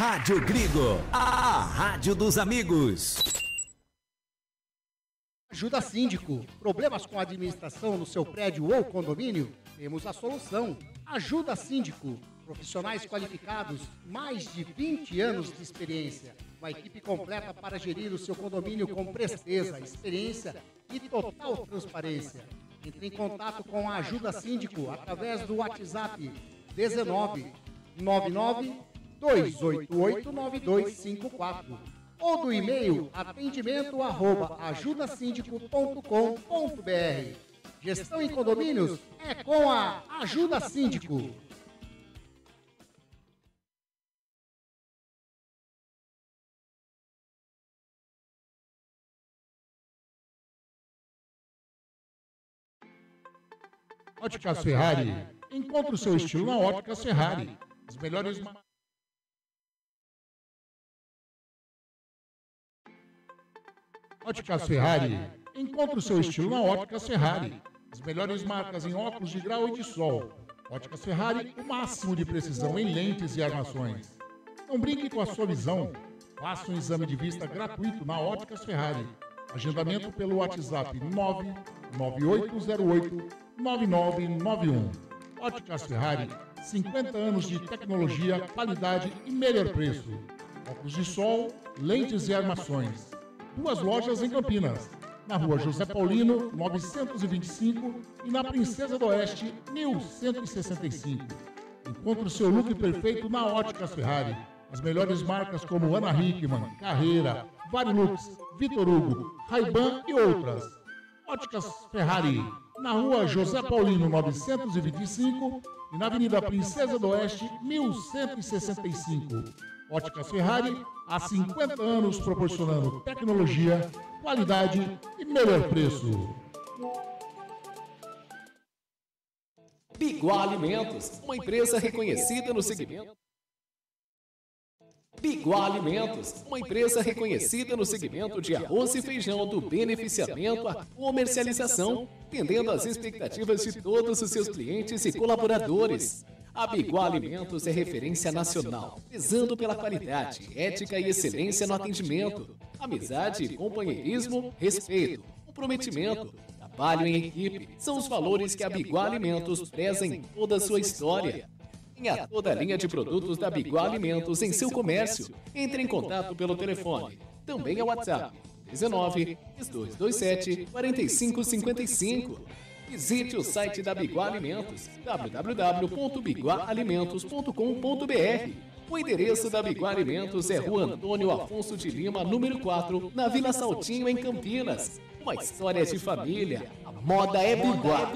Rádio Grigo, a rádio dos amigos. Ajuda Síndico. Problemas com a administração no seu prédio ou condomínio? Temos a solução. Ajuda Síndico. Profissionais qualificados, mais de 20 anos de experiência. Uma equipe completa para gerir o seu condomínio com presteza, experiência e total transparência. Entre em contato com a Ajuda Síndico através do WhatsApp 19 99 288 9254 ou do e-mail atendimento@ajudasindico.com.br. Gestão em condomínios é com a Ajuda Síndico. Óticas Ferrari. Encontre o seu estilo na Óticas Ferrari. As melhores... Óticas Ferrari. Encontre o seu estilo na Óticas Ferrari. As melhores marcas em óculos de grau e de sol. Óticas Ferrari, o máximo de precisão em lentes e armações. Não brinque com a sua visão. Faça um exame de vista gratuito na Óticas Ferrari. Agendamento pelo WhatsApp 99808-9991. Óticas Ferrari, 50 anos de tecnologia, qualidade e melhor preço. Óculos de sol, lentes e armações. 2 lojas em Campinas, na rua José Paulino, 925 e na Princesa do Oeste, 1165. Encontre o seu look perfeito na Óticas Ferrari. As melhores marcas como Ana Hickman, Carreira, Varilux, Vitor Hugo, Ray-Ban e outras. Óticas Ferrari, na rua José Paulino 925 e na Avenida Princesa do Oeste 1165. Óticas Ferrari, há 50 anos proporcionando tecnologia, qualidade e melhor preço. Biguá Alimentos, uma empresa reconhecida no segmento. Biguá Alimentos, uma empresa reconhecida no segmento de arroz e feijão do beneficiamento à comercialização, atendendo às expectativas de todos os seus clientes e colaboradores. A Biguá Alimentos é referência nacional, prezando pela qualidade, ética e excelência no atendimento, amizade, companheirismo, respeito, comprometimento, trabalho em equipe, são os valores que a Biguá Alimentos preza em toda a sua história. Tenha toda a linha de produtos da Biguá Alimentos em seu comércio. Entre em contato pelo telefone. Também é WhatsApp 19 3227 4555. Visite o site da Biguá Alimentos, www.biguaalimentos.com.br. O endereço da Biguá Alimentos é Rua Antônio Afonso de Lima, número 4, na Vila Saltinho, em Campinas. Uma história de família. A moda é Biguá.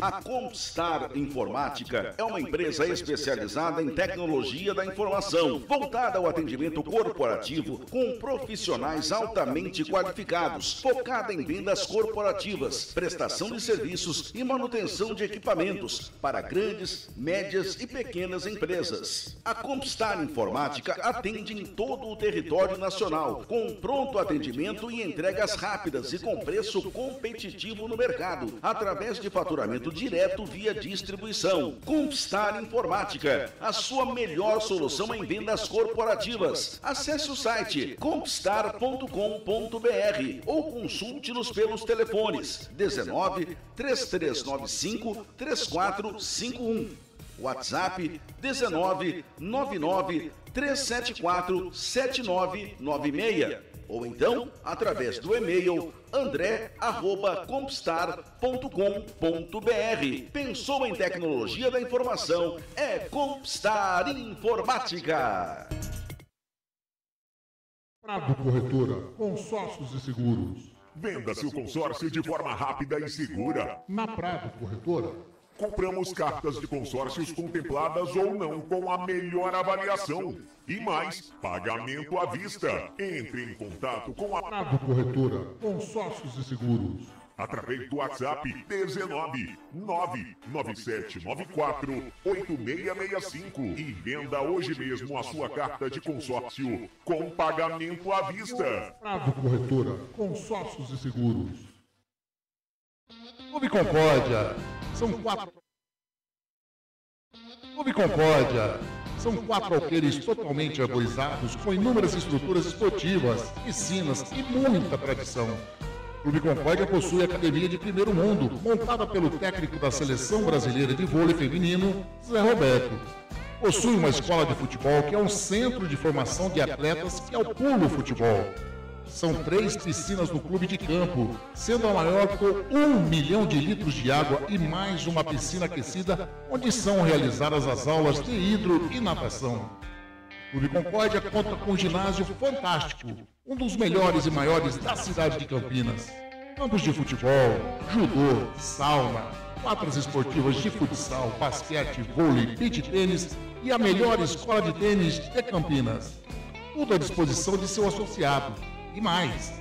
A Compstar Informática é uma empresa especializada em tecnologia da informação, voltada ao atendimento corporativo com profissionais altamente qualificados, focada em vendas corporativas, prestação de serviços e manutenção de equipamentos para grandes, médias e pequenas empresas. A Compstar Informática atende em todo o território nacional, com pronto atendimento e entregas rápidas e com preço competitivo no mercado, através de faturamento direto via distribuição. Compstar Informática, a sua melhor solução em vendas corporativas. Acesse o site compstar.com.br ou consulte-nos pelos telefones 19 3395 3451. WhatsApp 19 99 374 7996. Ou então, através do e-mail andré@compstar.com.br. Pensou em tecnologia da informação? É Compstar Informática. Prado Corretora, consórcios e seguros. Venda seu consórcio de forma rápida e segura. Na Prado Corretora, compramos cartas de consórcios contempladas ou não com a melhor avaliação. E mais, pagamento à vista. Entre em contato com a Prado Corretora, consórcios e seguros. Através do WhatsApp 19 99794 8665 e venda hoje mesmo a sua carta de consórcio com pagamento à vista. Prado Corretora, consórcios e seguros. Clube Concórdia, são 4. Clube Concórdia. São 4 alqueires totalmente arborizados, com inúmeras estruturas esportivas, piscinas e muita tradição. Clube Concórdia possui academia de primeiro mundo, montada pelo técnico da Seleção Brasileira de Vôlei Feminino, Zé Roberto. Possui uma escola de futebol que é um centro de formação de atletas que é o Pulo Futebol. São 3 piscinas no clube de campo, sendo a maior com 1 milhão de litros de água e mais uma piscina aquecida, onde são realizadas as aulas de hidro e natação. O Clube Concórdia conta com um ginásio fantástico, um dos melhores e maiores da cidade de Campinas. Campos de futebol, judô, sauna, quadras esportivas de futsal, basquete, vôlei, beach tênis e a melhor escola de tênis de Campinas. Tudo à disposição de seu associado. E mais,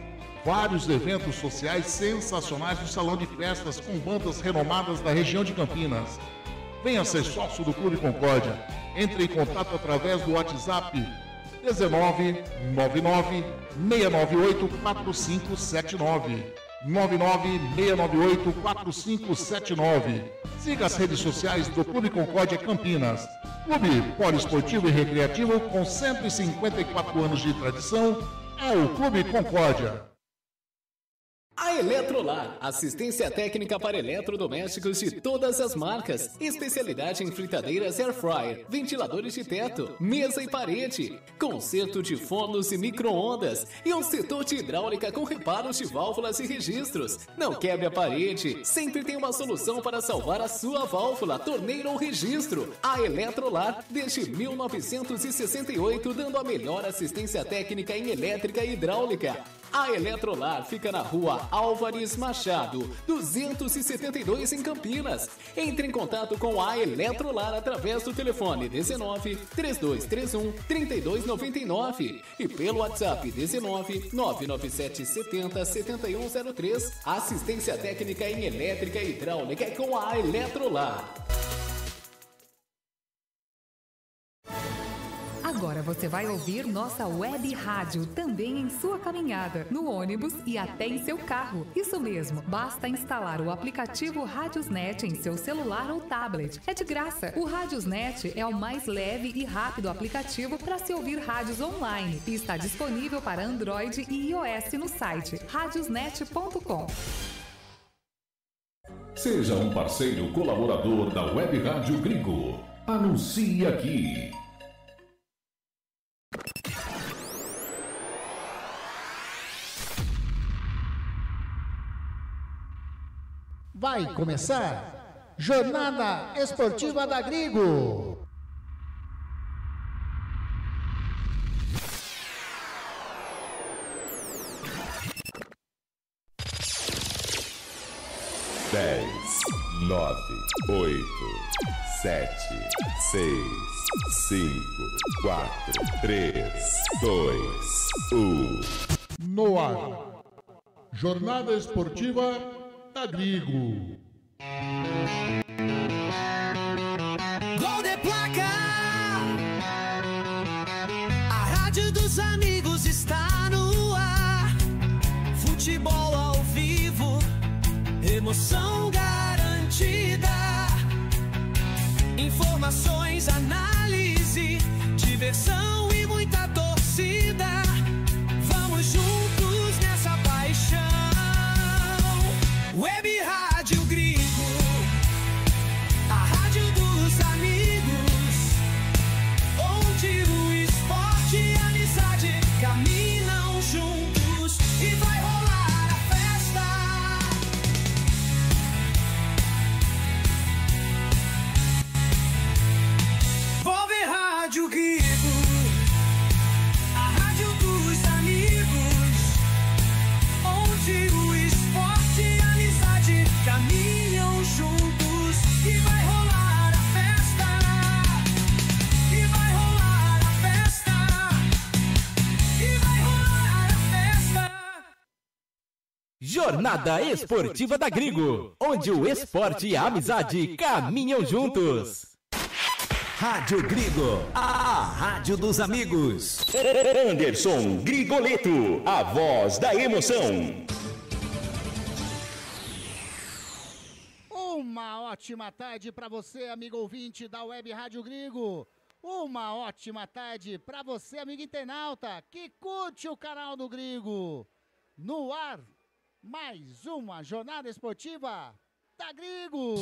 vários eventos sociais sensacionais no salão de festas com bandas renomadas da região de Campinas. Venha ser sócio do Clube Concórdia. Entre em contato através do WhatsApp 19 99 698 4579. 99 698 4579. Siga as redes sociais do Clube Concórdia Campinas. Clube poliesportivo e recreativo com 154 anos de tradição. É o Clube Concórdia. A Eletrolar, assistência técnica para eletrodomésticos de todas as marcas, especialidade em fritadeiras air fryer, ventiladores de teto, mesa e parede, conserto de fornos e micro-ondas e um setor de hidráulica com reparos de válvulas e registros. Não quebre a parede, sempre tem uma solução para salvar a sua válvula, torneira ou registro. A Eletrolar, desde 1968, dando a melhor assistência técnica em elétrica e hidráulica. A Eletrolar fica na rua Álvares Machado, 272 em Campinas. Entre em contato com a Eletrolar através do telefone 19 3231 3299 e pelo WhatsApp 19 997 70 7103. Assistência técnica em elétrica e hidráulica com a Eletrolar. Agora você vai ouvir nossa web rádio também em sua caminhada, no ônibus e até em seu carro. Isso mesmo, basta instalar o aplicativo Radiosnet em seu celular ou tablet. É de graça. O Radiosnet é o mais leve e rápido aplicativo para se ouvir rádios online e está disponível para Android e iOS no site radiosnet.com. Seja um parceiro colaborador da Web Rádio Gringo. Anuncie aqui. Vai começar Jornada Esportiva da Gringo. Dez, 9, 8, 7, 6, 5, 4, 3, 2, 1. No ar. Jornada Esportiva da Gringo. Gol de placa! A rádio dos amigos está no ar. Futebol ao vivo, emoção garantida. Informações, análise, diversão e muita torcida. Vamos juntos nessa paixão. Web Rádio Gringo, a rádio dos amigos, onde o esporte e a amizade caminham juntos e vai rolar a festa. Web Rádio Gringo, a rádio dos amigos, onde o esporte e a amizade caminham juntos e vai rolar a festa. E vai rolar a festa. E vai rolar a festa. Jornada Esportiva da Gringo, onde o esporte e a amizade caminham juntos. Rádio Gringo, a rádio dos amigos. Anderson Grigoleto, a voz da emoção. Uma ótima tarde para você, amigo ouvinte da Web Rádio Grigo. Uma ótima tarde para você, amigo internauta, que curte o canal do Grigo. No ar, mais uma jornada esportiva da Grigo.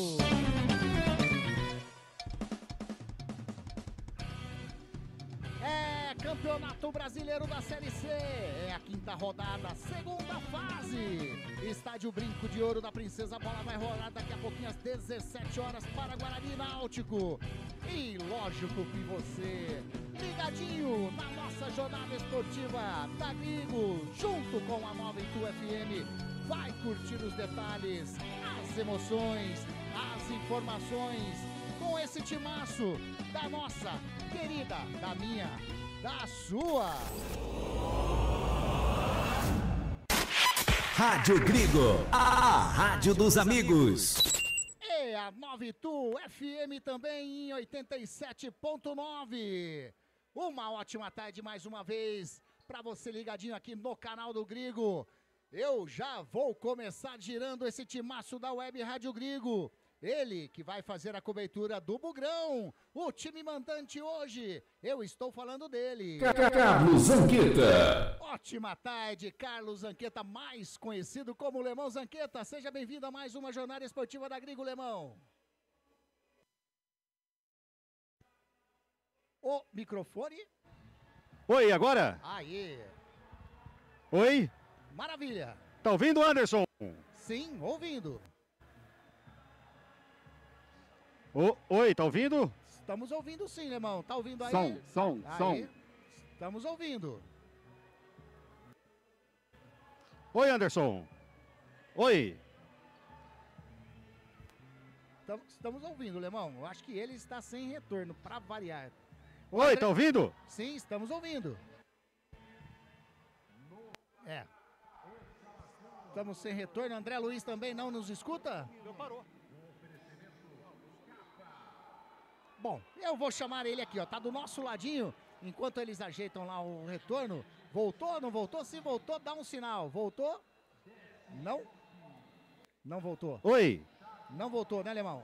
É Campeonato Brasileiro da Série C, é a quinta rodada, segunda fase. Estádio Brinco de Ouro da Princesa, a bola vai rolar daqui a pouquinho às 17 horas para Guarani e Náutico. E lógico que você, ligadinho na nossa jornada esportiva da Grigo, junto com a Nova Itu FM, vai curtir os detalhes, as emoções, as informações, com esse timaço da nossa querida, da minha, da sua. Rádio Grigo, a rádio dos amigos. E a Nova Itu FM também em 87.9. Uma ótima tarde mais uma vez para você ligadinho aqui no canal do Grigo. Eu já vou começar girando esse timaço da Web Rádio Grigo. Ele que vai fazer a cobertura do Bugrão, o time mandante hoje. Eu estou falando dele. Carlos Zanqueta. Ótima tarde, Carlos Zanqueta, mais conhecido como Lemão Zanqueta. Seja bem-vindo a mais uma jornada esportiva da Grigo, Lemão. O microfone. Oi, agora? Aí. Oi? Maravilha. Tá ouvindo, Anderson? Sim, ouvindo. Oi, tá ouvindo? Estamos ouvindo sim, Lemão. Tá ouvindo aí? Som. Estamos ouvindo. Oi, Anderson. Oi. Estamos ouvindo, Lemão. Eu acho que ele está sem retorno, para variar. Oi, tá ouvindo? Sim, estamos ouvindo. É. Estamos sem retorno. André Luiz também não nos escuta? Parou. Bom, eu vou chamar ele aqui, ó. Tá do nosso ladinho, enquanto eles ajeitam lá o retorno. Voltou, não voltou? Se voltou, dá um sinal. Voltou? Não? Não voltou. Oi. Não voltou, né, Lemão?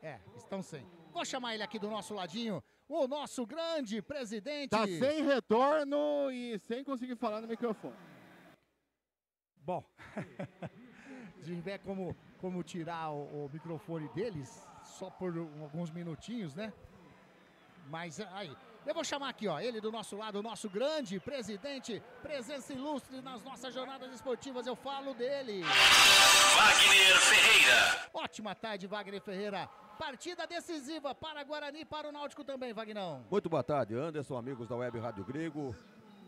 É, estão sem. Vou chamar ele aqui do nosso ladinho, o nosso grande presidente. Tá sem retorno e sem conseguir falar no microfone. Bom, se tiver como tirar o microfone deles, só por alguns minutinhos, né? Mas aí, eu vou chamar aqui, ó, ele do nosso lado, o nosso grande presidente, presença ilustre nas nossas jornadas esportivas, eu falo dele. Wagner Ferreira. Ótima tarde, Wagner Ferreira. Partida decisiva para Guarani e para o Náutico também, Vagnão. Muito boa tarde, Anderson, amigos da Web Rádio Grigo.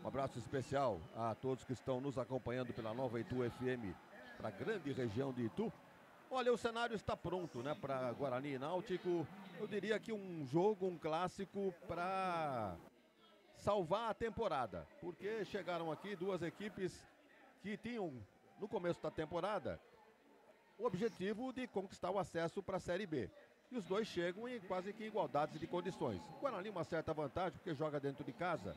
Um abraço especial a todos que estão nos acompanhando pela Nova Itu FM, para a grande região de Itu. Olha, o cenário está pronto, né, para Guarani e Náutico. Eu diria que um jogo, um clássico para salvar a temporada, porque chegaram aqui duas equipes que tinham, no começo da temporada, o objetivo de conquistar o acesso para a Série B. E os dois chegam em quase que igualdades de condições. O Guarani uma certa vantagem, porque joga dentro de casa,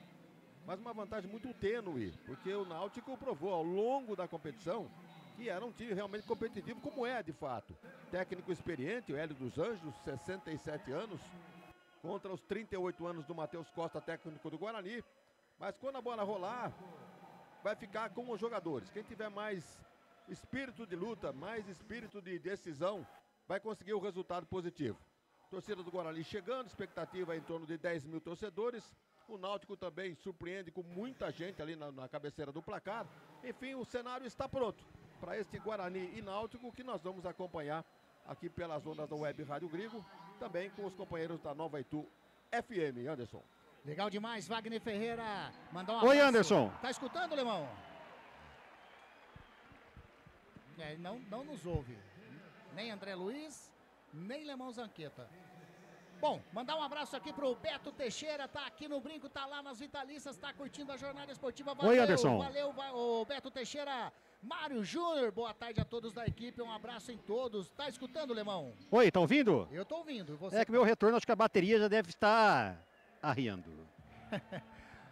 mas uma vantagem muito tênue, porque o Náutico provou ao longo da competição que era um time realmente competitivo, como é de fato. Técnico experiente, o Hélio dos Anjos, 67 anos, contra os 38 anos do Matheus Costa, técnico do Guarani. Mas quando a bola rolar, vai ficar com os jogadores. Quem tiver mais espírito de luta, mais espírito de decisão, vai conseguir o resultado positivo. Torcida do Guarani chegando, expectativa em torno de 10 mil torcedores. O Náutico também surpreende com muita gente ali na cabeceira do placar. Enfim, o cenário está pronto para este Guarani e Náutico, que nós vamos acompanhar aqui pelas ondas da Web Rádio Grigo, também com os companheiros da Nova Itu FM. Anderson. Legal demais, Wagner Ferreira. Mandar um abraço. Oi, Anderson. Tá escutando, Lemão? É, não nos ouve. Nem André Luiz, nem Lemão Zanqueta. Bom, mandar um abraço aqui pro Beto Teixeira, tá aqui no Brinco, tá lá nas Vitalícias, tá curtindo a jornada esportiva. Valeu, oi, Anderson. Valeu, o Beto Teixeira. Mário Júnior, boa tarde a todos da equipe, um abraço em todos. Tá escutando, Lemão? Oi, tá ouvindo? Eu tô ouvindo. Você... É que meu retorno, acho que a bateria já deve estar arriando.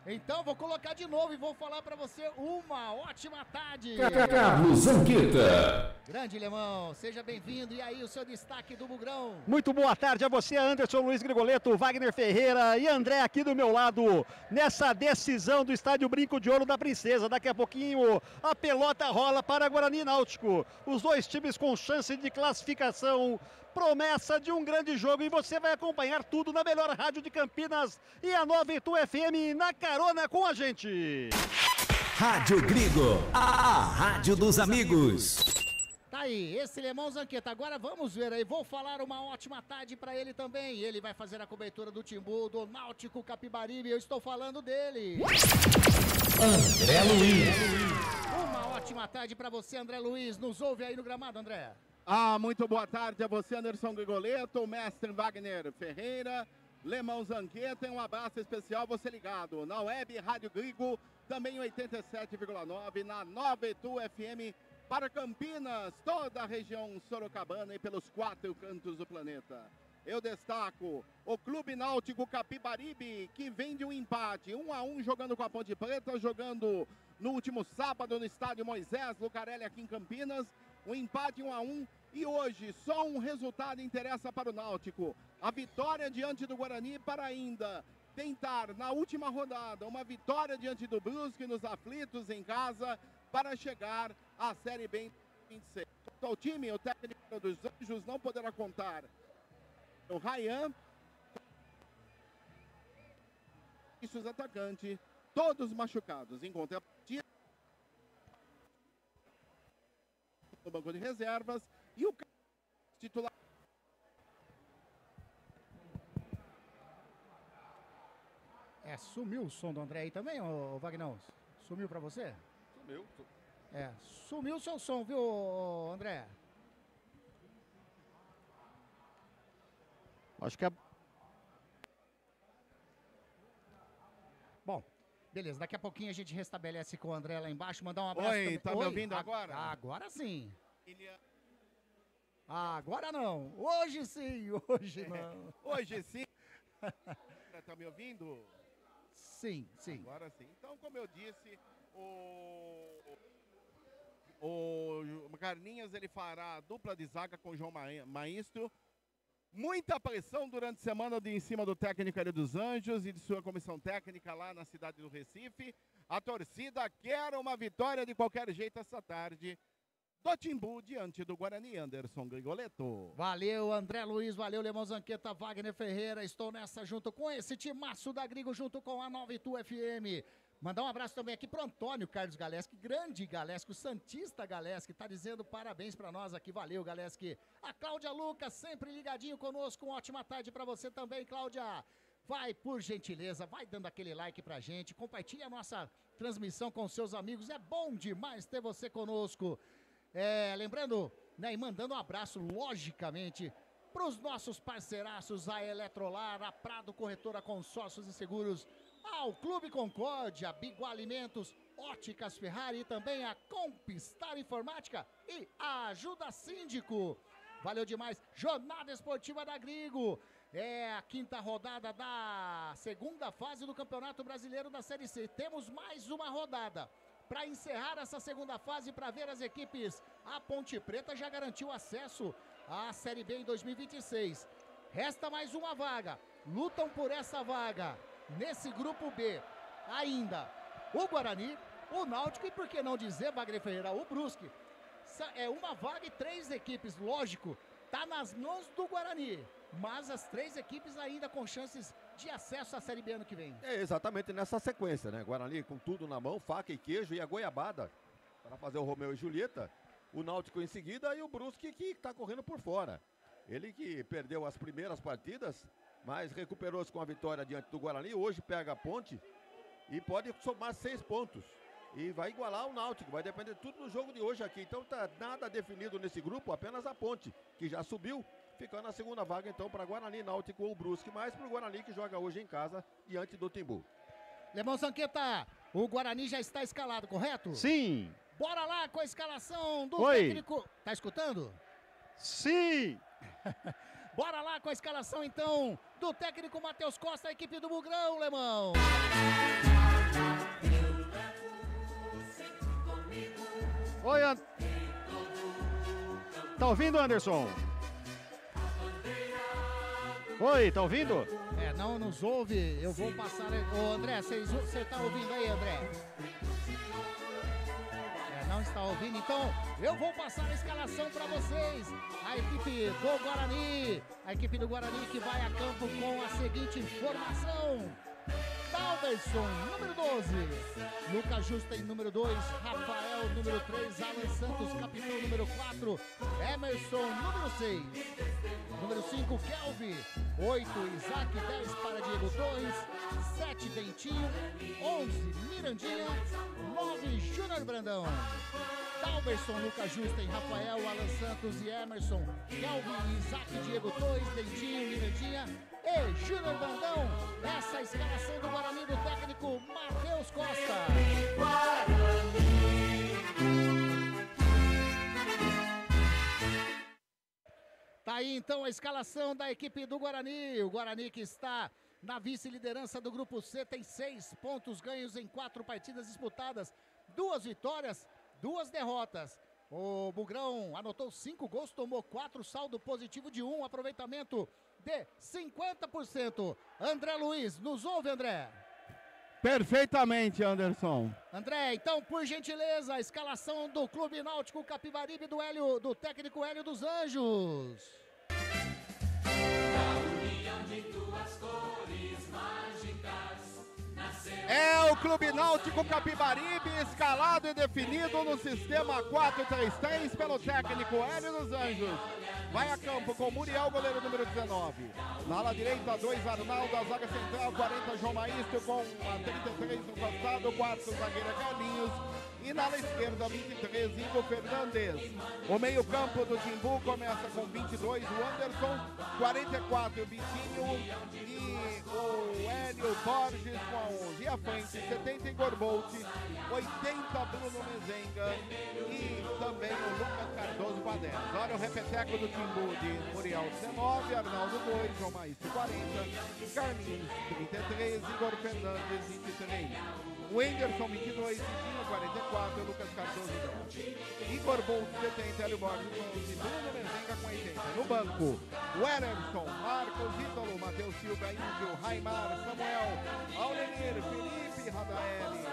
Então vou colocar de novo e vou falar para você uma ótima tarde. Carlos Zanqueta. Grande Lemão, seja bem-vindo. E aí o seu destaque do Bugrão? Muito boa tarde a você, Anderson Luiz Grigoleto, Wagner Ferreira e André aqui do meu lado, nessa decisão do Estádio Brinco de Ouro da Princesa. Daqui a pouquinho a pelota rola para Guarani e Náutico. Os dois times com chance de classificação. Promessa de um grande jogo e você vai acompanhar tudo na melhor rádio de Campinas e a 92 FM na carona com a gente. Rádio Gringo, a rádio dos amigos. Tá aí, esse Lemão Zanqueta. Agora vamos ver aí, vou falar uma ótima tarde pra ele também. Ele vai fazer a cobertura do Timbu, do Náutico Capibaribe. Eu estou falando dele. André Luiz. Uma ótima tarde pra você, André Luiz. Nos ouve aí no gramado, André. Muito boa tarde a você, Anderson Grigoleto, o mestre Wagner Ferreira, Lemão Zanqueta, e um abraço especial, você ligado na Web Rádio Grigo, também 87,9 na 92 FM para Campinas, toda a região sorocabana e pelos 4 cantos do planeta. Eu destaco o Clube Náutico Capibaribe, que vem de um empate 1-1 jogando com a Ponte Preta, jogando no último sábado no estádio Moisés Lucarelli aqui em Campinas. Um empate 1-1 e hoje só um resultado interessa para o Náutico. A vitória diante do Guarani para ainda tentar na última rodada uma vitória diante do Brusque nos aflitos em casa para chegar à Série B 26. O time, o técnico dos Anjos não poderá contar o Ryan, os atacantes, todos machucados. Em contrapartida, no banco de reservas e o titular. Sumiu o som do André aí também, ô Vagnão? Sumiu pra você? Sumiu. Sumiu o seu som, viu, André? Acho que é... Bom, beleza, daqui a pouquinho a gente restabelece com o André lá embaixo, mandar um abraço. Oi, tá me ouvindo agora? Agora sim. Agora não. Hoje sim, hoje não. Hoje sim. Tá me ouvindo? Sim, sim. Agora sim. Então, como eu disse, o Carlinhos, ele fará a dupla de zaga com o João Maestro. Muita pressão durante a semana em cima do técnico ali dos Anjos e de sua comissão técnica lá na cidade do Recife. A torcida quer uma vitória de qualquer jeito essa tarde do Timbu diante do Guarani. Anderson Grigoleto. Valeu, André Luiz, valeu, Lemão Zanqueta, Wagner Ferreira. Estou nessa junto com esse timaço da Grigo, junto com a 92 FM. Mandar um abraço também aqui pro Antônio Carlos Galeski, grande Galeski, o Santista Galeski, tá dizendo parabéns pra nós aqui, valeu Galeski. A Cláudia Lucas, sempre ligadinho conosco, uma ótima tarde pra você também, Cláudia. Vai, por gentileza, vai dando aquele like pra gente, compartilha a nossa transmissão com seus amigos, é bom demais ter você conosco. Lembrando, né, e mandando um abraço, logicamente, pros nossos parceiraços, a Eletrolar, a Prado Corretora Consórcios e Seguros, ao Clube Concórdia, Biguá Alimentos, Óticas Ferrari e também a Conquistar Informática e a Ajuda Síndico. Valeu demais. Jornada Esportiva da Grigo. É a quinta rodada da segunda fase do Campeonato Brasileiro da Série C. Temos mais uma rodada para encerrar essa segunda fase, para ver as equipes. A Ponte Preta já garantiu acesso à Série B em 2026. Resta mais uma vaga. Lutam por essa vaga. Nesse grupo B, ainda o Guarani, o Náutico e, por que não dizer, Wagner Ferreira, o Brusque. É uma vaga e 3 equipes, lógico, tá nas mãos do Guarani, mas as 3 equipes ainda com chances de acesso à Série B ano que vem. É exatamente nessa sequência, né? Guarani com tudo na mão, faca e queijo, e a goiabada para fazer o Romeu e Julieta, o Náutico em seguida e o Brusque que tá correndo por fora. Ele que perdeu as primeiras partidas, mas recuperou-se com a vitória diante do Guarani. Hoje pega a Ponte e pode somar 6 pontos. E vai igualar o Náutico. Vai depender tudo do jogo de hoje aqui. Então tá nada definido nesse grupo, apenas a Ponte, que já subiu, ficando na segunda vaga então para Guarani, Náutico ou Brusque. Mais para o Guarani, que joga hoje em casa diante do Timbu. Lemão Zanqueta, o Guarani já está escalado, correto? Sim. Bora lá com a escalação do Oi. técnico. Tá escutando? Sim. Bora lá com a escalação, então, do técnico Matheus Costa, a equipe do Bugrão, Lemão. Oi, Tá ouvindo, Anderson? Oi, tá ouvindo? Não nos ouve, eu vou passar... Ô, André, você tá ouvindo aí, André? Não está ouvindo, então eu vou passar a escalação para vocês. A equipe do Guarani, que vai a campo com a seguinte informação: Dalberson, número 12, Lucas Justa, número 2, Rafael, número 3, Alan Santos, capitão, número 4, Emerson, número 6, número 5, Kelvin, 8, Isaac, 10 para Diego Torres, 7, Dentinho, 11, Mirandinha, 9, Júnior Brandão. Dalberson, Lucas Justen, Rafael, Alan Santos e Emerson, Kelvin, Isaac, Diego Torres, Dentinho, Mirandinha e Júnior Brandão. Essa é a escalação do Guarani do técnico Matheus Costa. Tá aí então a escalação da equipe do Guarani. O Guarani que está na vice-liderança do grupo C, tem 6 pontos ganhos em 4 partidas disputadas, 2 vitórias, 2 derrotas. O Bugrão anotou 5 gols, tomou 4, saldo positivo de 1, aproveitamento de 50%. André Luiz, nos ouve, André? Perfeitamente, Anderson. André, então, por gentileza, a escalação do Clube Náutico Capibaribe do técnico Hélio dos Anjos. Da união de tuas cores mágicas. É o Clube Náutico Capibaribe, escalado e definido no sistema 4-3-3 pelo técnico Hélio dos Anjos. Vai a campo com Muriel, goleiro número 19. Na ala direita, 2 Arnaldo, a zaga central, 40 João Maísto, com a 33 no costado, 4 zagueira Carlinhos. E na ala esquerda, 23, Igor Fernandes. O meio campo do Timbu começa com 22, o Anderson, 44, o Bitinho e o Hélio Borges com 11. E à frente, 70, Igor Bolt, 80, Bruno Mezenga e também o Lucas Cardoso com a 10. Olha o repeteco do Timbu de Muriel, 19, Arnaldo 2, João Maísto, 40, Carlinhos, 33, Igor Fernandes, 23. O Enderson, 22, Vitinho, 44, Lucas Cardoso, 10. Igor Bolt, 70, Hélio Borges, 11, Bruno Mezenga com 80. No banco, o Emerson, Marcos, Ítalo, Matheus Silva, Índio, Raimar, Samuel, Aulenir, Felipe, Radaeli,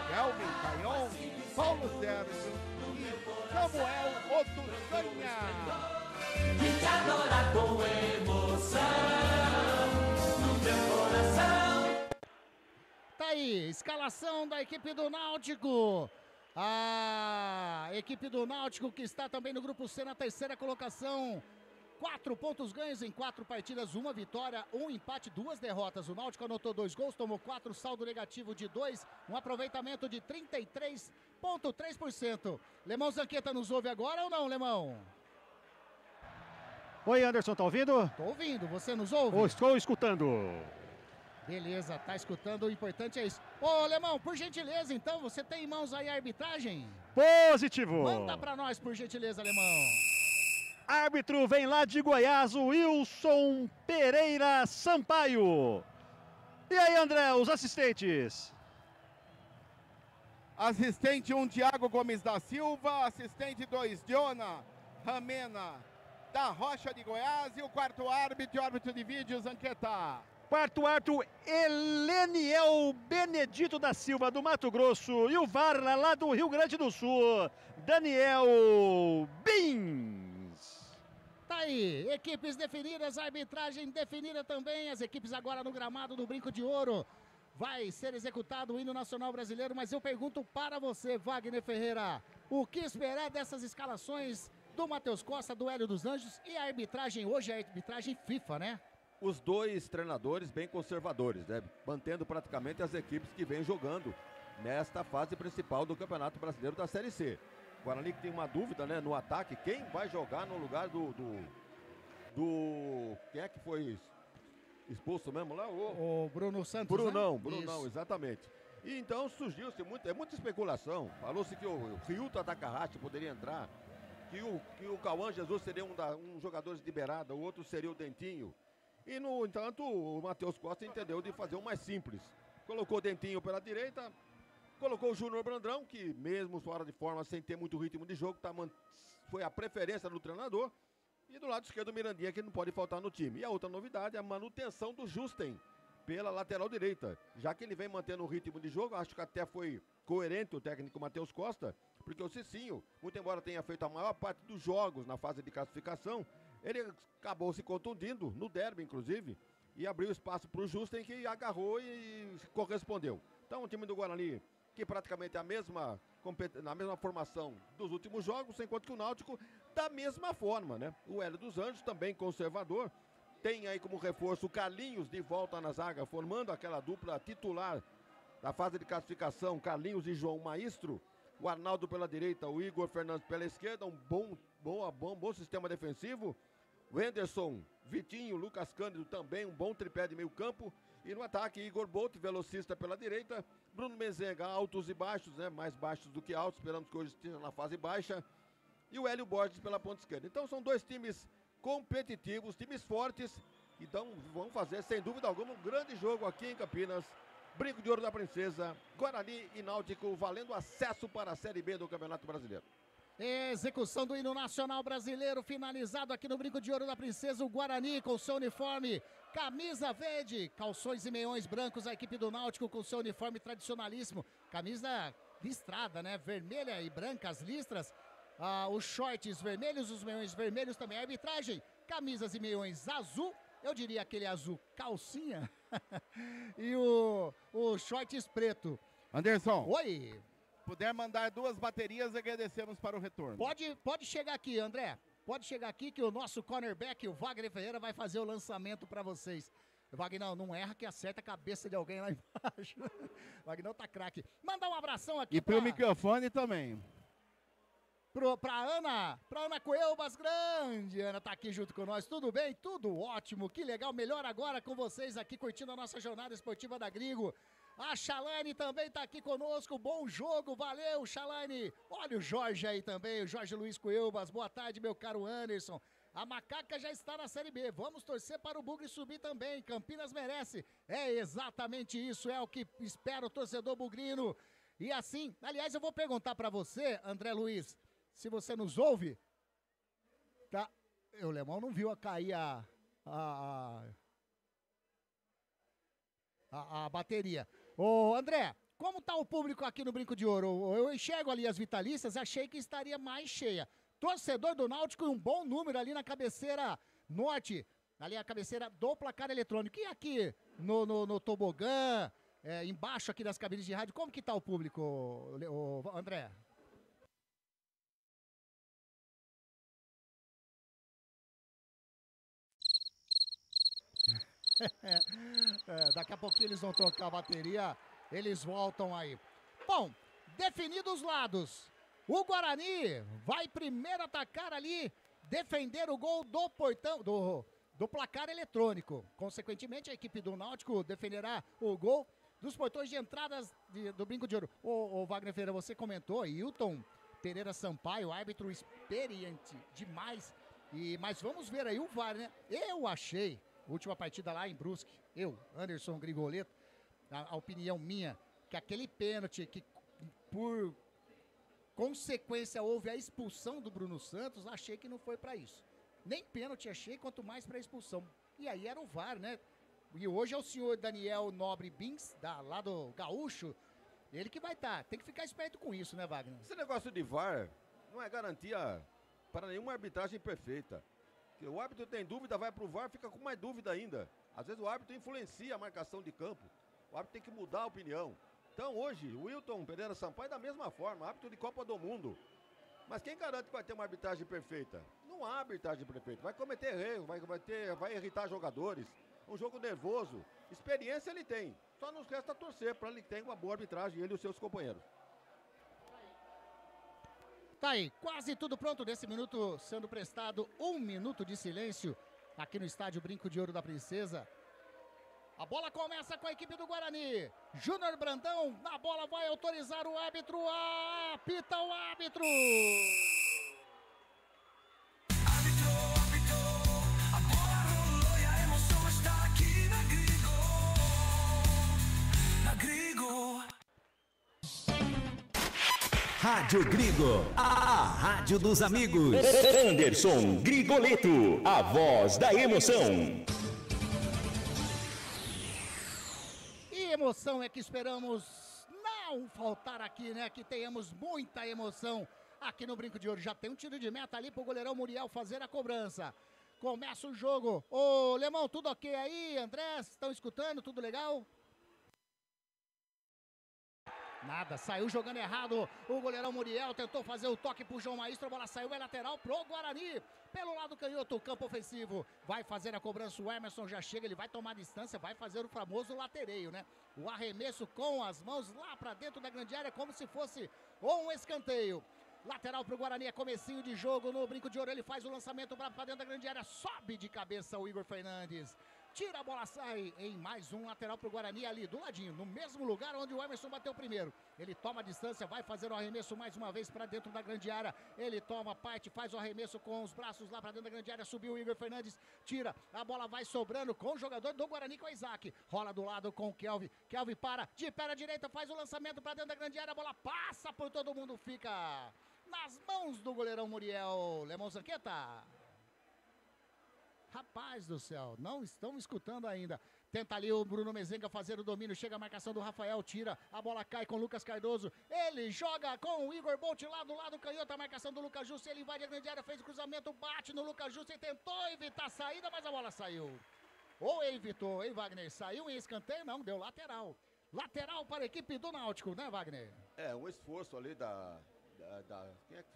Kelvin, Caion, Paulo Sérgio e Samuel Otussanha. De te adorar com emoção no teu coração. Tá aí, escalação da equipe do Náutico. A equipe do Náutico que está também no grupo C na terceira colocação. 4 pontos ganhos em 4 partidas, 1 vitória, 1 empate, 2 derrotas. O Náutico anotou 2 gols, tomou 4, saldo negativo de 2, um aproveitamento de 33,3%. Lemão Zanqueta nos ouve agora ou não, Lemão? Oi, Anderson, tá ouvindo? Tô ouvindo, você nos ouve? Estou escutando. Beleza, tá escutando, o importante é isso. Ô, Lemão, por gentileza, então, você tem em mãos aí a arbitragem? Positivo. Manda pra nós, por gentileza, Lemão. Árbitro vem lá de Goiás, o Wilson Pereira Sampaio. E aí, André, os assistentes? Assistente 1, Thiago Gomes da Silva. Assistente 2, Diona Ramena da Rocha de Goiás. E o quarto árbitro, árbitro de vídeo, Zanqueta. Quarto árbitro, Eleniel Benedito da Silva, do Mato Grosso. E o VAR lá do Rio Grande do Sul, Daniel Bins. Tá aí, equipes definidas, arbitragem definida também. As equipes agora no gramado do Brinco de Ouro. Vai ser executado o hino nacional brasileiro, mas eu pergunto para você, Wagner Ferreira, o que esperar dessas escalações do Matheus Costa, do Hélio dos Anjos e a arbitragem hoje, a arbitragem FIFA, né? Os dois treinadores bem conservadores, né? Mantendo praticamente as equipes que vêm jogando nesta fase principal do Campeonato Brasileiro da Série C. O Guarani que tem uma dúvida, né, no ataque, quem vai jogar no lugar do quem é que foi expulso mesmo lá? O Bruno Santos, Brunão, Isso. exatamente. E então surgiu-se muita especulação. Falou-se que o Ryuta Takahashi poderia entrar, que o Cauã Jesus seria um jogador de beirada, o outro seria o Dentinho. E, no entanto, o Matheus Costa entendeu de fazer um mais simples. Colocou o Dentinho pela direita, Colocou o Júnior Brandão, que mesmo fora de forma, sem ter muito ritmo de jogo, foi a preferência do treinador. E do lado esquerdo o Mirandinha, que não pode faltar no time. E a outra novidade é a manutenção do Justen pela lateral direita. Já que ele vem mantendo o ritmo de jogo, acho que até foi coerente o técnico Matheus Costa, porque o Cicinho, muito embora tenha feito a maior parte dos jogos na fase de classificação, ele acabou se contundindo, no derby inclusive, e abriu espaço para o Justen, que agarrou e correspondeu. Então o time do Guarani, que praticamente é na mesma formação dos últimos jogos, enquanto que o Náutico da mesma forma, né? O Hélio dos Anjos, também conservador, tem aí como reforço o Carlinhos de volta na zaga, formando aquela dupla titular da fase de classificação, Carlinhos e João Maestro. O Arnaldo pela direita, o Igor Fernandes pela esquerda, um bom sistema defensivo. O Henderson, Vitinho, Lucas Cândido também, um bom tripé de meio campo. E no ataque, Igor Bolt, velocista pela direita. Bruno Mezenga, altos e baixos, né? Mais baixos do que altos, esperamos que hoje esteja na fase baixa. E o Hélio Borges pela ponta esquerda. Então são dois times competitivos, times fortes. Então vão fazer, sem dúvida alguma, um grande jogo aqui em Campinas. Brinco de Ouro da Princesa, Guarani e Náutico, valendo acesso para a Série B do Campeonato Brasileiro. Execução do hino nacional brasileiro, finalizado aqui no Brinco de Ouro da Princesa, o Guarani com seu uniforme, camisa verde, calções e meiões brancos, a equipe do Náutico com seu uniforme tradicionalíssimo, camisa listrada, né, vermelha e branca as listras, os shorts vermelhos, os meiões vermelhos também, a arbitragem, camisas e meiões azul, eu diria aquele azul calcinha, e o shorts preto. Anderson. Oi. Puder mandar 2 baterias, agradecemos para o retorno. Pode chegar aqui, André. Pode chegar aqui que o nosso cornerback, o Wagner Ferreira, vai fazer o lançamento para vocês. Wagner, não erra que acerta a cabeça de alguém lá embaixo. Wagner tá craque. Mandar um abração aqui. E pro microfone também. Pra Ana Coelbas, grande. Ana tá aqui junto com nós. Tudo bem? Tudo ótimo. Que legal. Melhor agora com vocês aqui, curtindo a nossa jornada esportiva da Grigo. A Chalane também tá aqui conosco, bom jogo, valeu Chalane. Olha o Jorge aí também, o Jorge Luiz Coelbas, boa tarde meu caro Anderson. A Macaca já está na Série B, vamos torcer para o Bugre subir também, Campinas merece. É exatamente isso, é o que espera o torcedor bugrino. E assim, aliás eu vou perguntar para você, André Luiz, se você nos ouve, tá? O Lemão não viu cair a bateria. Ô André, como tá o público aqui no Brinco de Ouro? Eu enxergo ali as vitalícias, achei que estaria mais cheia. Torcedor do Náutico e um bom número ali na cabeceira norte, ali a cabeceira do placar eletrônico. E aqui no tobogã, embaixo aqui das cabines de rádio, como que tá o público, André? Daqui a pouquinho eles vão trocar a bateria, eles voltam aí. Bom, definidos os lados, o Guarani vai primeiro atacar ali, defender o gol do portão, do placar eletrônico. Consequentemente, a equipe do Náutico defenderá o gol dos portões de entradas do Brinco de Ouro. O Wagner Ferreira, você comentou, Hilton Pereira Sampaio, árbitro experiente demais. Mas vamos ver aí o VAR, né? Eu achei, última partida lá em Brusque, Anderson Grigoleto, a opinião minha, que aquele pênalti que por consequência houve a expulsão do Bruno Santos, achei que não foi para isso. Nem pênalti achei, quanto mais para expulsão. E aí era o VAR, né? E hoje é o senhor Daniel Nobre Bins, lá do Gaúcho, ele que vai estar. Tem que ficar esperto com isso, né, Wagner? Esse negócio de VAR não é garantia para nenhuma arbitragem perfeita. O árbitro tem dúvida, vai pro VAR, fica com mais dúvida ainda. Às vezes o árbitro influencia a marcação de campo. O árbitro tem que mudar a opinião. Então hoje, o Hilton Pereira Sampaio da mesma forma, árbitro de Copa do Mundo. Mas quem garante que vai ter uma arbitragem perfeita? Não há arbitragem perfeita. Vai cometer erro, vai irritar jogadores. Um jogo nervoso. Experiência ele tem. Só nos resta torcer para ele ter uma boa arbitragem, ele e os seus companheiros. Tá aí, quase tudo pronto nesse minuto, sendo prestado 1 minuto de silêncio aqui no estádio Brinco de Ouro da Princesa. A bola começa com a equipe do Guarani. Júnior Brandão, na bola vai autorizar o árbitro. Apita o árbitro. A bola rolou e a emoção está aqui na Grigo. Na Grigo. Rádio Grigo, a rádio dos amigos. Anderson Grigoleto, a voz da emoção. E emoção é que esperamos não faltar aqui, né? Que tenhamos muita emoção aqui no Brinco de Ouro. Já tem um tiro de meta ali pro goleirão Muriel fazer a cobrança. Começa o jogo. Ô, Lemão, tudo ok aí? André, estão escutando? Tudo legal? Nada, saiu jogando errado. O goleirão Muriel tentou fazer o toque pro João Maestro. A bola saiu, é lateral pro Guarani. Pelo lado canhoto, campo ofensivo. Vai fazer a cobrança, o Emerson já chega. Ele vai tomar distância, vai fazer o famoso latereio, né? O arremesso com as mãos lá pra dentro da grande área, como se fosse um escanteio. Lateral pro Guarani, é comecinho de jogo no Brinco de Ouro. Ele faz o lançamento pra dentro da grande área. Sobe de cabeça o Igor Fernandes. Tira a bola, sai em mais um lateral pro Guarani ali, do ladinho, no mesmo lugar onde o Emerson bateu primeiro. Ele toma a distância, vai fazer o arremesso mais uma vez para dentro da grande área. Ele toma parte, faz o arremesso com os braços lá para dentro da grande área. Subiu o Igor Fernandes, tira, a bola vai sobrando com o jogador do Guarani, com o Isaac. Rola do lado com o Kelvin. Kelvin para, de pé à direita, faz o lançamento para dentro da grande área. A bola passa por todo mundo, fica nas mãos do goleirão Muriel. Lemão Zanqueta. Rapaz do céu, não estão escutando ainda. Tenta ali o Bruno Mezenga fazer o domínio. Chega a marcação do Rafael, tira. A bola cai com o Lucas Cardoso. Ele joga com o Igor Bolt lá do lado canhoto. A marcação do Lucas Justo. Ele invade a grande área, fez o cruzamento, bate no Lucas Justo e tentou evitar a saída, mas a bola saiu. Ou evitou, hein, Wagner? Saiu em escanteio? Não, deu lateral. Lateral para a equipe do Náutico, né, Wagner? É, um esforço ali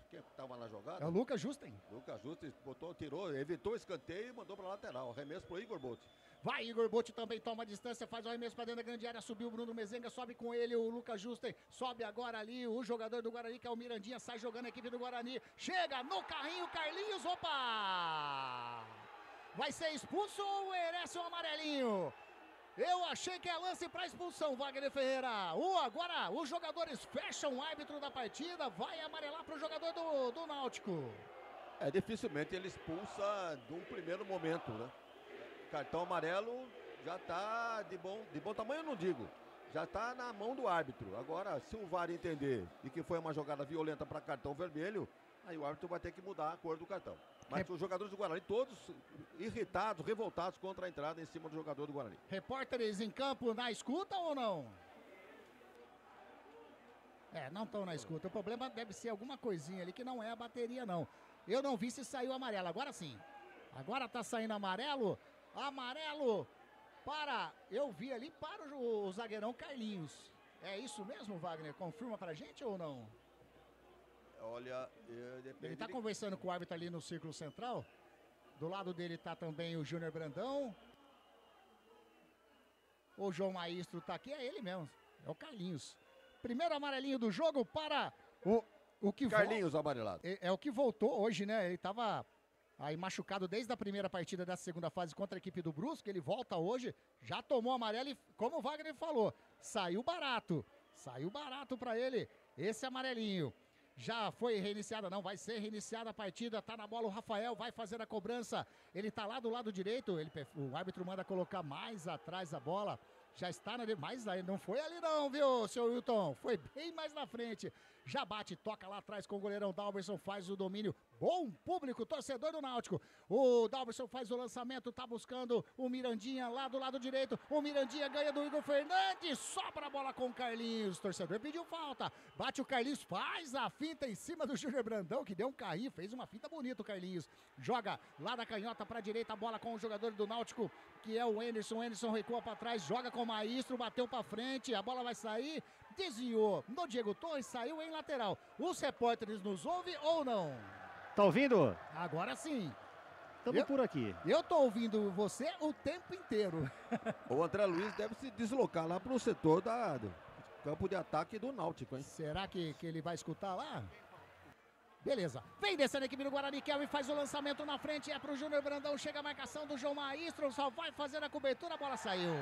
quem estava na jogada? É o Lucas Justen. Lucas Justen botou, tirou, evitou o escanteio e mandou para lateral. Arremesso pro Igor Bolt. Vai, Igor Bolt também toma a distância, faz o arremesso para dentro da grande área, subiu o Bruno Mezenga, sobe com ele o Lucas Justen, sobe agora ali o jogador do Guarani, que é o Mirandinha, sai jogando a equipe do Guarani, chega no carrinho, Carlinhos, opa! Vai ser expulso ou merece um amarelinho? Eu achei que é lance para expulsão, Wagner Ferreira. Agora os jogadores fecham o árbitro da partida, vai amarelar para o jogador do Náutico. É, dificilmente ele expulsa de um primeiro momento, né? Cartão amarelo já está de bom tamanho, eu não digo. Já está na mão do árbitro. Agora, se o VAR entender e que foi uma jogada violenta para cartão vermelho, aí o árbitro vai ter que mudar a cor do cartão. Mas os jogadores do Guarani todos irritados, revoltados contra a entrada em cima do jogador do Guarani. Repórteres em campo na escuta ou não? Não estão na escuta. O problema deve ser alguma coisinha ali que não é a bateria, não. Eu não vi se saiu amarelo. Agora sim. Agora tá saindo amarelo. Amarelo para... Eu vi ali para o zagueirão Carlinhos. É isso mesmo, Wagner? Confirma pra gente ou não? Olha, ele tá conversando com o árbitro ali no círculo central. Do lado dele tá também o Júnior Brandão. O João Maestro tá aqui, é ele mesmo. É o Carlinhos. Primeiro amarelinho do jogo para o que Carlinhos amarelado. É o que voltou hoje, né? Ele tava aí machucado desde a primeira partida da segunda fase contra a equipe do Brusque. Ele volta hoje, já tomou amarelo e, como o Wagner falou, saiu barato. Saiu barato para ele esse amarelinho. Já foi reiniciada, não, vai ser reiniciada a partida, tá na bola o Rafael, vai fazer a cobrança, ele tá lá do lado direito, o árbitro manda colocar mais atrás a bola, já está mas aí não foi ali não, viu, seu Wilton, foi bem mais na frente, já bate, toca lá atrás com o goleirão Dalberson, faz o domínio, bom público, torcedor do Náutico, o Dalberson faz o lançamento, tá buscando o Mirandinha lá do lado direito, o Mirandinha ganha do Igor Fernandes, sobra a bola com o Carlinhos, torcedor pediu falta, bate o Carlinhos, faz a finta em cima do Júnior Brandão, que deu um carrinho, fez uma finta bonita o Carlinhos, joga lá da canhota pra direita, a bola com o jogador do Náutico, que é o Anderson recua pra trás, joga com o Maestro, bateu pra frente, a bola vai sair, desviou no Diego Torres, saiu em lateral, os repórteres nos ouvem ou não? Tá ouvindo? Agora sim. Estamos por aqui. Eu tô ouvindo você o tempo inteiro. O André Luiz deve se deslocar lá pro setor do campo de ataque do Náutico, hein? Será que ele vai escutar lá? Beleza. Vem descendo a equipe do Guarani, Kelvin faz o lançamento na frente, é pro Júnior Brandão, chega a marcação do João Maestro, só vai fazer a cobertura, a bola saiu.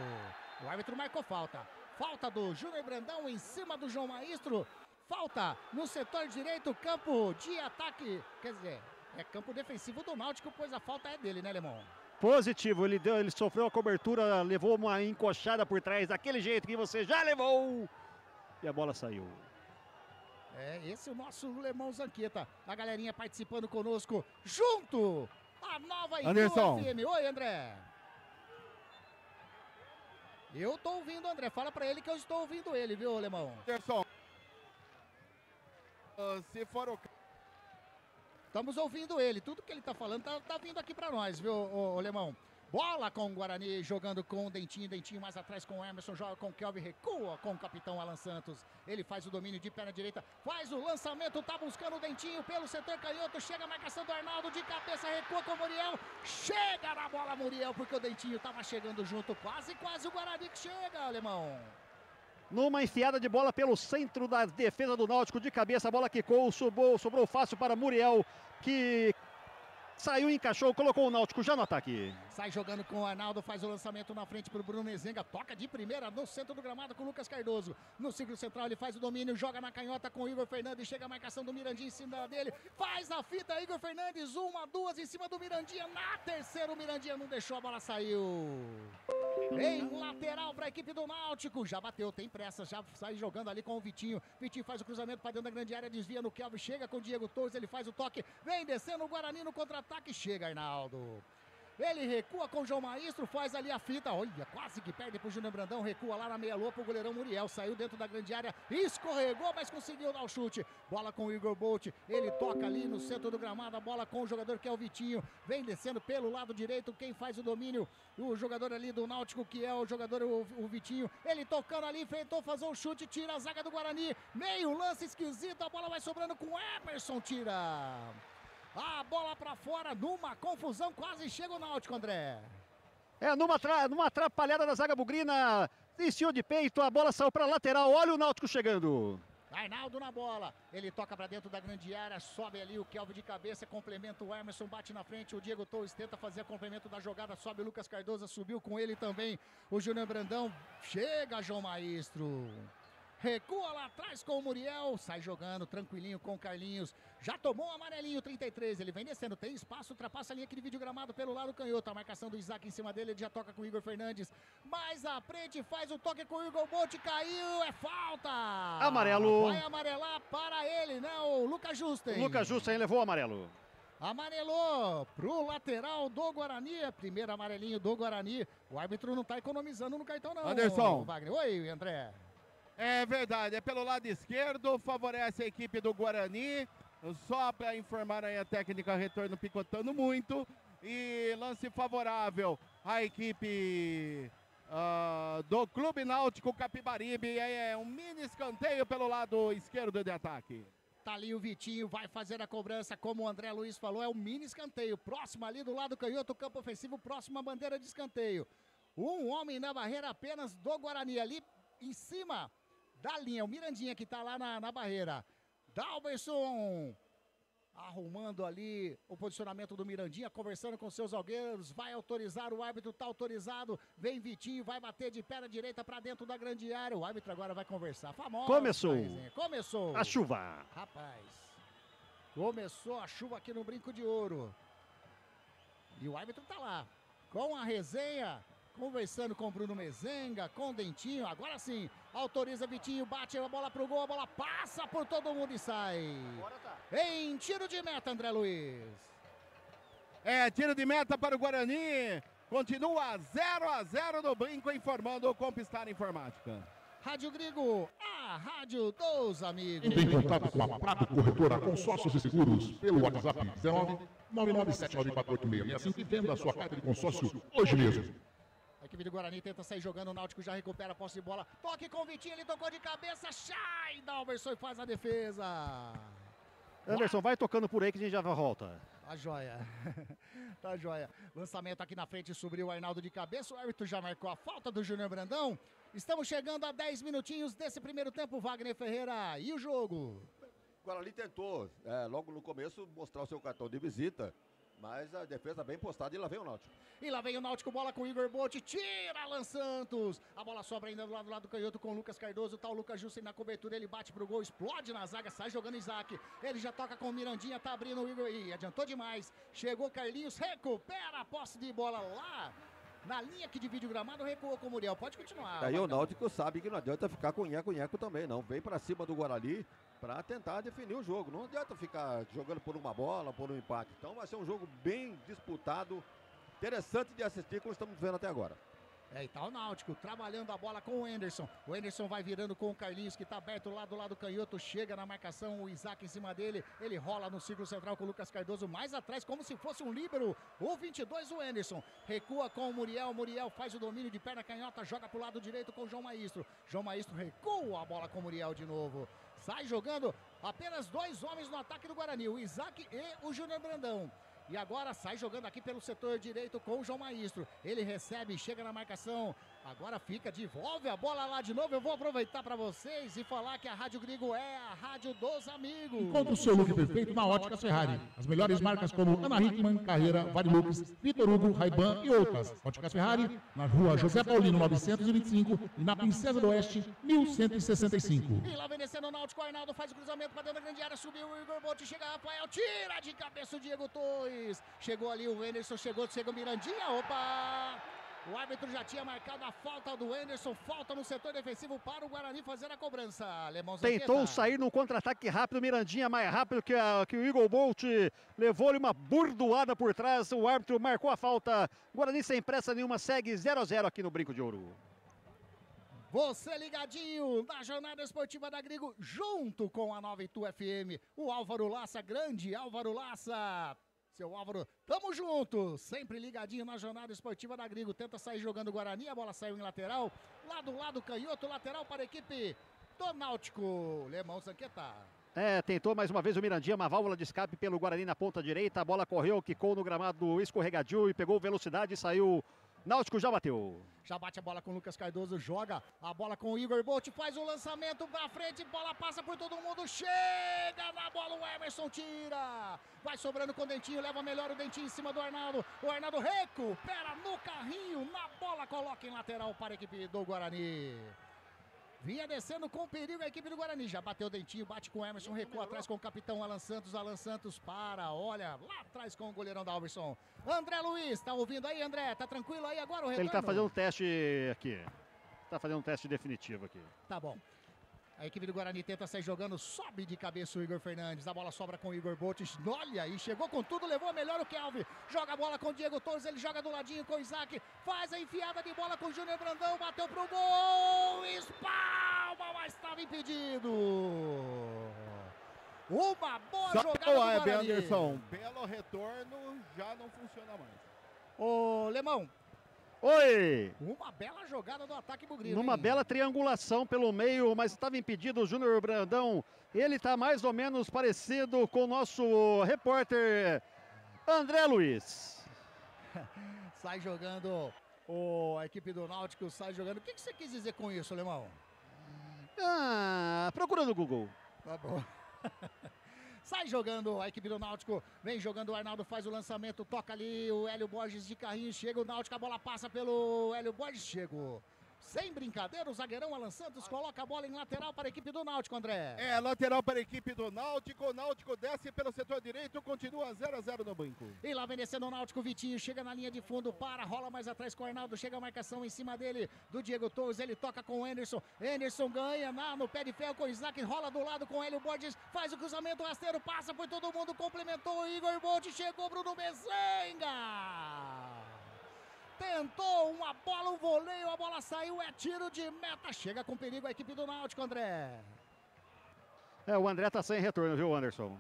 O árbitro marcou falta. Falta do Júnior Brandão em cima do João Maestro. Falta no setor direito, campo de ataque, quer dizer, é campo defensivo do Náutico, pois a falta é dele, né, Lemão? Positivo, ele sofreu a cobertura, levou uma encoxada por trás, daquele jeito que você já levou, e a bola saiu. Esse é o nosso Lemão Zanqueta. A galerinha participando conosco, junto à Nova Itu FM. Oi, André. Eu tô ouvindo o André. Fala pra ele que eu estou ouvindo ele, viu, Lemão? Anderson. Se for o... Estamos ouvindo ele. Tudo que ele tá falando tá vindo aqui pra nós, viu, ô Lemão? Bola com o Guarani, jogando com o Dentinho mais atrás com o Emerson, joga com o Kelvin, recua com o capitão Alan Santos. Ele faz o domínio de perna direita, faz o lançamento, tá buscando o Dentinho pelo setor canhoto, chega a marcação do Arnaldo, de cabeça, recua com o Muriel, chega na bola Muriel, porque o Dentinho tava chegando junto, quase o Guarani que chega, Alemão. Numa enfiada de bola pelo centro da defesa do Náutico, de cabeça, a bola quicou, sobrou fácil para Muriel, que... saiu, encaixou, colocou o Náutico já no ataque. Sai jogando com o Arnaldo, faz o lançamento na frente para o Bruno Mezenga. Toca de primeira no centro do gramado com o Lucas Cardoso. No círculo central ele faz o domínio, joga na canhota com o Igor Fernandes. Chega a marcação do Mirandinha em cima dele. Faz a fita, Igor Fernandes. 1, 2 em cima do Mirandinha. Na terceira o Mirandinha não deixou, a bola saiu. Em lateral para a equipe do Náutico. Já bateu, tem pressa, já sai jogando ali com o Vitinho. Vitinho faz o cruzamento para dentro da grande área, desvia no Kelvin. Chega com o Diego Torres, ele faz o toque. Vem descendo o Guarani no contra-ataque. Chega Arnaldo. Ele recua com o João Maestro, faz ali a fita, olha, quase que perde pro Júnior Brandão, recua lá na meia-lua pro goleirão Muriel, saiu dentro da grande área, escorregou, mas conseguiu dar o chute. Bola com o Igor Bolt, ele toca ali no centro do gramado, a bola com o jogador que é o Vitinho, vem descendo pelo lado direito, quem faz o domínio, o jogador ali do Náutico, que é o jogador, o Vitinho, ele tocando ali, tentou fazer um chute, tira a zaga do Guarani, meio lance esquisito, a bola vai sobrando com o Emerson, tira... A bola pra fora, numa confusão, quase chega o Náutico, André. Numa atrapalhada da zaga bugrina, desciou de peito, a bola saiu pra lateral, olha o Náutico chegando. Arnaldo na bola, ele toca pra dentro da grande área, sobe ali o Kelvin de cabeça, complementa o Emerson, bate na frente, o Diego Torres tenta fazer complemento da jogada, sobe o Lucas Cardoso, subiu com ele também o Júnior Brandão, chega João Maestro. Recua lá atrás com o Muriel, sai jogando tranquilinho com o Carlinhos, já tomou o amarelinho 33, ele vem descendo, tem espaço, ultrapassa a linha que divide o gramado pelo lado canhoto, a marcação do Isaac em cima dele, ele já toca com o Igor Fernandes, mais à frente faz o toque com o Igor Bolt, caiu, é falta! Amarelo! Vai amarelar para ele, né, o Lucas Justen. O Lucas Justen levou o amarelo. Amarelou pro lateral do Guarani, primeiro amarelinho do Guarani, o árbitro não tá economizando no cartão não. Anderson. Wagner. Oi, André. É verdade, é pelo lado esquerdo, favorece a equipe do Guarani. Só para informar aí a técnica, retorno picotando muito. E lance favorável à equipe do Clube Náutico Capibaribe. É um mini escanteio pelo lado esquerdo de ataque. Tá ali o Vitinho, vai fazer a cobrança, como o André Luiz falou, é um mini escanteio. Próximo ali do lado canhoto, campo ofensivo, próxima bandeira de escanteio. Um homem na barreira apenas do Guarani ali em cima da linha, o Mirandinha que tá lá na barreira. Dalberson arrumando ali o posicionamento do Mirandinha, conversando com seus zagueiros, vai autorizar, o árbitro tá autorizado, vem Vitinho, vai bater de perna direita pra dentro da grande área, o árbitro agora vai conversar. Famosa Começou a chuva. Rapaz, começou a chuva aqui no Brinco de Ouro. E o árbitro tá lá, com a resenha, conversando com o Bruno Mezenga, com o Dentinho, agora sim, autoriza Vitinho, bate a bola pro gol, a bola passa por todo mundo e sai. Em tiro de meta, André Luiz. É, tiro de meta para o Guarani, continua 0-0 no Brinco, informando o Compistar Informática. Rádio Grigo, a rádio dos amigos. Entre em contato com a Prado Corretora Consórcios e Seguros pelo WhatsApp 1999794865 e venda a sua carta de consórcio hoje mesmo. A equipe do Guarani tenta sair jogando, o Náutico já recupera a posse de bola. Toque com o Vitinho, ele tocou de cabeça, sai, Dalberson faz a defesa. Anderson, vai tocando por aí que a gente já volta. Tá joia. Tá joia. Lançamento aqui na frente, subiu o Arnaldo de cabeça, o árbitro já marcou a falta do Júnior Brandão. Estamos chegando a 10 minutinhos desse primeiro tempo, Wagner Ferreira. E o jogo? O Guarani tentou, logo no começo, mostrar o seu cartão de visita. Mas a defesa bem postada e lá vem o Náutico. E lá vem o Náutico, bola com o Igor Bolt, tira Alan Santos. A bola sobra ainda do lado do canhoto com o Lucas Cardoso, tá o Lucas Justen na cobertura, ele bate pro gol, explode na zaga, sai jogando Isaac. Ele já toca com o Mirandinha, tá abrindo o Igor e adiantou demais. Chegou Carlinhos, recupera a posse de bola lá na linha que divide o gramado, recuou com o Muriel. Pode continuar. Aí o Náutico sabe que não adianta ficar com nheco também, não. Vem pra cima do Guarani para tentar definir o jogo. Não adianta ficar jogando por uma bola, por um empate. Então vai ser um jogo bem disputado, interessante de assistir, como estamos vendo até agora. E tá o Náutico trabalhando a bola com o Anderson. O Anderson vai virando com o Carlinhos, que tá aberto lá do lado canhoto. Chega na marcação, o Isaac em cima dele. Ele rola no círculo central com o Lucas Cardoso mais atrás, como se fosse um líbero. O 22, o Anderson. Recua com o Muriel. Muriel faz o domínio de perna canhota, joga pro lado direito com o João Maestro. João Maestro recua a bola com o Muriel de novo. Sai jogando apenas 2 homens no ataque do Guarani, o Isaac e o Júnior Brandão. E agora sai jogando aqui pelo setor direito com o João Maestro. Ele recebe, chega na marcação. Agora fica, devolve a bola lá de novo. Eu vou aproveitar para vocês e falar que a Rádio Gringo é a rádio dos amigos. Encontre o seu look perfeito na Óticas Ferrari. As melhores marcas como Ana Hickman, Carreira, Varilux, Vitor Hugo, Ray-Ban e outras. Óticas Ferrari, na rua José Paulino 925 e na Princesa do Oeste 1165. E lá vem descendo o Náutico, o Arnaldo faz o cruzamento para dentro da grande área, subiu o Igor Bolt, chega Rafael, tira de cabeça o Diego Torres. Chegou ali o Anderson, chega o Mirandinha, opa! O árbitro já tinha marcado a falta do Anderson, falta no setor defensivo para o Guarani fazer a cobrança. Alemão tentou sair no contra-ataque rápido, Mirandinha mais rápido que o Igor Bolt, levou-lhe uma burdoada por trás, o árbitro marcou a falta. Guarani sem pressa nenhuma, segue 0-0 aqui no Brinco de Ouro. Você ligadinho na Jornada Esportiva da Gringo, junto com a 9 FM, o Álvaro Laça, grande Álvaro Laça. Seu Álvaro, tamo junto, sempre ligadinho na Jornada Esportiva da Gringo. Tenta sair jogando o Guarani, a bola saiu em lateral, lá do lado canhoto, lateral para a equipe do Náutico. Lemão Zanqueta. Tentou mais uma vez o Mirandinha, uma válvula de escape pelo Guarani na ponta direita, a bola correu, quicou no gramado escorregadio e pegou velocidade e saiu. Náutico já bateu. Já bate a bola com o Lucas Cardoso, joga a bola com o Igor Bolt, faz o lançamento pra frente, bola passa por todo mundo, chega na bola, o Emerson tira. Vai sobrando com o Dentinho, leva melhor o Dentinho em cima do Arnaldo. O Arnaldo recupera no carrinho, na bola, coloca em lateral para a equipe do Guarani. Vinha descendo com perigo a equipe do Guarani, já bateu o Dentinho, bate com o Emerson, recua atrás com o capitão Alan Santos para, olha, lá atrás com o goleirão da Alberson. André Luiz, tá ouvindo aí, André? Tá tranquilo aí agora o retorno? Ele tá fazendo um teste aqui, tá fazendo um teste definitivo aqui. Tá bom. A equipe do Guarani tenta sair jogando, sobe de cabeça o Igor Fernandes, a bola sobra com o Igor Bolt, olha aí, chegou com tudo, levou melhor o Kelvin, joga a bola com o Diego Torres, ele joga do ladinho com o Isaac, faz a enfiada de bola com o Júnior Brandão, bateu pro gol, espalma, mas estava impedido. Uma boa jogada do Guarani. Anderson, belo retorno, já não funciona mais. Ô, Lemão. Oi! Uma bela jogada do ataque bugrino. Numa bela triangulação pelo meio, mas estava impedido o Júnior Brandão. Ele está mais ou menos parecido com o nosso repórter André Luiz. Sai jogando a equipe do Náutico, sai jogando. O que você quis dizer com isso, Alemão? Procura no Google. Tá bom. Sai jogando a equipe do Náutico, vem jogando o Arnaldo, faz o lançamento, toca ali o Hélio Borges de carrinho, chega o Náutico, a bola passa pelo Hélio Borges, chegou. Sem brincadeira, o zagueirão Alan Santos coloca a bola em lateral para a equipe do Náutico, André. Lateral para a equipe do Náutico, o Náutico desce pelo setor direito, continua 0-0 no banco. E lá vem descendo o Náutico, Vitinho chega na linha de fundo, rola mais atrás com o Arnaldo, chega a marcação em cima dele, do Diego Torres, ele toca com o Anderson, Anderson ganha no pé de ferro com o Isaac, rola do lado com o Hélio Borges, faz o cruzamento rasteiro, passa por todo mundo, complementou o Igor Bolt, chegou Bruno Mezenga. Tentou uma bola, um voleio, a bola saiu, é tiro de meta. Chega com perigo a equipe do Náutico, André. O André tá sem retorno, viu, Anderson?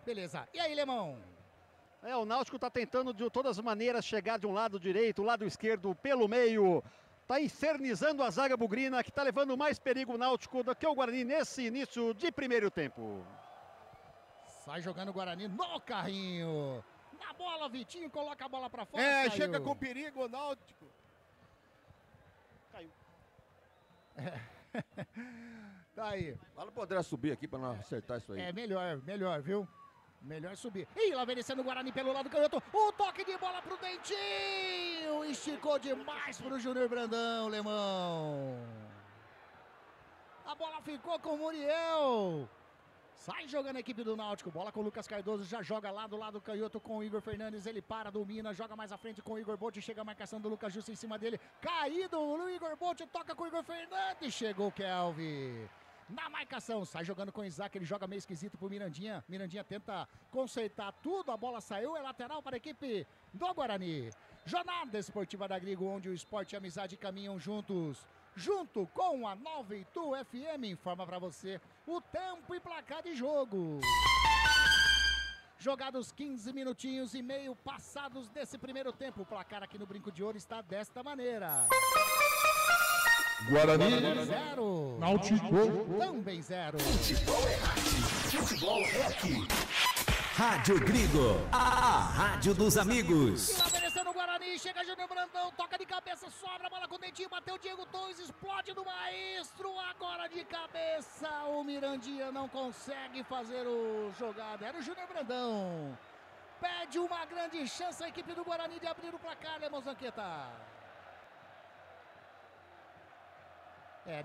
Beleza. E aí, Lemão? O Náutico tá tentando de todas as maneiras chegar de um lado direito, lado esquerdo, pelo meio. Tá infernizando a zaga bugrina, que tá levando mais perigo o Náutico do que o Guarani nesse início de primeiro tempo. Sai jogando o Guarani no carrinho. Na bola, Vitinho, coloca a bola pra fora. Chega com perigo o Náutico. Caiu. Tá aí. Fala pro André subir aqui pra não acertar isso aí. Melhor, viu? Melhor subir. Ih, lá vem descendo o Guarani pelo lado canhoto. O toque de bola pro Dentinho. Esticou demais pro Júnior Brandão, Lemão. A bola ficou com o Muriel. Sai jogando a equipe do Náutico, bola com o Lucas Cardoso, já joga lá do lado canhoto com o Igor Fernandes, ele para, domina, joga mais à frente com o Igor Bolt, chega a marcação do Lucas Justo em cima dele, caído o Igor Bolt, toca com o Igor Fernandes, chegou o Kelvin. Na marcação, sai jogando com o Isaac, ele joga meio esquisito pro Mirandinha, Mirandinha tenta consertar tudo, a bola saiu, é lateral para a equipe do Guarani. Jornada Esportiva da Grigo, onde o esporte e a amizade caminham juntos. Junto com a 9 Itu FM, informa para você o tempo e placar de jogo. Jogados 15 minutinhos e meio passados desse primeiro tempo. O placar aqui no Brinco de Ouro está desta maneira. Guarani 0. Náutico também 0. Futebol é arte. Futebol é aqui. Rádio Grigo, a rádio dos amigos. Tá merecendo o Guarani, chega Júnior Brandão, toca de cabeça, sobra a bola com o Dentinho, bateu o Diego Torres, explode no Maestro, agora de cabeça, o Mirandinha não consegue fazer o jogada, era o Júnior Brandão. Perde uma grande chance a equipe do Guarani de abrir o placar, Lemão Zanqueta.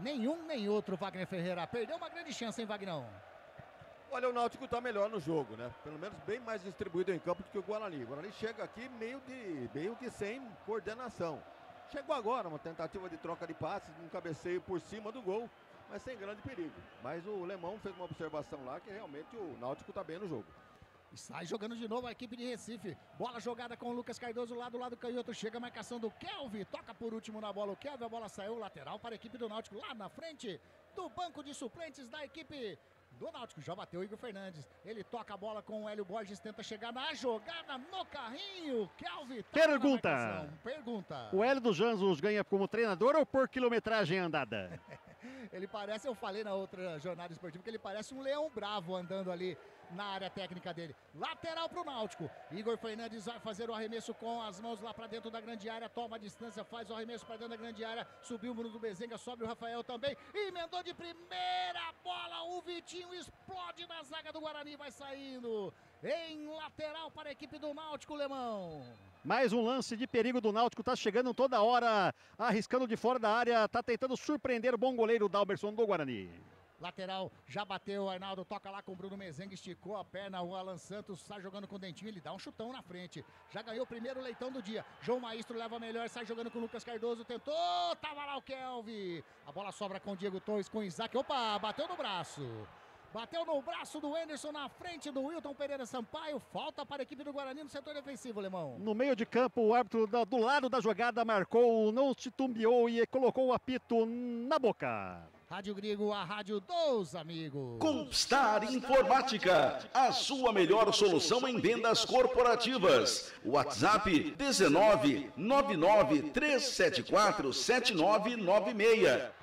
Nenhum nem outro, Wagner Ferreira, perdeu uma grande chance, hein, Vagnão? Olha, o Náutico está melhor no jogo, né? Pelo menos bem mais distribuído em campo do que o Guarani. O Guarani chega aqui meio que sem coordenação. Chegou agora, uma tentativa de troca de passes, um cabeceio por cima do gol, mas sem grande perigo. Mas o Lemão fez uma observação lá que realmente o Náutico está bem no jogo. E sai jogando de novo a equipe de Recife. Bola jogada com o Lucas Cardoso lá do lado canhoto. Chega a marcação do Kelvin. Toca por último na bola o Kelvin. A bola saiu lateral para a equipe do Náutico. Lá na frente do banco de suplentes da equipe do Náutico. Já bateu o Igor Fernandes. Ele toca a bola com o Hélio Borges. Tenta chegar na jogada no carrinho. Kelvin. Pergunta. O Hélio dos Anjos ganha como treinador ou por quilometragem andada? Ele parece, eu falei na outra jornada esportiva, que ele parece um leão bravo andando ali na área técnica dele. Lateral pro Náutico. Igor Fernandes vai fazer o arremesso com as mãos lá pra dentro da grande área. Toma a distância, faz o arremesso pra dentro da grande área. Subiu o Bruno Bezenga, sobe o Rafael também. Emendou de primeira bola. O Vitinho explode na zaga do Guarani. Vai saindo em lateral para a equipe do Náutico, Lemão. Mais um lance de perigo do Náutico, tá chegando toda hora, arriscando de fora da área, tá tentando surpreender o bom goleiro Dalberson do Guarani. Lateral, já bateu o Arnaldo, toca lá com o Bruno Mezenga, esticou a perna, o Alan Santos sai jogando com o Dentinho, ele dá um chutão na frente. Já ganhou o primeiro leitão do dia. João Maestro leva melhor, sai jogando com o Lucas Cardoso, tentou, tava lá o Kelvin. A bola sobra com o Diego Torres, com o Isaac, opa, bateu no braço. Bateu no braço do Anderson na frente do Wilton Pereira Sampaio. Falta para a equipe do Guarani no setor defensivo, Lemão. No meio de campo, o árbitro do lado da jogada marcou, não titubeou e colocou o apito na boca. Rádio Grigo, a rádio dos amigos. Conquistar Informática, a sua melhor solução em vendas corporativas. WhatsApp 19 99 374 7996.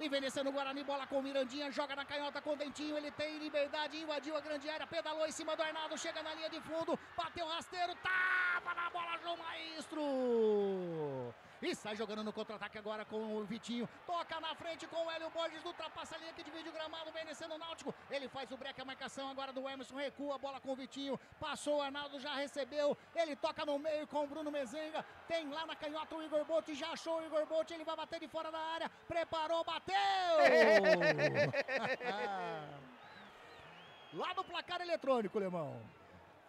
Envelhecendo o Guarani, bola com o Mirandinha, joga na canhota com o Dentinho, ele tem liberdade, invadiu a grande área, pedalou em cima do Arnaldo, chega na linha de fundo, bateu rasteiro, tava na bola João Maestro. E sai jogando no contra-ataque agora com o Vitinho, toca na frente com o Hélio Borges, ultrapassa a linha que divide o gramado, vem descendo o Náutico, ele faz o break, a marcação agora do Emerson, recua a bola com o Vitinho, passou o Arnaldo, já recebeu, ele toca no meio com o Bruno Mezenga, tem lá na canhota o Igor Bolt, já achou o Igor Bolt, ele vai bater de fora da área, preparou, bateu! Lá no placar eletrônico, Lemão.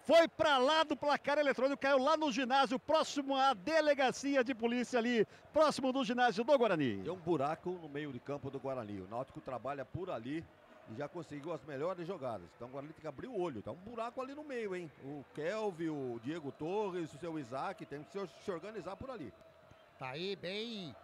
Foi pra lá do placar eletrônico, caiu lá no ginásio, próximo à delegacia de polícia ali, próximo do ginásio do Guarani. Tem um buraco no meio de campo do Guarani. O Náutico trabalha por ali e já conseguiu as melhores jogadas. Então o Guarani tem que abrir o olho. Tá um buraco ali no meio, hein? O Kelvin, o Diego Torres, o seu Isaac, tem que se organizar por ali. Tá aí bem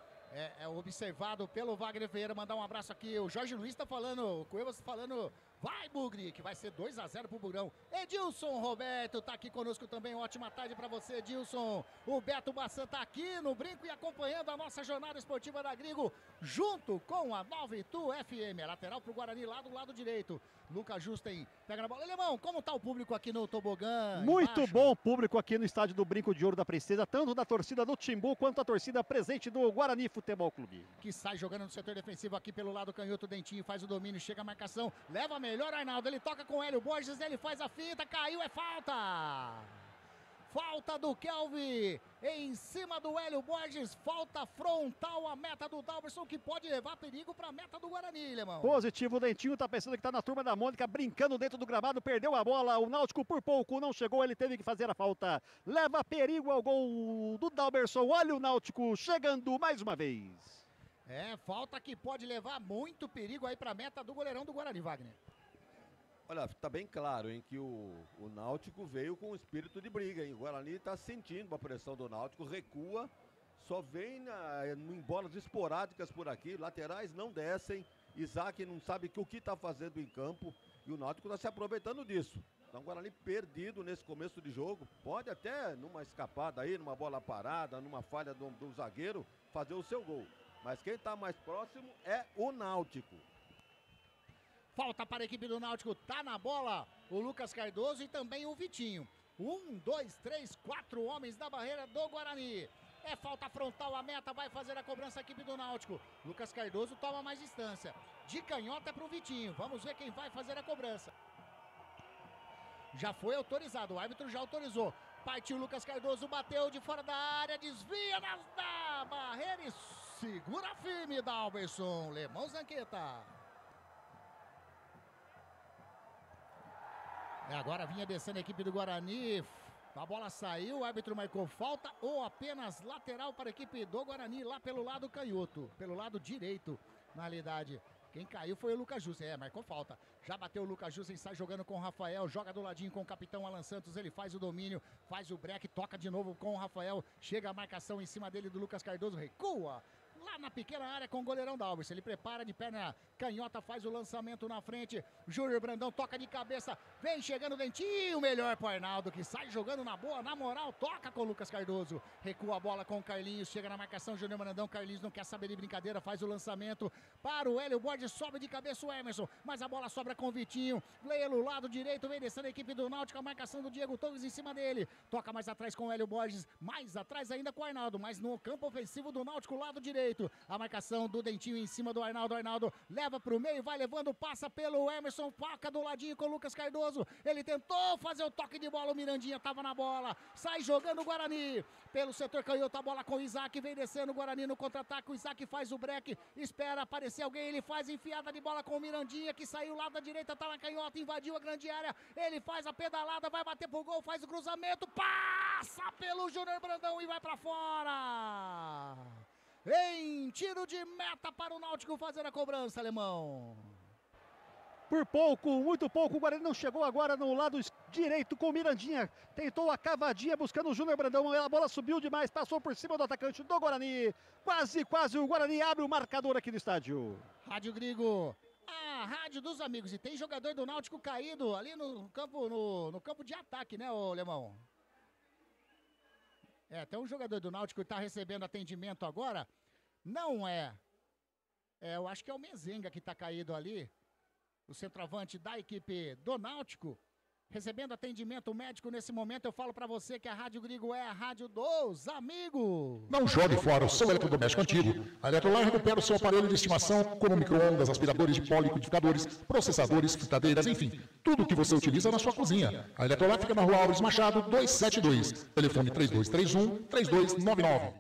observado pelo Wagner Ferreira. Mandar um abraço aqui. O Jorge Luiz tá falando, o Cuevas falando. Vai, Bugri, que vai ser 2-0 pro Bugrão. Edilson Roberto tá aqui conosco também. Ótima tarde pra você, Edilson. O Beto Bassan tá aqui no brinco e acompanhando a nossa jornada esportiva da Grigo, junto com a 9 Itu FM. A lateral pro Guarani lá do lado direito. Lucas Justen pega na bola. Alemão, como tá o público aqui no tobogã? Muito embaixo? Bom público aqui no estádio do Brinco de Ouro da Princesa, tanto da torcida do Timbu quanto a torcida presente do Guarani Futebol Clube. Que sai jogando no setor defensivo aqui pelo lado canhoto. Dentinho faz o domínio, chega a marcação, leva a melhor Arnaldo, ele toca com o Hélio Borges, ele faz a finta, caiu, é falta! falta do Kelvin em cima do Hélio Borges, falta frontal à meta do Dalberson, que pode levar perigo para a meta do Guarani, Lemão. Positivo, o Dentinho tá pensando que tá na turma da Mônica, brincando dentro do gramado, perdeu a bola, o Náutico por pouco não chegou, ele teve que fazer a falta. Leva perigo ao gol do Dalberson, olha o Náutico chegando mais uma vez. Falta que pode levar muito perigo aí para a meta do goleirão do Guarani, Wagner. Olha, tá bem claro, hein, que o Náutico veio com espírito de briga, hein? O Guarani está sentindo a pressão do Náutico, recua, só vem em bolas esporádicas por aqui, laterais não descem, Isaac não sabe o que está fazendo em campo e o Náutico está se aproveitando disso. Então o Guarani perdido nesse começo de jogo, pode até numa escapada aí, numa bola parada, numa falha do zagueiro, fazer o seu gol. Mas quem está mais próximo é o Náutico. Falta para a equipe do Náutico, tá na bola o Lucas Cardoso e também o Vitinho. 1, 2, 3, 4 homens da barreira do Guarani. Falta frontal à meta, vai fazer a cobrança a equipe do Náutico. Lucas Cardoso toma mais distância. De canhota para o Vitinho, vamos ver quem vai fazer a cobrança. Já foi autorizado, o árbitro já autorizou. Partiu Lucas Cardoso, bateu de fora da área, desvia da barreira e segura firme, Dalberson. Lemão Zanqueta. Agora vinha descendo a equipe do Guarani, a bola saiu, o árbitro marcou falta ou apenas lateral para a equipe do Guarani, lá pelo lado canhoto, pelo lado direito, na realidade. Quem caiu foi o Lucas Jussen, marcou falta. Já bateu o Lucas Jussen, sai jogando com o Rafael, joga do ladinho com o capitão Alan Santos, ele faz o domínio, faz o break, toca de novo com o Rafael, chega a marcação em cima dele do Lucas Cardoso, recua. Lá na pequena área com o goleirão Dalberson, ele prepara de perna canhota, faz o lançamento na frente, Júnior Brandão toca de cabeça, vem chegando o Dentinho, melhor pro Arnaldo, que sai jogando na boa, na moral, toca com o Lucas Cardoso, recua a bola com o Carlinhos, chega na marcação, Júnior Brandão, Carlinhos não quer saber de brincadeira, faz o lançamento para o Hélio Borges, sobe de cabeça o Emerson, mas a bola sobra com o Vitinho, pelo lado direito, vem descendo a equipe do Náutico, a marcação do Diego Torres em cima dele, toca mais atrás com o Hélio Borges, mais atrás ainda com o Arnaldo, mas no campo ofensivo do Náutico, lado direito. A marcação do Dentinho em cima do Arnaldo. Arnaldo leva pro meio, vai levando, passa pelo Emerson, faca do ladinho com o Lucas Cardoso. Ele tentou fazer o toque de bola, o Mirandinha tava na bola. Sai jogando o Guarani. Pelo setor canhoto, a bola com o Isaac, vem descendo o Guarani no contra-ataque. O Isaac faz o break, espera aparecer alguém, ele faz enfiada de bola com o Mirandinha, que saiu lá da direita, tá na canhota, invadiu a grande área. Ele faz a pedalada, vai bater pro gol, faz o cruzamento, passa pelo Júnior Brandão e vai pra fora. Em tiro de meta para o Náutico fazer a cobrança, Alemão. Por pouco, muito pouco, o Guarani não chegou agora no lado direito com o Mirandinha. Tentou a cavadinha buscando o Júnior Brandão, a bola subiu demais, passou por cima do atacante do Guarani. Quase o Guarani abre o marcador aqui no estádio. Rádio Grigo, a rádio dos amigos. E tem jogador do Náutico caído ali no campo, no campo de ataque, né, ô Alemão? Tem um jogador do Náutico que está recebendo atendimento agora. Não eu acho que é o Mezenga que está caído ali. O centroavante da equipe do Náutico. Recebendo atendimento médico nesse momento. Eu falo para você que a Rádio Grigo é a rádio dos amigos. Não jogue fora o seu eletrodoméstico antigo. A Eletrolar recupera o seu aparelho de estimação, como micro-ondas, aspiradores de pó, liquidificadores, processadores, fritadeiras, enfim, tudo o que você utiliza na sua cozinha. A Eletrolar fica na Rua Alves Machado, 272. Telefone 3231-3299.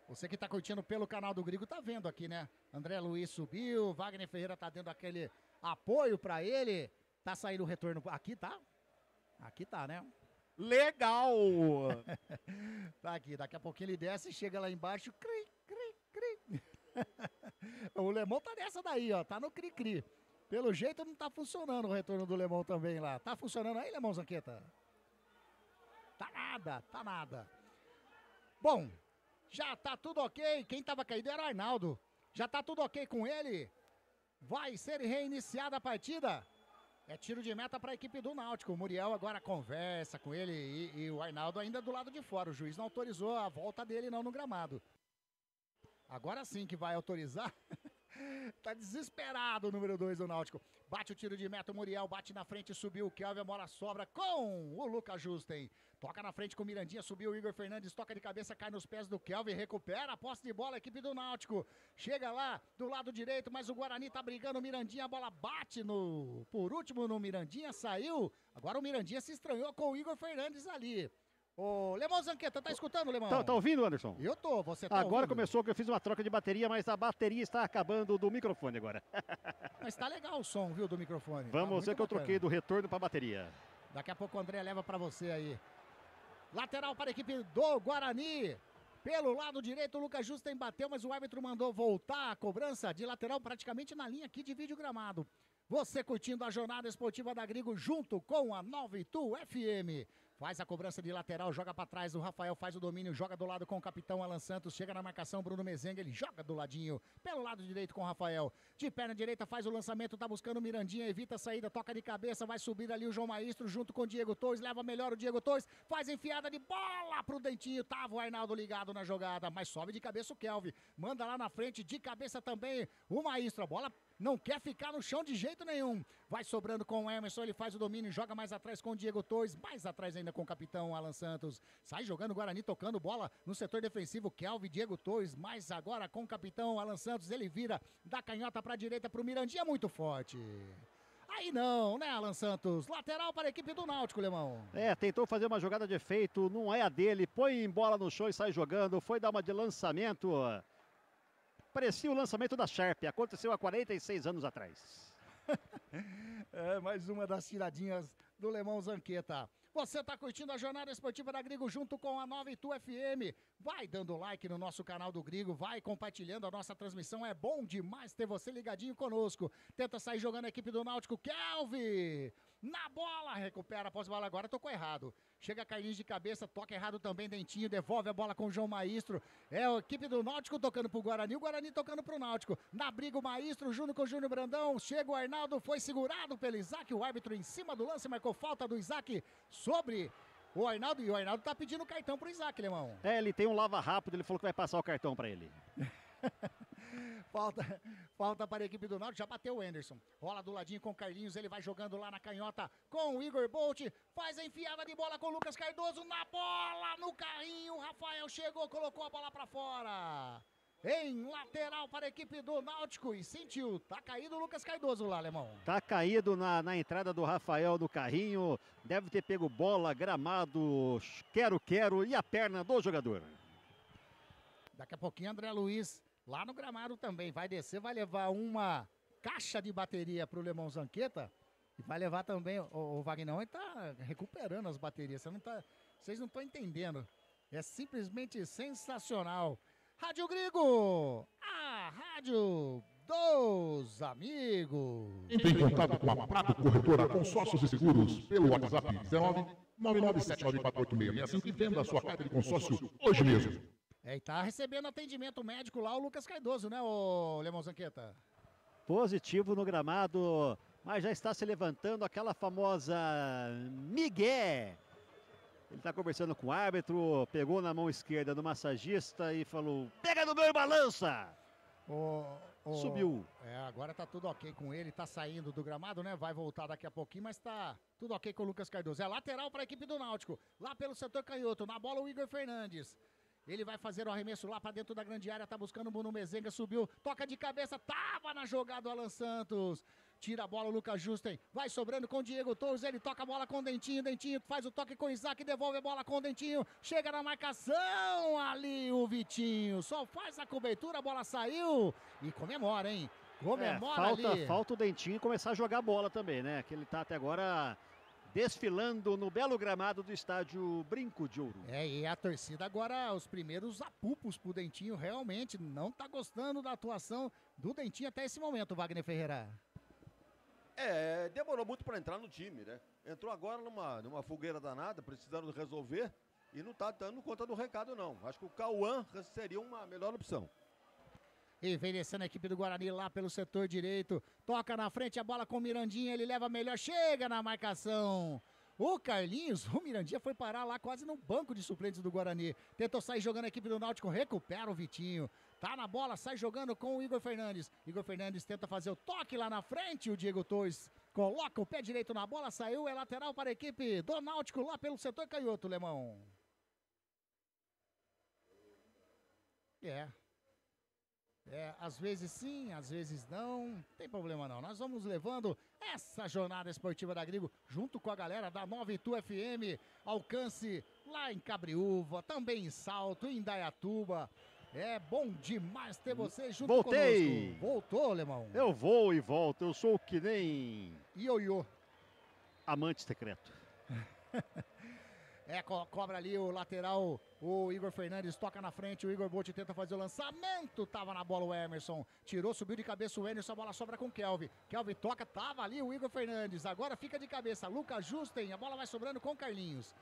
Você que está curtindo pelo canal do Grigo tá vendo aqui, né? André Luiz subiu, Wagner Ferreira tá dando aquele apoio para ele. Tá saindo o retorno. Aqui tá? Aqui tá, né? Legal! Tá aqui, daqui a pouquinho ele desce e chega lá embaixo. Cri, cri, cri. O Lemão tá nessa daí, ó. Tá no cri-cri. Pelo jeito não tá funcionando o retorno do Lemão também lá. Tá funcionando aí, Lemão Zanqueta? Tá nada. Bom, já tá tudo ok. Quem tava caído era o Arnaldo. Já tá tudo ok com ele. Vai ser reiniciada a partida. É tiro de meta para a equipe do Náutico. O Muriel agora conversa com ele e o Arnaldo ainda do lado de fora. O juiz não autorizou a volta dele não no gramado. Agora sim que vai autorizar. Tá desesperado o número 2 do Náutico. Bate o tiro de meta, o Muriel bate na frente, subiu o Kelvin, a bola sobra com o Lucas Justen. Toca na frente com o Mirandinha, subiu o Igor Fernandes, toca de cabeça, cai nos pés do Kelvin, recupera a posse de bola, a equipe do Náutico. Chega lá do lado direito, mas o Guarani tá brigando, o Mirandinha, a bola bate por último no Mirandinha, saiu. Agora o Mirandinha se estranhou com o Igor Fernandes ali. Ô, Lemão Zanqueta, tá escutando, Lemão? Tá ouvindo, Anderson? Eu tô, você tá Agora ouvindo? começou que eu fiz uma troca de bateria, mas a bateria está acabando do microfone agora. Mas tá legal o som, viu, do microfone. Vamos ver que eu troquei do retorno pra bateria. Daqui a pouco o André leva pra você aí. Lateral para a equipe do Guarani. Pelo lado direito, o Lucas Justen bateu, mas o árbitro mandou voltar a cobrança de lateral praticamente na linha aqui de vídeo gramado. Você curtindo a jornada esportiva da Grigo junto com a 92 FM. Faz a cobrança de lateral, joga para trás, o Rafael faz o domínio, joga do lado com o capitão Alan Santos, chega na marcação, Bruno Mezenga, ele joga do ladinho, pelo lado direito com o Rafael. De perna direita faz o lançamento, tá buscando o Mirandinha, evita a saída, toca de cabeça, vai subir ali o João Maestro junto com o Diego Torres, leva melhor o Diego Torres, faz enfiada de bola pro Dentinho, tava o Arnaldo ligado na jogada, mas sobe de cabeça o Kelvin, manda lá na frente, de cabeça também o Maestro, a bola não quer ficar no chão de jeito nenhum. Vai sobrando com o Emerson, ele faz o domínio, joga mais atrás com o Diego Torres, mais atrás ainda com o capitão Alan Santos. Sai jogando o Guarani, tocando bola no setor defensivo, Kelvin, Diego Torres, mais agora com o capitão Alan Santos. Ele vira da canhota para a direita para o Mirandinha, muito forte. Aí não, né, Alan Santos? Lateral para a equipe do Náutico, Lemão. Tentou fazer uma jogada de efeito, não é a dele, põe bola no chão e sai jogando, foi dar uma de lançamento. Parecia o lançamento da Sharp, aconteceu há 46 anos atrás. Mais uma das tiradinhas do Lemão Zanqueta. Você está curtindo a jornada esportiva da Grigo junto com a 92 FM. Vai dando like no nosso canal do Grigo, vai compartilhando a nossa transmissão. É bom demais ter você ligadinho conosco. Tenta sair jogando a equipe do Náutico. Kelvin! Na bola, recupera após bola agora, tocou errado. Chega Carlinhos de cabeça, toca errado também, Dentinho, devolve a bola com o João Maestro. É a equipe do Náutico tocando pro Guarani, o Guarani tocando pro Náutico. Na briga o Maestro, junto com o Júnior Brandão. Chega o Arnaldo, foi segurado pelo Isaac. O árbitro em cima do lance, marcou falta do Isaac sobre o Arnaldo. E o Arnaldo tá pedindo cartão pro Isaac, Lemão. Ele tem um lava rápido, ele falou que vai passar o cartão pra ele. Falta para a equipe do Náutico, já bateu o Anderson. Rola do ladinho com o Carlinhos, ele vai jogando lá na canhota com o Igor Bolt. Faz a enfiada de bola com o Lucas Cardoso, na bola, no carrinho. O Rafael chegou, colocou a bola para fora. Em lateral para a equipe do Náutico e sentiu, tá caído o Lucas Cardoso lá, Alemão. Tá caído na entrada do Rafael no carrinho, deve ter pego bola, gramado, quero e a perna do jogador. Daqui a pouquinho André Luiz lá no gramado também vai descer, vai levar uma caixa de bateria pro Lemão Zanqueta e vai levar também, o Vagnão, ele tá recuperando as baterias, vocês não estão entendendo, é simplesmente sensacional. Rádio Grigo, a rádio dos amigos. Entre em contato com a Prato Corretora Consórcios e Seguros pelo WhatsApp 1999794865 e venda a sua carta de consórcio hoje mesmo. E tá recebendo atendimento médico lá o Lucas Cardoso, né, o Lemão Zanqueta? Positivo no gramado, mas já está se levantando aquela famosa migué. Ele está conversando com o árbitro, pegou na mão esquerda do massagista e falou, pega no meu e balança! Subiu. Agora tá tudo ok com ele, tá saindo do gramado, né? Vai voltar daqui a pouquinho, mas tá tudo ok com o Lucas Cardoso. É lateral para a equipe do Náutico, lá pelo setor canhoto, na bola o Igor Fernandes. Ele vai fazer o arremesso lá para dentro da grande área, tá buscando o Bruno Mezenga, subiu, toca de cabeça, tava na jogada o Alan Santos. Tira a bola o Lucas Justen, vai sobrando com o Diego Torres, ele toca a bola com o Dentinho, Dentinho faz o toque com o Isaac, devolve a bola com o Dentinho, chega na marcação ali o Vitinho, só faz a cobertura, a bola saiu e comemora, hein? Comemora ali. Falta o Dentinho começar a jogar bola também, né? Que ele tá até agora desfilando no belo gramado do estádio Brinco de Ouro. E a torcida agora, os primeiros apupos pro Dentinho, realmente não tá gostando da atuação do Dentinho até esse momento, Wagner Ferreira. Demorou muito para entrar no time, né? Entrou agora numa fogueira danada, precisando resolver e não tá dando conta do recado, não. Acho que o Cauã seria uma melhor opção. E vem descendo a equipe do Guarani lá pelo setor direito. Toca na frente a bola com o Mirandinha. Ele leva melhor. Chega na marcação. O Carlinhos, o Mirandinha foi parar lá quase no banco de suplentes do Guarani. Tentou sair jogando a equipe do Náutico. Recupera o Vitinho. Tá na bola, sai jogando com o Igor Fernandes. Igor Fernandes tenta fazer o toque lá na frente. O Diego Torres coloca o pé direito na bola. Saiu, é lateral para a equipe do Náutico lá pelo setor canhoto, Lemão. Às vezes sim, às vezes não tem problema não. Nós vamos levando essa jornada esportiva da Grigo junto com a galera da 92 FM. Alcance lá em Cabriúva, também em Salto, em Indaiatuba. É bom demais ter você junto Voltei. conosco. Voltou, Alemão? Eu vou e volto, eu sou que nem... Ioiô. Amante secreto. Cobra ali o lateral, o Igor Fernandes toca na frente, o Igor Bolt tenta fazer o lançamento, tava na bola o Emerson, tirou, subiu de cabeça o Emerson, a bola sobra com o Kelvin. Kelvin toca, tava ali o Igor Fernandes, agora fica de cabeça, Lucas Justen, a bola vai sobrando com o Carlinhos.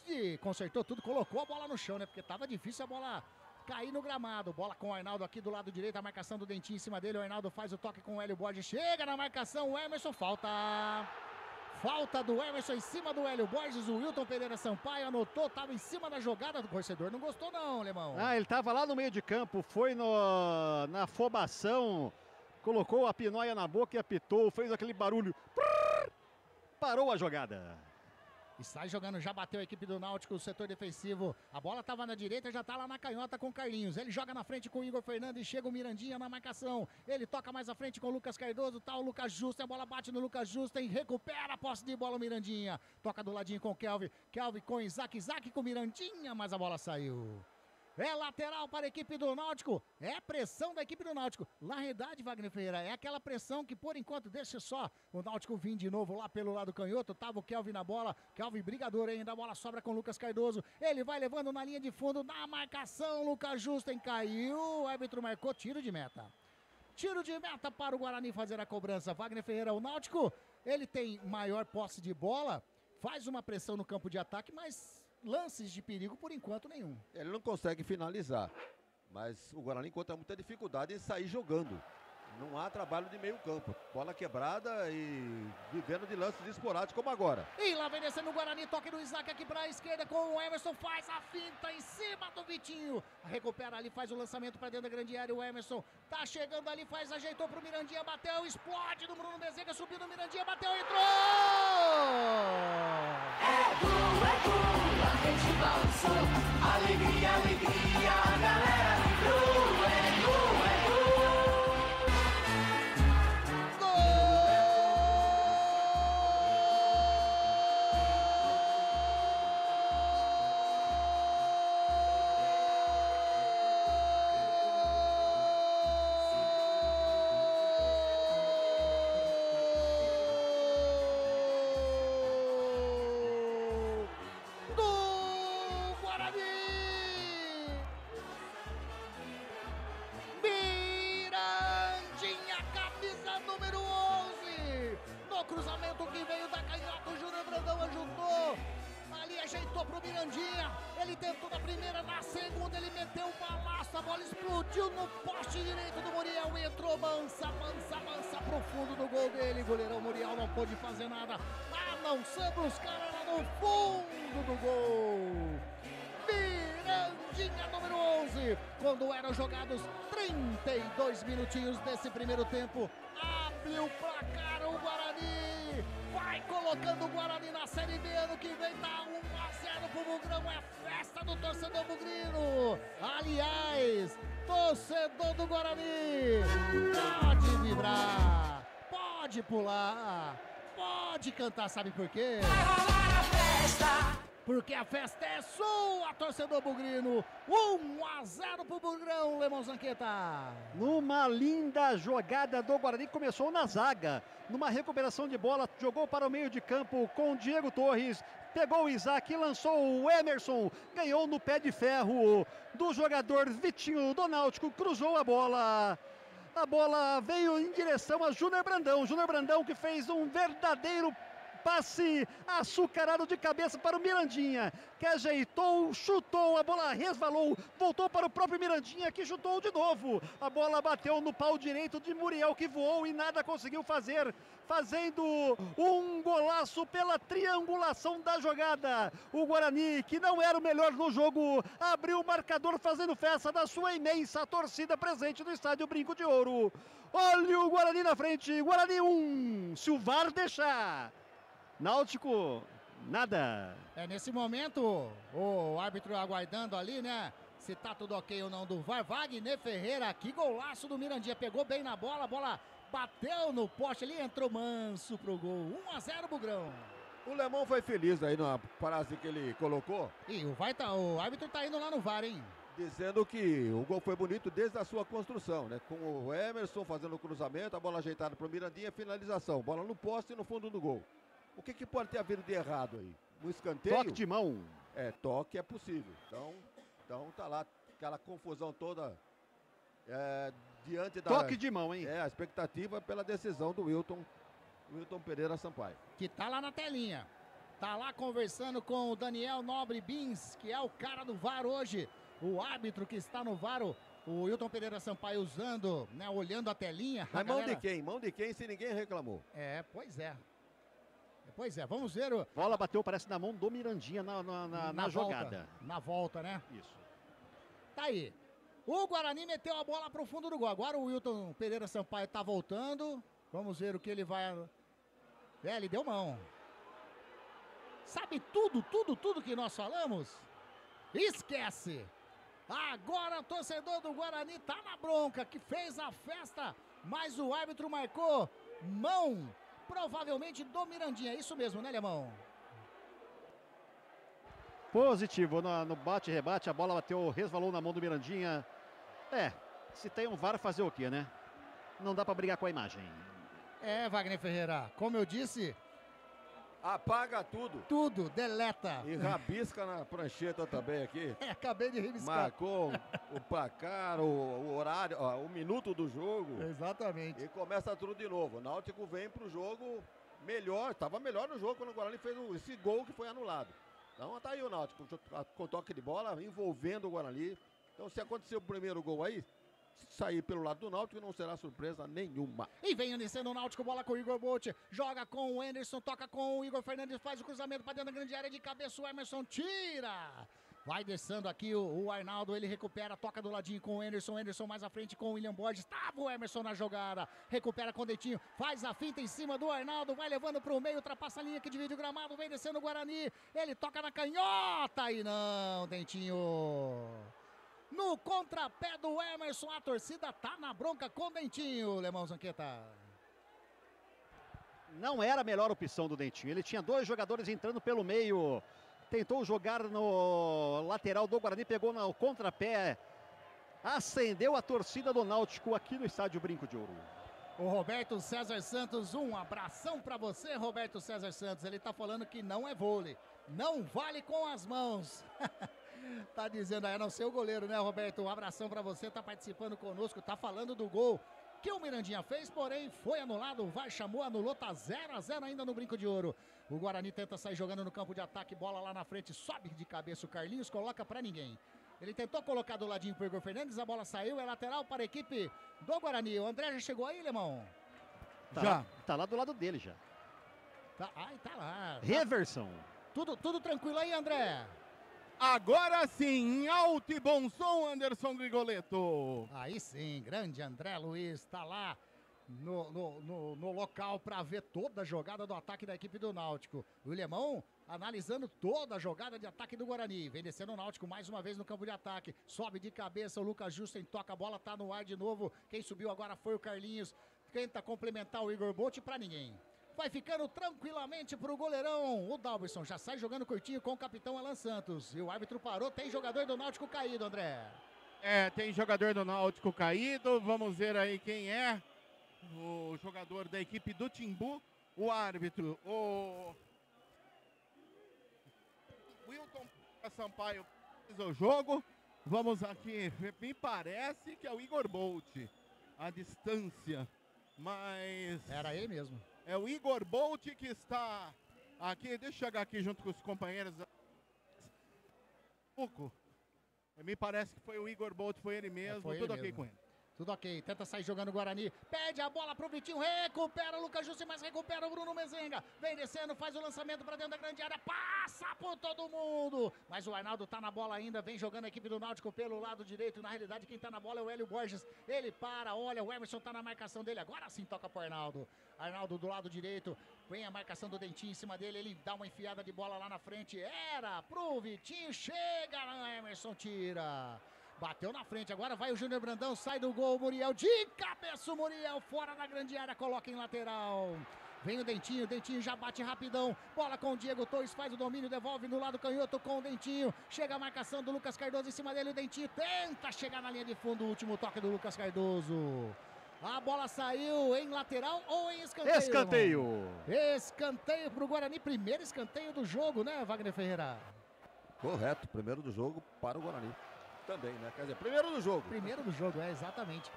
E consertou tudo, colocou a bola no chão, né, porque tava difícil a bola cair no gramado. Bola com o Arnaldo aqui do lado direito, a marcação do Dentinho em cima dele, o Arnaldo faz o toque com o Hélio Borges, chega na marcação, o Emerson, Falta do Emerson em cima do Hélio Borges, o Wilton Pereira Sampaio anotou, estava em cima da jogada do torcedor, não gostou não, Alemão. Ele estava lá no meio de campo, foi na afobação, colocou a pinóia na boca e apitou, fez aquele barulho, parou a jogada. E sai jogando, já bateu a equipe do Náutico, o setor defensivo. A bola estava na direita, já está lá na canhota com o Carlinhos. Ele joga na frente com o Igor Fernandes, chega o Mirandinha na marcação. Ele toca mais à frente com o Lucas Cardoso, tá o Lucas Justen, a bola bate no Lucas Justen, recupera a posse de bola o Mirandinha. Toca do ladinho com o Kelvin, Kelvin com Isaac, Isaac com o Mirandinha, mas a bola saiu. É lateral para a equipe do Náutico, é pressão da equipe do Náutico. Na realidade, Wagner Ferreira, é aquela pressão que por enquanto deixa só o Náutico vir de novo lá pelo lado canhoto. Tava o Kelvin na bola, Kelvin brigador ainda, a bola sobra com o Lucas Cardoso. Ele vai levando na linha de fundo, na marcação, Lucas Justen caiu, o árbitro marcou tiro de meta. Tiro de meta para o Guarani fazer a cobrança. Wagner Ferreira, o Náutico, ele tem maior posse de bola, faz uma pressão no campo de ataque, mas lances de perigo, por enquanto, nenhum. Ele não consegue finalizar, mas o Guarani encontra muita dificuldade em sair jogando. Não há trabalho de meio campo. Bola quebrada e vivendo de lances esporádicos como agora. E lá vem descendo o Guarani, toque do Isaac aqui para a esquerda com o Emerson, faz a finta em cima do Vitinho. Recupera ali, faz o lançamento para dentro da grande área, o Emerson tá chegando ali, ajeitou pro Mirandinha, bateu, explode no Bruno Bezerra, subiu no Mirandinha, bateu, entrou! A gente balançou, alegria, alegria, a galera vibrou, é gol, é gol. Cruzamento que veio da canhota, o Júnior Brandão ajudou, ali ajeitou pro Mirandinha, ele tentou na primeira, na segunda ele meteu um balaço, a bola explodiu no poste direito do Muriel, entrou mansa pro fundo do gol dele, goleirão Muriel não pôde fazer nada, a não ser buscar ela no fundo do gol. Mirandinha, número 11, quando eram jogados 32 minutinhos desse primeiro tempo, abriu o placar o Guarani, vai colocando o Guarani na Série B, ano que vem tá 1-0 pro Bugrão, é festa do torcedor bugrino, aliás, torcedor do Guarani, pode vibrar, pode pular, pode cantar, sabe por quê? Vai rolar a festa! Porque a festa é sua, torcedor bugrino. 1-0 pro Bugrão, Lemão Zanqueta. Numa linda jogada do Guarani, começou na zaga. Numa recuperação de bola, jogou para o meio de campo com o Diego Torres. Pegou o Isaac, lançou o Emerson. Ganhou no pé de ferro do jogador Vitinho do Náutico. Cruzou a bola. A bola veio em direção a Júnior Brandão. Júnior Brandão que fez um verdadeiro passe açucarado de cabeça para o Mirandinha, que ajeitou, chutou, a bola resvalou, voltou para o próprio Mirandinha, que chutou de novo. A bola bateu no pau direito de Muriel, que voou e nada conseguiu fazer, fazendo um golaço pela triangulação da jogada. O Guarani, que não era o melhor no jogo, abriu o marcador fazendo festa da sua imensa torcida presente no estádio Brinco de Ouro. Olha o Guarani na frente, Guarani 1, se o VAR deixar. Náutico, nada. É nesse momento, o árbitro aguardando ali, né? Se tá tudo ok ou não do VAR. Wagner Ferreira, que golaço do Mirandinha. Pegou bem na bola, a bola bateu no poste ali, entrou manso pro gol. 1-0 Bugrão. O Lemão foi feliz aí na frase que ele colocou. E o árbitro tá indo lá no VAR, hein? Dizendo que o gol foi bonito desde a sua construção, né? Com o Emerson fazendo o cruzamento, a bola ajeitada para o Mirandinha, finalização. Bola no poste e no fundo do gol. O que pode ter havido de errado aí? Um escanteio? Toque de mão. Toque é possível. Então tá lá aquela confusão toda diante da... Toque de mão, hein? A expectativa pela decisão do Wilton Pereira Sampaio. Que tá lá na telinha. Tá lá conversando com o Daniel Nobre Bins, que é o cara do VAR hoje. O árbitro que está no VAR, o Wilton Pereira Sampaio usando, né, olhando a telinha. Mas mão de quem? Mão de quem se ninguém reclamou? Pois é. Pois é, vamos ver o... Bola bateu, parece, na mão do Mirandinha na jogada. Na volta, né? Isso. Tá aí. O Guarani meteu a bola pro fundo do gol. Agora o Wilton Pereira Sampaio tá voltando. Vamos ver o que ele vai... ele deu mão. Sabe tudo que nós falamos? Esquece! Agora o torcedor do Guarani tá na bronca, que fez a festa, mas o árbitro marcou mão, provavelmente do Mirandinha. É isso mesmo, né, Lemão? Positivo no bate-rebate, a bola bateu, resvalou na mão do Mirandinha. Se tem um VAR, fazer o quê, né? Não dá pra brigar com a imagem. Wagner Ferreira, como eu disse... Apaga tudo. Tudo, deleta. E rabisca na prancheta também aqui. Acabei de rabiscar. Marcou o placar, o horário, o minuto do jogo. Exatamente. E começa tudo de novo. O Náutico vem pro jogo melhor, estava melhor no jogo quando o Guarani fez esse gol que foi anulado. Então tá aí o Náutico, com toque de bola, envolvendo o Guarani. Então se acontecer o primeiro gol aí, sair pelo lado do Náutico não será surpresa nenhuma. E vem iniciando o Náutico, bola com o Igor Bolt, joga com o Anderson, toca com o Igor Fernandes, faz o cruzamento para dentro da grande área de cabeça, o Emerson tira. Vai descendo aqui o Arnaldo, ele recupera, toca do ladinho com o Anderson mais à frente com o William Borges, estava o Emerson na jogada, recupera com o Dentinho, faz a finta em cima do Arnaldo, vai levando para o meio, ultrapassa a linha que divide o gramado, vem descendo o Guarani, ele toca na canhota e não, Dentinho... No contrapé do Emerson, a torcida tá na bronca com o Dentinho, Lemão Zanqueta. Não era a melhor opção do Dentinho. Ele tinha dois jogadores entrando pelo meio. Tentou jogar no lateral do Guarani, pegou no contrapé. Acendeu a torcida do Náutico aqui no estádio Brinco de Ouro. O Roberto César Santos, um abração pra você, Roberto César Santos. Ele tá falando que não é vôlei, não vale com as mãos. Tá dizendo aí, não sei o goleiro, né, Roberto? Um abração pra você, tá participando conosco, tá falando do gol que o Mirandinha fez, porém foi anulado, o VAR chamou, anulou, tá 0-0 ainda no Brinco de Ouro. O Guarani tenta sair jogando no campo de ataque, bola lá na frente, sobe de cabeça o Carlinhos, coloca pra ninguém. Ele tentou colocar do ladinho pro Igor Fernandes, a bola saiu, é lateral para a equipe do Guarani. O André já chegou aí, Lemão? Já. Tá lá do lado dele já. Tá lá. Reversão. Tudo tranquilo aí, André? Agora sim, alto e bom som, Anderson Grigoletto. Aí sim, grande André Luiz, tá lá no local para ver toda a jogada do ataque da equipe do Náutico. O Lemão analisando toda a jogada de ataque do Guarani. Vem descendo o Náutico mais uma vez no campo de ataque. Sobe de cabeça, o Lucas Justen toca a bola, tá no ar de novo. Quem subiu agora foi o Carlinhos. Tenta complementar o Igor Bolt para ninguém. Vai ficando tranquilamente pro goleirão. O Dalberson já sai jogando curtinho com o capitão Alan Santos. E o árbitro parou. Tem jogador do Náutico caído, André. Tem jogador do Náutico caído. Vamos ver aí quem é. O jogador da equipe do Timbu. O árbitro, o Wilton Sampaio fez o jogo. Vamos aqui. Me parece que é o Igor Bolt. A distância. Mas... era ele mesmo. É o Igor Bolt que está aqui. Deixa eu chegar aqui junto com os companheiros. Me parece que foi o Igor Bolt, foi ele mesmo. Foi tudo ele ok mesmo. com ele. Tudo ok, tenta sair jogando o Guarani, pede a bola pro Vitinho, recupera o Lucas Justi, mas recupera o Bruno Mezenga, vem descendo, faz o lançamento pra dentro da grande área, passa por todo mundo, mas o Arnaldo tá na bola ainda, vem jogando a equipe do Náutico pelo lado direito, na realidade quem tá na bola é o Hélio Borges, ele para, olha, o Emerson tá na marcação dele, agora sim toca pro Arnaldo, Arnaldo do lado direito, vem a marcação do Dentinho em cima dele, ele dá uma enfiada de bola lá na frente, era pro Vitinho, chega, Emerson tira... Bateu na frente, agora vai o Júnior Brandão, sai do gol, o Muriel, de cabeça o Muriel, fora da grande área, coloca em lateral. Vem o Dentinho já bate rapidão. Bola com o Diego Torres, faz o domínio, devolve no lado canhoto com o Dentinho. Chega a marcação do Lucas Cardoso em cima dele. O Dentinho tenta chegar na linha de fundo. O último toque do Lucas Cardoso. A bola saiu em lateral ou em escanteio? Escanteio pro Guarani. Primeiro escanteio do jogo, né, Wagner Ferreira? Correto, primeiro do jogo para o Guarani. Também, né? Quer dizer, primeiro do jogo. Primeiro do jogo, exatamente.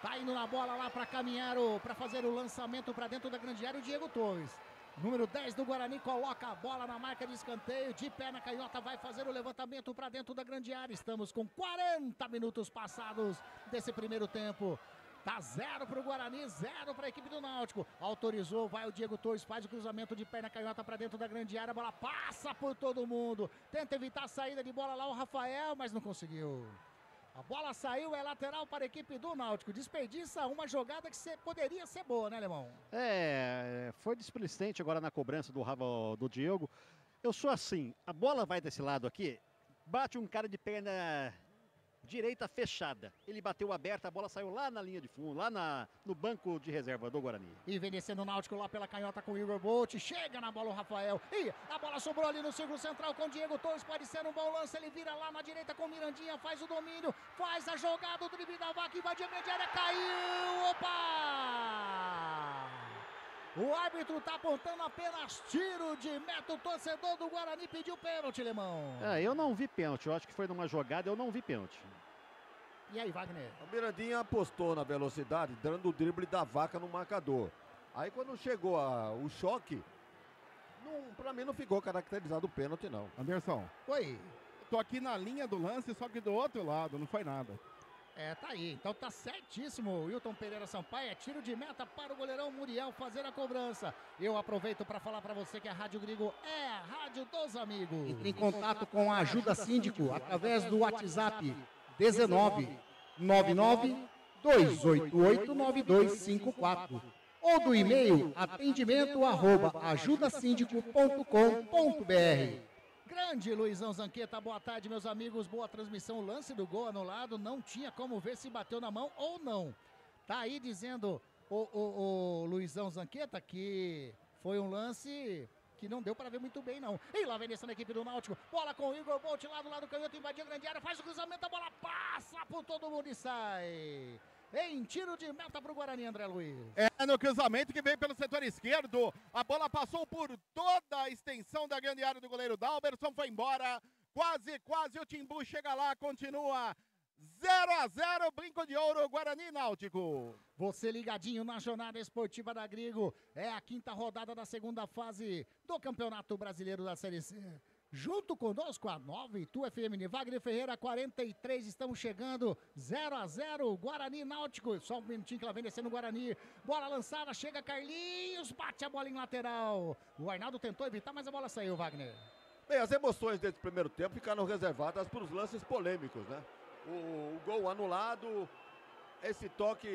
Tá indo na bola lá para caminhar, para fazer o lançamento para dentro da grande área, o Diego Torres. Número 10 do Guarani coloca a bola na marca de escanteio, de pé na canhota, vai fazer o levantamento para dentro da grande área. Estamos com 40 minutos passados desse primeiro tempo. Tá 0 para o Guarani, 0 para a equipe do Náutico. Autorizou, vai o Diego Torres, faz o cruzamento de perna canhota para dentro da grande área. A bola passa por todo mundo. Tenta evitar a saída de bola lá o Rafael, mas não conseguiu. A bola saiu, é lateral para a equipe do Náutico. Desperdiça uma jogada que poderia ser boa, né, Alemão? Foi displicente agora na cobrança do Diego. Eu sou assim, a bola vai desse lado aqui, bate um cara de perna direita fechada. Ele bateu aberta, a bola saiu lá na linha de fundo, lá no banco de reserva do Guarani. E vem descendo o Náutico lá pela canhota com o Igor Bolt. Chega na bola o Rafael. E a bola sobrou ali no círculo central com o Diego Torres. Pode ser um bom lance. Ele vira lá na direita com o Mirandinha. Faz o domínio. Faz a jogada. O drible da vaca. Invadiu a grande área. Caiu. Opa! O árbitro tá apontando apenas tiro de meta. O torcedor do Guarani pediu pênalti, Lemão. Eu não vi pênalti. Eu acho que foi numa jogada, eu não vi pênalti. E aí, Wagner? O Mirandinha apostou na velocidade, dando o drible da vaca no marcador. Aí quando chegou o choque, pra mim não ficou caracterizado o pênalti, não. Anderson. Oi. Tô aqui na linha do lance, só que do outro lado, não foi nada. Tá aí. Então tá certíssimo o Wilton Pereira Sampaio. É tiro de meta para o goleirão Muriel fazer a cobrança. Eu aproveito para falar para você que a Rádio Gringo é a Rádio dos Amigos. Entre em contato com a Ajuda Síndico através do WhatsApp 19 99 288 9254 ou do e-mail atendimento@ajudasindico.com.br. Grande Luizão Zanqueta, boa tarde, meus amigos. Boa transmissão, lance do gol anulado. Não tinha como ver se bateu na mão ou não. Tá aí dizendo o Luizão Zanqueta que foi um lance que não deu para ver muito bem, não. E lá vem descendo a equipe do Náutico. Bola com o Igor Bolt lá do lado canhoto, invadiu a grande área, faz o cruzamento, a bola passa por todo mundo e sai. Em tiro de meta para o Guarani, André Luiz. No cruzamento que veio pelo setor esquerdo. A bola passou por toda a extensão da grande área do goleiro Dalberson. Foi embora. Quase o Timbu chega lá. Continua 0-0. Brinco de ouro, Guarani Náutico. Você ligadinho na jornada esportiva da Grigo. É a quinta rodada da segunda fase do Campeonato Brasileiro da Série C. Junto conosco a Nova Itu FM, Wagner Ferreira, 43, estamos chegando, 0-0, Guarani Náutico, só um minutinho que ela vem descendo o Guarani, bola lançada, chega Carlinhos, bate a bola em lateral, o Arnaldo tentou evitar, mas a bola saiu, Wagner. Bem, as emoções desse primeiro tempo ficaram reservadas para os lances polêmicos, né? O gol anulado, esse toque,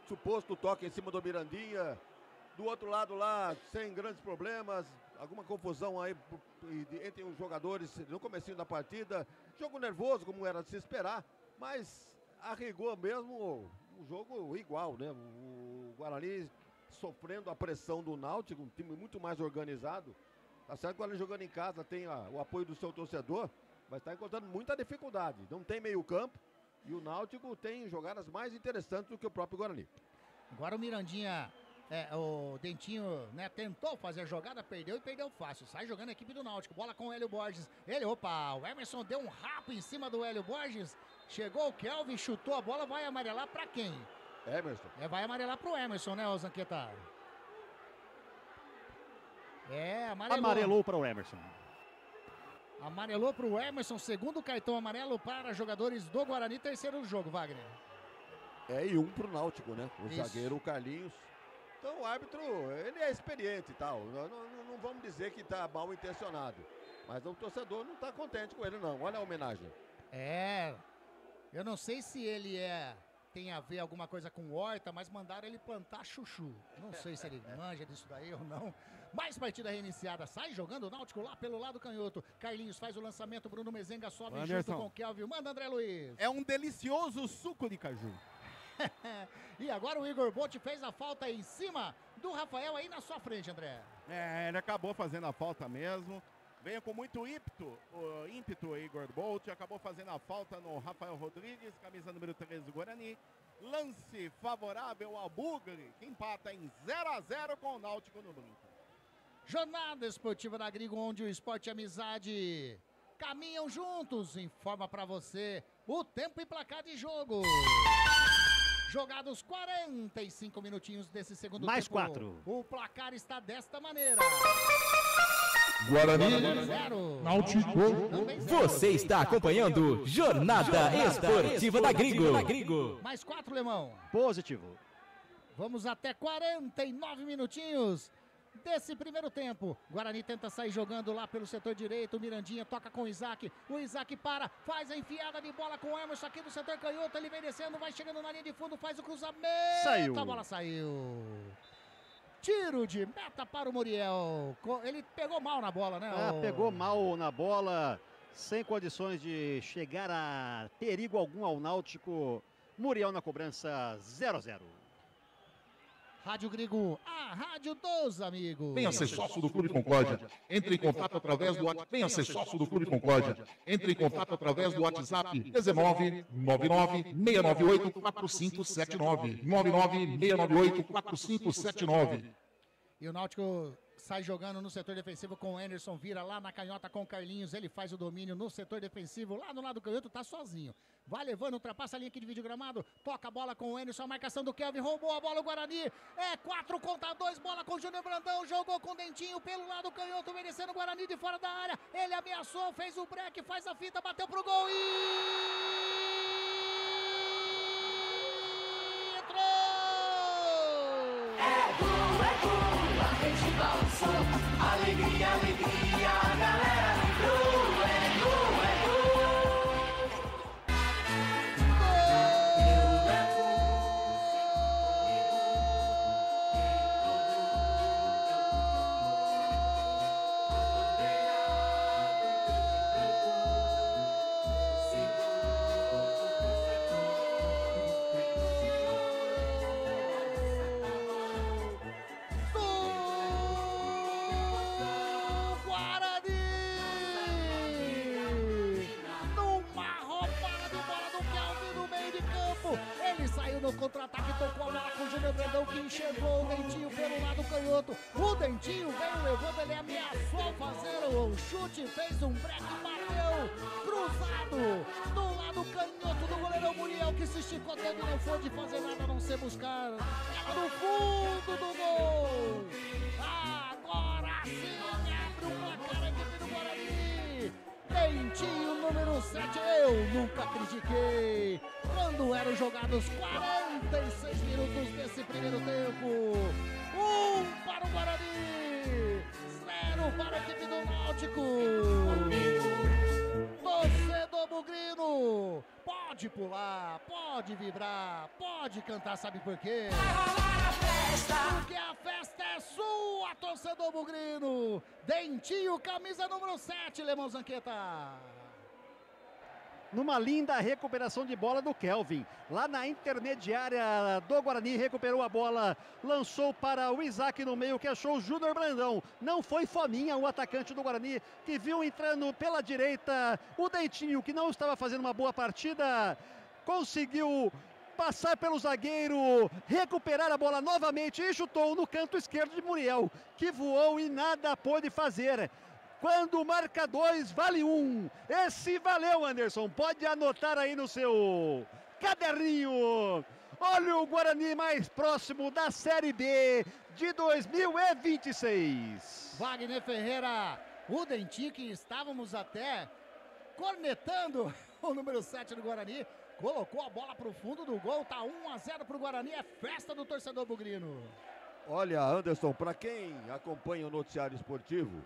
suposto toque em cima do Mirandinha, do outro lado lá, sem grandes problemas, alguma confusão aí entre os jogadores no comecinho da partida. Jogo nervoso, como era de se esperar, mas a rigor mesmo, um jogo igual, né? O Guarani sofrendo a pressão do Náutico, um time muito mais organizado. Tá certo que o Guarani jogando em casa tem o apoio do seu torcedor, mas está encontrando muita dificuldade. Não tem meio campo e o Náutico tem jogadas mais interessantes do que o próprio Guarani. Agora o Mirandinha... o Dentinho, né, tentou fazer a jogada, perdeu e perdeu fácil. Sai jogando a equipe do Náutico, bola com o Hélio Borges. O Emerson deu um rapo em cima do Hélio Borges. Chegou o Kelvin, chutou a bola, vai amarelar pra quem? Emerson. Vai amarelar pro Emerson, né, o Zanqueta? Amarelou para o Emerson. Amarelou pro Emerson, segundo cartão amarelo para jogadores do Guarani, terceiro jogo, Wagner. E um pro Náutico, né? O Isso. zagueiro, o Carlinhos. Então o árbitro, ele é experiente e tal, não vamos dizer que está mal intencionado, mas o torcedor não está contente com ele não, olha a homenagem. Eu não sei se ele tem a ver alguma coisa com horta, mas mandaram ele plantar chuchu, não sei se ele manja disso daí ou não. Mais partida reiniciada, sai jogando o Náutico lá pelo lado canhoto, Carlinhos faz o lançamento, Bruno Mezenga sobe junto com o Kelvin, manda André Luiz. É um delicioso suco de caju. E agora o Igor Bolt fez a falta em cima do Rafael aí na sua frente, André. Ele acabou fazendo a falta mesmo. Veio com muito ímpeto o Igor Bolt. Acabou fazendo a falta no Rafael Rodrigues, camisa número 13 do Guarani. Lance favorável ao Bugre, que empata em 0-0 com o Náutico no Brinco. Jornada esportiva da Grigo, onde o esporte e a amizade caminham juntos. Informa pra você o tempo e placar de jogo. Jogados 45 minutinhos desse segundo tempo. Mais 4. O placar está desta maneira. Guarani, 0. Náutico. Você está acompanhando Jornada Esportiva da Grigo. Mais 4, Lemão. Positivo. Vamos até 49 minutinhos desse primeiro tempo. Guarani tenta sair jogando lá pelo setor direito. O Mirandinha toca com o Isaac. O Isaac para, faz a enfiada de bola com o Emerson aqui do setor canhoto. Ele vem descendo, vai chegando na linha de fundo, faz o cruzamento. Saiu. A bola saiu. Tiro de meta para o Muriel. Ele pegou mal na bola, né? Pegou mal na bola, sem condições de chegar a perigo algum ao Náutico. Muriel na cobrança, 0-0. Rádio Grigo, a rádio dos amigos. Venha ser sócio do Clube Concórdia. Entre em contato através do WhatsApp. Venha ser sócio do Clube Concórdia. Entre em contato através do WhatsApp 19 99 698 4579. 99 698 4579. E o Náutico sai jogando no setor defensivo com o Anderson, vira lá na canhota com o Carlinhos, ele faz o domínio no setor defensivo, lá no lado canhoto, tá sozinho. Vai levando, ultrapassa a linha aqui de vídeo gramado, toca a bola com o Anderson, a marcação do Kelvin, roubou a bola o Guarani, 4 contra 2, bola com o Júnior Brandão, jogou com o Dentinho pelo lado canhoto, merecendo o Guarani de fora da área, ele ameaçou, fez o break, faz a fita, bateu pro gol e... entrou! Balançou, alegria, alegria, a galera vibrou, é gol, é no contra-ataque, tocou a bola com o Júnior Brandão, que enxergou o Dentinho pelo lado canhoto. O Dentinho veio levando, ele ameaçou fazer o chute, fez um break, bateu cruzado do lado canhoto do goleirão Muriel, que se esticou todo e não foi de fazer nada a não ser buscar ela no fundo do gol. Agora sim abre o placar a equipe do Guarani. Dentinho, número 7, eu nunca critiquei. Quando eram jogados 46 minutos desse primeiro tempo. 1 para o Guarani, 0 para a equipe do Náutico. Torcedor bugrino, pode pular, pode vibrar, pode cantar, sabe por quê? Porque a festa é sua, torcedor bugrino. Dentinho, camisa número 7, Lemão Zanqueta. Numa linda recuperação de bola do Kelvin, lá na intermediária do Guarani, recuperou a bola, lançou para o Isaac no meio, que achou o Júnior Brandão. Não foi Fominha, o atacante do Guarani, que viu entrando pela direita o Dentinho, que não estava fazendo uma boa partida, conseguiu passar pelo zagueiro, recuperar a bola novamente e chutou no canto esquerdo de Muriel, que voou e nada pôde fazer. Quando marca 2, vale 1. Esse valeu, Anderson. Pode anotar aí no seu caderninho. Olha o Guarani mais próximo da Série B de 2026. Wagner Ferreira, o Dentinho, que estávamos até cornetando o número 7 do Guarani, colocou a bola para o fundo do gol. Tá 1-0 para o Guarani. É festa do torcedor bugrino. Olha, Anderson, para quem acompanha o noticiário esportivo,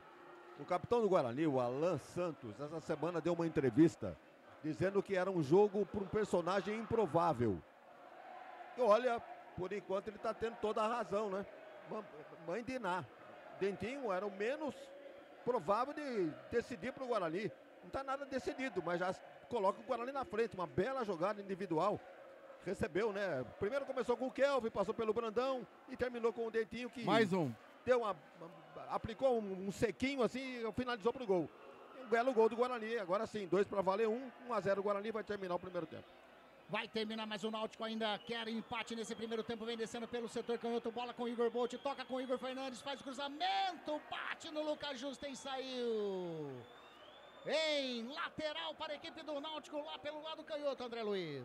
o capitão do Guarani, o Alan Santos, essa semana deu uma entrevista dizendo que era um jogo para um personagem improvável. E olha, por enquanto ele está tendo toda a razão, né? Mãe de Iná. Dentinho era o menos provável de decidir para o Guarani. Não está nada decidido, mas já coloca o Guarani na frente. Uma bela jogada individual. recebeu, né? Primeiro começou com o Kelvin, passou pelo Brandão e terminou com o Dentinho que... Mais um. Aplicou um sequinho assim e finalizou pro gol. Um belo gol do Guarani. Agora sim, 2 para valer 1-0 o Guarani vai terminar o primeiro tempo. Vai terminar, mas o Náutico ainda quer empate nesse primeiro tempo. Vem descendo pelo setor canhoto, bola com o Igor Bolt, toca com o Igor Fernandes, faz o cruzamento, bate no Lucas Justen, saiu. Em lateral para a equipe do Náutico, lá pelo lado canhoto, André Luiz.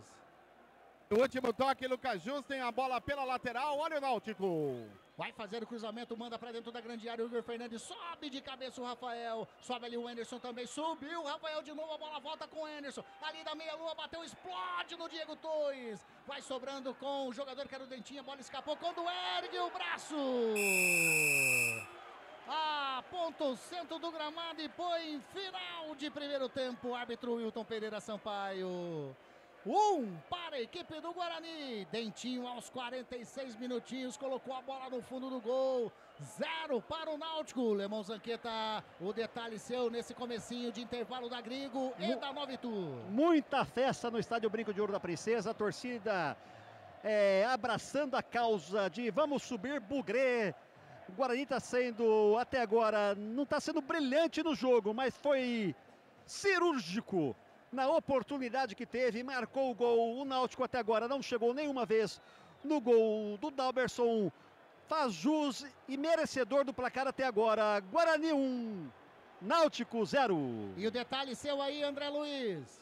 O último toque, Lucas Justen, a bola pela lateral, olha o Náutico. Vai fazer o cruzamento, manda pra dentro da grande área, o Igor Fernandes sobe de cabeça o Rafael, sobe ali o Anderson também, subiu o Rafael de novo, a bola volta com o Anderson, ali da meia-lua, bateu, explode no Diego Torres, vai sobrando com o jogador que era o Dentinho, a bola escapou, quando ergue o braço, aponta o centro do gramado e põe final de primeiro tempo, árbitro Wilton Pereira Sampaio. 1 para a equipe do Guarani. Dentinho aos 46 minutinhos colocou a bola no fundo do gol. 0 para o Náutico. Lemão Zanqueta, o detalhe seu nesse comecinho de intervalo da Grigo e da Nova Itu. Muita festa no estádio Brinco de Ouro da Princesa. A torcida abraçando a causa de vamos subir Bugré. O Guarani está sendo, até agora, não está sendo brilhante no jogo, mas foi cirúrgico na oportunidade que teve, marcou o gol. O Náutico até agora não chegou nenhuma vez no gol do Dalberson. Faz jus e merecedor do placar até agora. Guarani 1, Náutico 0. E o detalhe seu aí, André Luiz.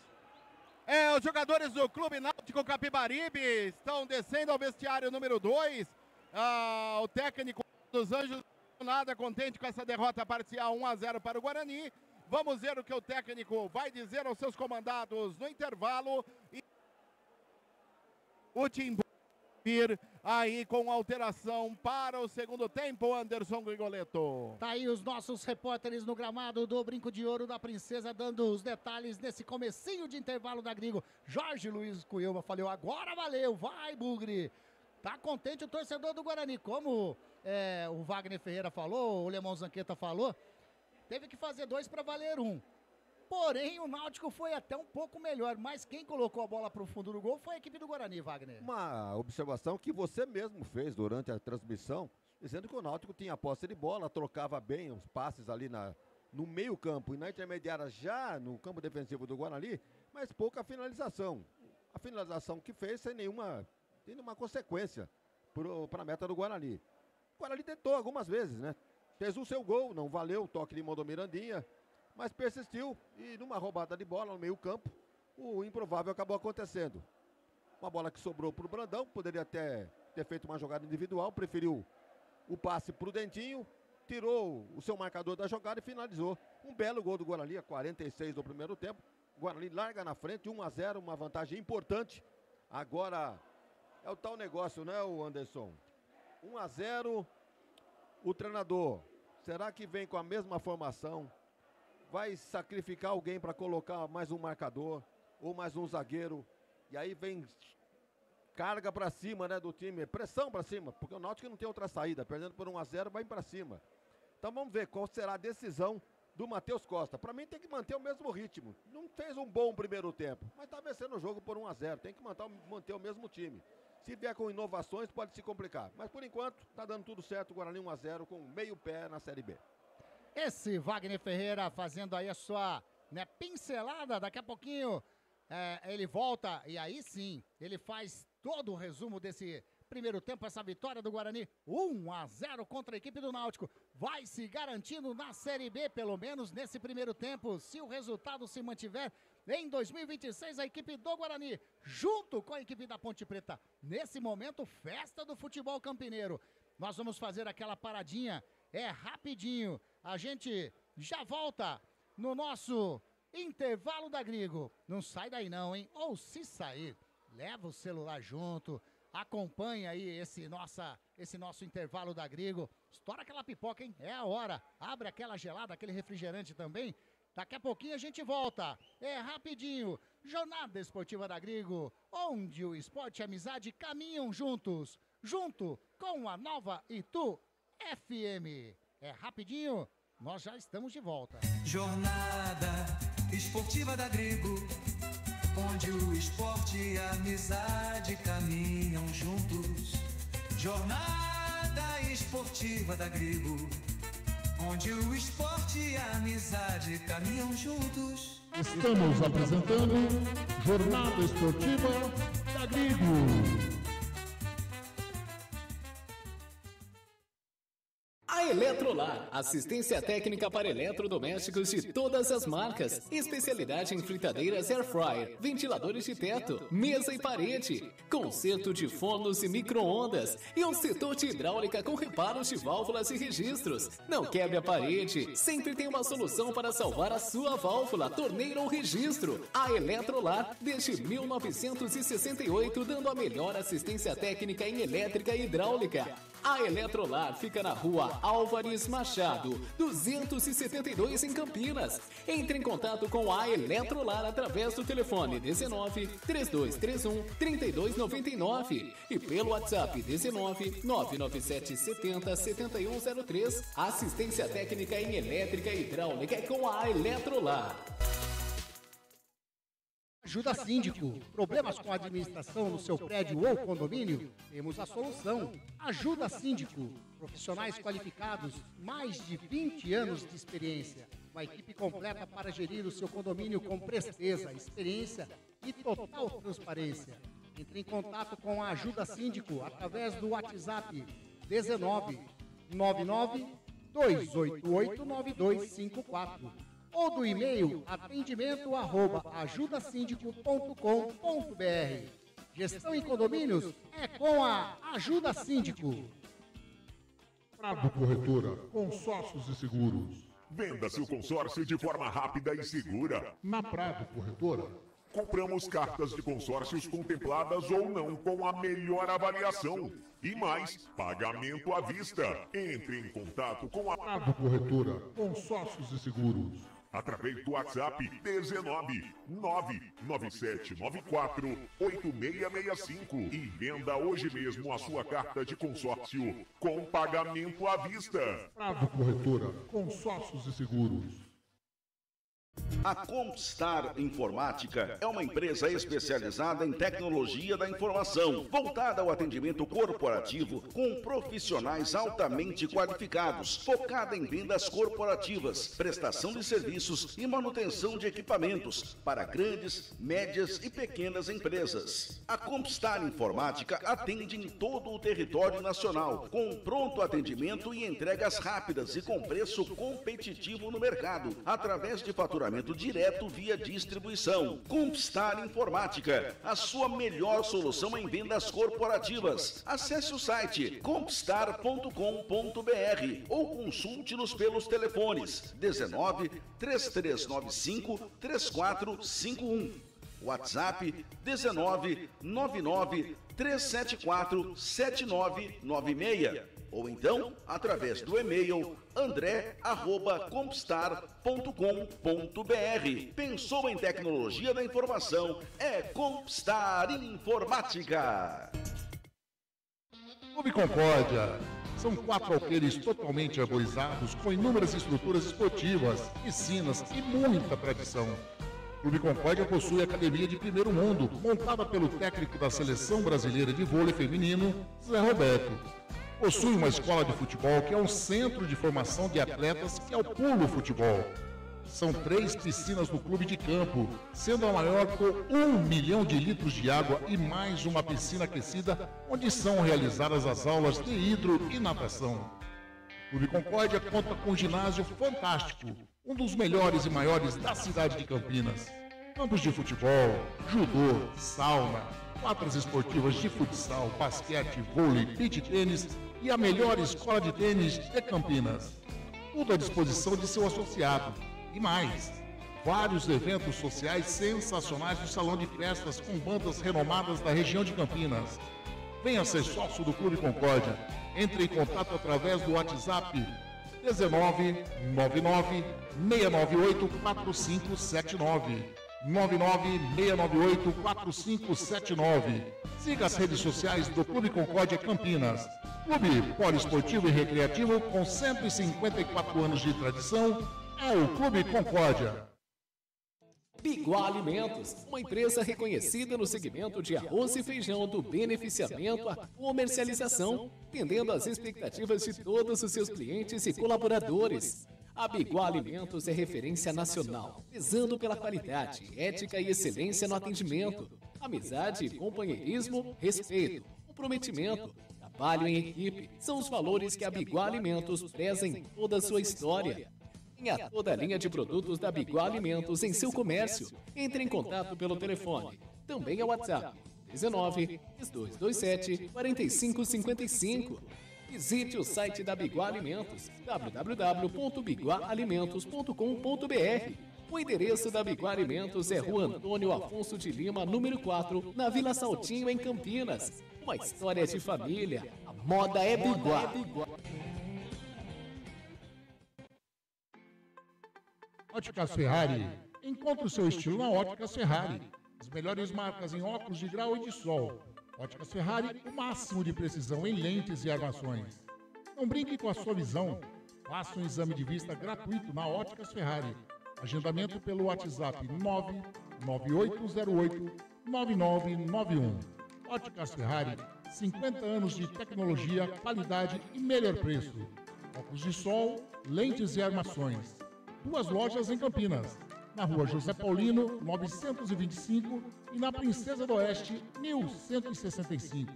Os jogadores do Clube Náutico Capibaribe estão descendo ao vestiário número 2. O técnico dos Anjos nada contente com essa derrota parcial 1-0 para o Guarani. Vamos ver o que o técnico vai dizer aos seus comandados no intervalo. E o Timbu vir aí com alteração para o segundo tempo, Anderson Grigoletto. Tá aí os nossos repórteres no gramado do Brinco de Ouro da Princesa, dando os detalhes nesse comecinho de intervalo da Grigo. Jorge Luiz Cuiuma falou, agora valeu, vai Bugre. Tá contente o torcedor do Guarani, como o Wagner Ferreira falou, o Lemão Zanqueta falou. Teve que fazer 2 para valer 1. Porém, o Náutico foi até um pouco melhor. Mas quem colocou a bola para o fundo do gol foi a equipe do Guarani, Wagner. Uma observação que você mesmo fez durante a transmissão, dizendo que o Náutico tinha posse de bola, trocava bem os passes ali no meio campo e na intermediária já no campo defensivo do Guarani, mas pouca finalização. A finalização que fez sem nenhuma consequência para a meta do Guarani. O Guarani tentou algumas vezes, né? Fez o seu gol, não valeu o toque de mão do Mirandinha, mas persistiu e numa roubada de bola no meio campo, o improvável acabou acontecendo. Uma bola que sobrou para o Brandão, poderia até ter feito uma jogada individual, preferiu o passe para o Dentinho, tirou o seu marcador da jogada e finalizou. Um belo gol do Guarani, a 46 do primeiro tempo. O Guarani larga na frente, 1-0, uma vantagem importante. Agora é o tal negócio, né, o Anderson? 1-0... O treinador, será que vem com a mesma formação? Vai sacrificar alguém para colocar mais um marcador ou mais um zagueiro? E aí vem carga para cima, né, do time, pressão para cima, porque o Náutico não tem outra saída, perdendo por 1-0, vai para cima. Então vamos ver qual será a decisão do Matheus Costa. Para mim tem que manter o mesmo ritmo. Não fez um bom primeiro tempo, mas está vencendo o jogo por 1-0. Tem que manter o mesmo time. Se vier com inovações, pode se complicar. Mas, por enquanto, está dando tudo certo. O Guarani 1-0 com meio pé na Série B. Esse Wagner Ferreira fazendo aí a sua pincelada. Daqui a pouquinho ele volta e aí sim, ele faz todo o resumo desse primeiro tempo. Essa vitória do Guarani 1-0 contra a equipe do Náutico. Vai se garantindo na Série B, pelo menos nesse primeiro tempo. Se o resultado se mantiver... Em 2026, a equipe do Guarani, junto com a equipe da Ponte Preta, nesse momento, festa do futebol campineiro. Nós vamos fazer aquela paradinha, rapidinho. A gente já volta no nosso intervalo da Grigo. Não sai daí não, hein? Ou se sair, leva o celular junto, acompanha aí esse nosso intervalo da Grigo. Estoura aquela pipoca, hein? É a hora. Abre aquela gelada, aquele refrigerante também. Daqui a pouquinho a gente volta. Rapidinho. Jornada Esportiva da Grigo, onde o esporte e a amizade caminham juntos. Junto com a Nova Itu FM. Rapidinho, nós já estamos de volta. Jornada Esportiva da Grigo, onde o esporte e a amizade caminham juntos. Jornada esportiva da Grigo, onde o esporte e a amizade caminham juntos. Estamos apresentando Jornada Esportiva da Grigo. A Eletrolar, assistência técnica para eletrodomésticos de todas as marcas, especialidade em fritadeiras air fryer, ventiladores de teto, mesa e parede, conserto de fornos e micro-ondas e um setor de hidráulica com reparos de válvulas e registros. Não quebre a parede, sempre tem uma solução para salvar a sua válvula, torneira ou registro. A Eletrolar, desde 1968, dando a melhor assistência técnica em elétrica e hidráulica. A Eletrolar fica na rua Álvares Machado, 272 em Campinas. Entre em contato com a Eletrolar através do telefone 19 3231 3299 e pelo WhatsApp 19 997 70 7103. Assistência técnica em elétrica e hidráulica é com a Eletrolar. Ajuda Síndico. Problemas com a administração no seu prédio ou condomínio? Temos a solução. Ajuda Síndico. Profissionais qualificados, mais de 20 anos de experiência. Uma equipe completa para gerir o seu condomínio com presteza, experiência e total transparência. Entre em contato com a Ajuda Síndico através do WhatsApp 19 99 288 9254. Ou do e-mail atendimento@ajudasindico.com.br. Gestão em condomínios é com a Ajuda Síndico. Prado Corretora, consórcios e seguros. Venda seu consórcio de forma rápida e segura. Na Prado Corretora, compramos cartas de consórcios contempladas ou não com a melhor avaliação. E mais, pagamento à vista. Entre em contato com a Prado Corretora, consórcios e seguros. Através do WhatsApp 19 99794 8665 e venda hoje mesmo a sua carta de consórcio com pagamento à vista. Prado Corretora, consórcios e seguros. A Compstar Informática é uma empresa especializada em tecnologia da informação, voltada ao atendimento corporativo com profissionais altamente qualificados, focada em vendas corporativas, prestação de serviços e manutenção de equipamentos para grandes, médias e pequenas empresas. A Compstar Informática atende em todo o território nacional, com pronto atendimento e entregas rápidas e com preço competitivo no mercado, através de faturamento direto via distribuição. Compstar Informática, a sua melhor solução em vendas corporativas. Acesse o site compstar.com.br ou consulte-nos pelos telefones 19 3395 3451. WhatsApp 19 99 374 7996. Ou então, através do e-mail andré@compstar.com.br. Pensou em tecnologia da informação? É Compstar Informática. Clube Concórdia. São 4 alqueires totalmente arborizados com inúmeras estruturas esportivas, piscinas e muita tradição. Clube Concórdia possui academia de primeiro mundo, montada pelo técnico da Seleção Brasileira de Vôlei Feminino, Zé Roberto. Possui uma escola de futebol que é um centro de formação de atletas que é o Pulo Futebol. São 3 piscinas no clube de campo, sendo a maior com 1 milhão de litros de água e mais uma piscina aquecida, onde são realizadas as aulas de hidro e natação. O Clube Concórdia conta com um ginásio fantástico, um dos melhores e maiores da cidade de Campinas. Campos de futebol, judô, sauna, quadras esportivas de futsal, basquete, vôlei, beach tênis e a melhor escola de tênis de Campinas. Tudo à disposição de seu associado. E mais, vários eventos sociais sensacionais no salão de festas com bandas renomadas da região de Campinas. Venha ser sócio do Clube Concórdia. Entre em contato através do WhatsApp 19 99 698 4579. 99 698 4579. Siga as redes sociais do Clube Concórdia Campinas. Clube poliesportivo e recreativo com 154 anos de tradição é o Clube Concórdia. Biguá Alimentos, uma empresa reconhecida no segmento de arroz e feijão do beneficiamento à comercialização, atendendo às expectativas de todos os seus clientes e colaboradores. A Biguá Alimentos é referência nacional, prezando pela qualidade, ética e excelência no atendimento, amizade, companheirismo, respeito, comprometimento, trabalho em equipe, são os valores que a Biguá Alimentos preza em toda a sua história. Tenha toda a linha de produtos da Biguá Alimentos em seu comércio. Entre em contato pelo telefone, também é WhatsApp, 19 3227 4555. Visite o site da Biguá Alimentos, www.biguaalimentos.com.br. O endereço da Biguá Alimentos é Rua Antônio Afonso de Lima, número 4, na Vila Saltinho, em Campinas. Uma história de família. A moda é Biguá. Óticas Ferrari. Encontre o seu estilo na Óticas Ferrari. As melhores marcas em óculos de grau e de sol. Óticas Ferrari, o máximo de precisão em lentes e armações. Não brinque com a sua visão. Faça um exame de vista gratuito na Óticas Ferrari. Agendamento pelo WhatsApp 99808-9991. Óticas Ferrari, 50 anos de tecnologia, qualidade e melhor preço. Óculos de sol, lentes e armações. 2 lojas em Campinas, na Rua José Paulino, 925 e na Princesa do Oeste, 1165.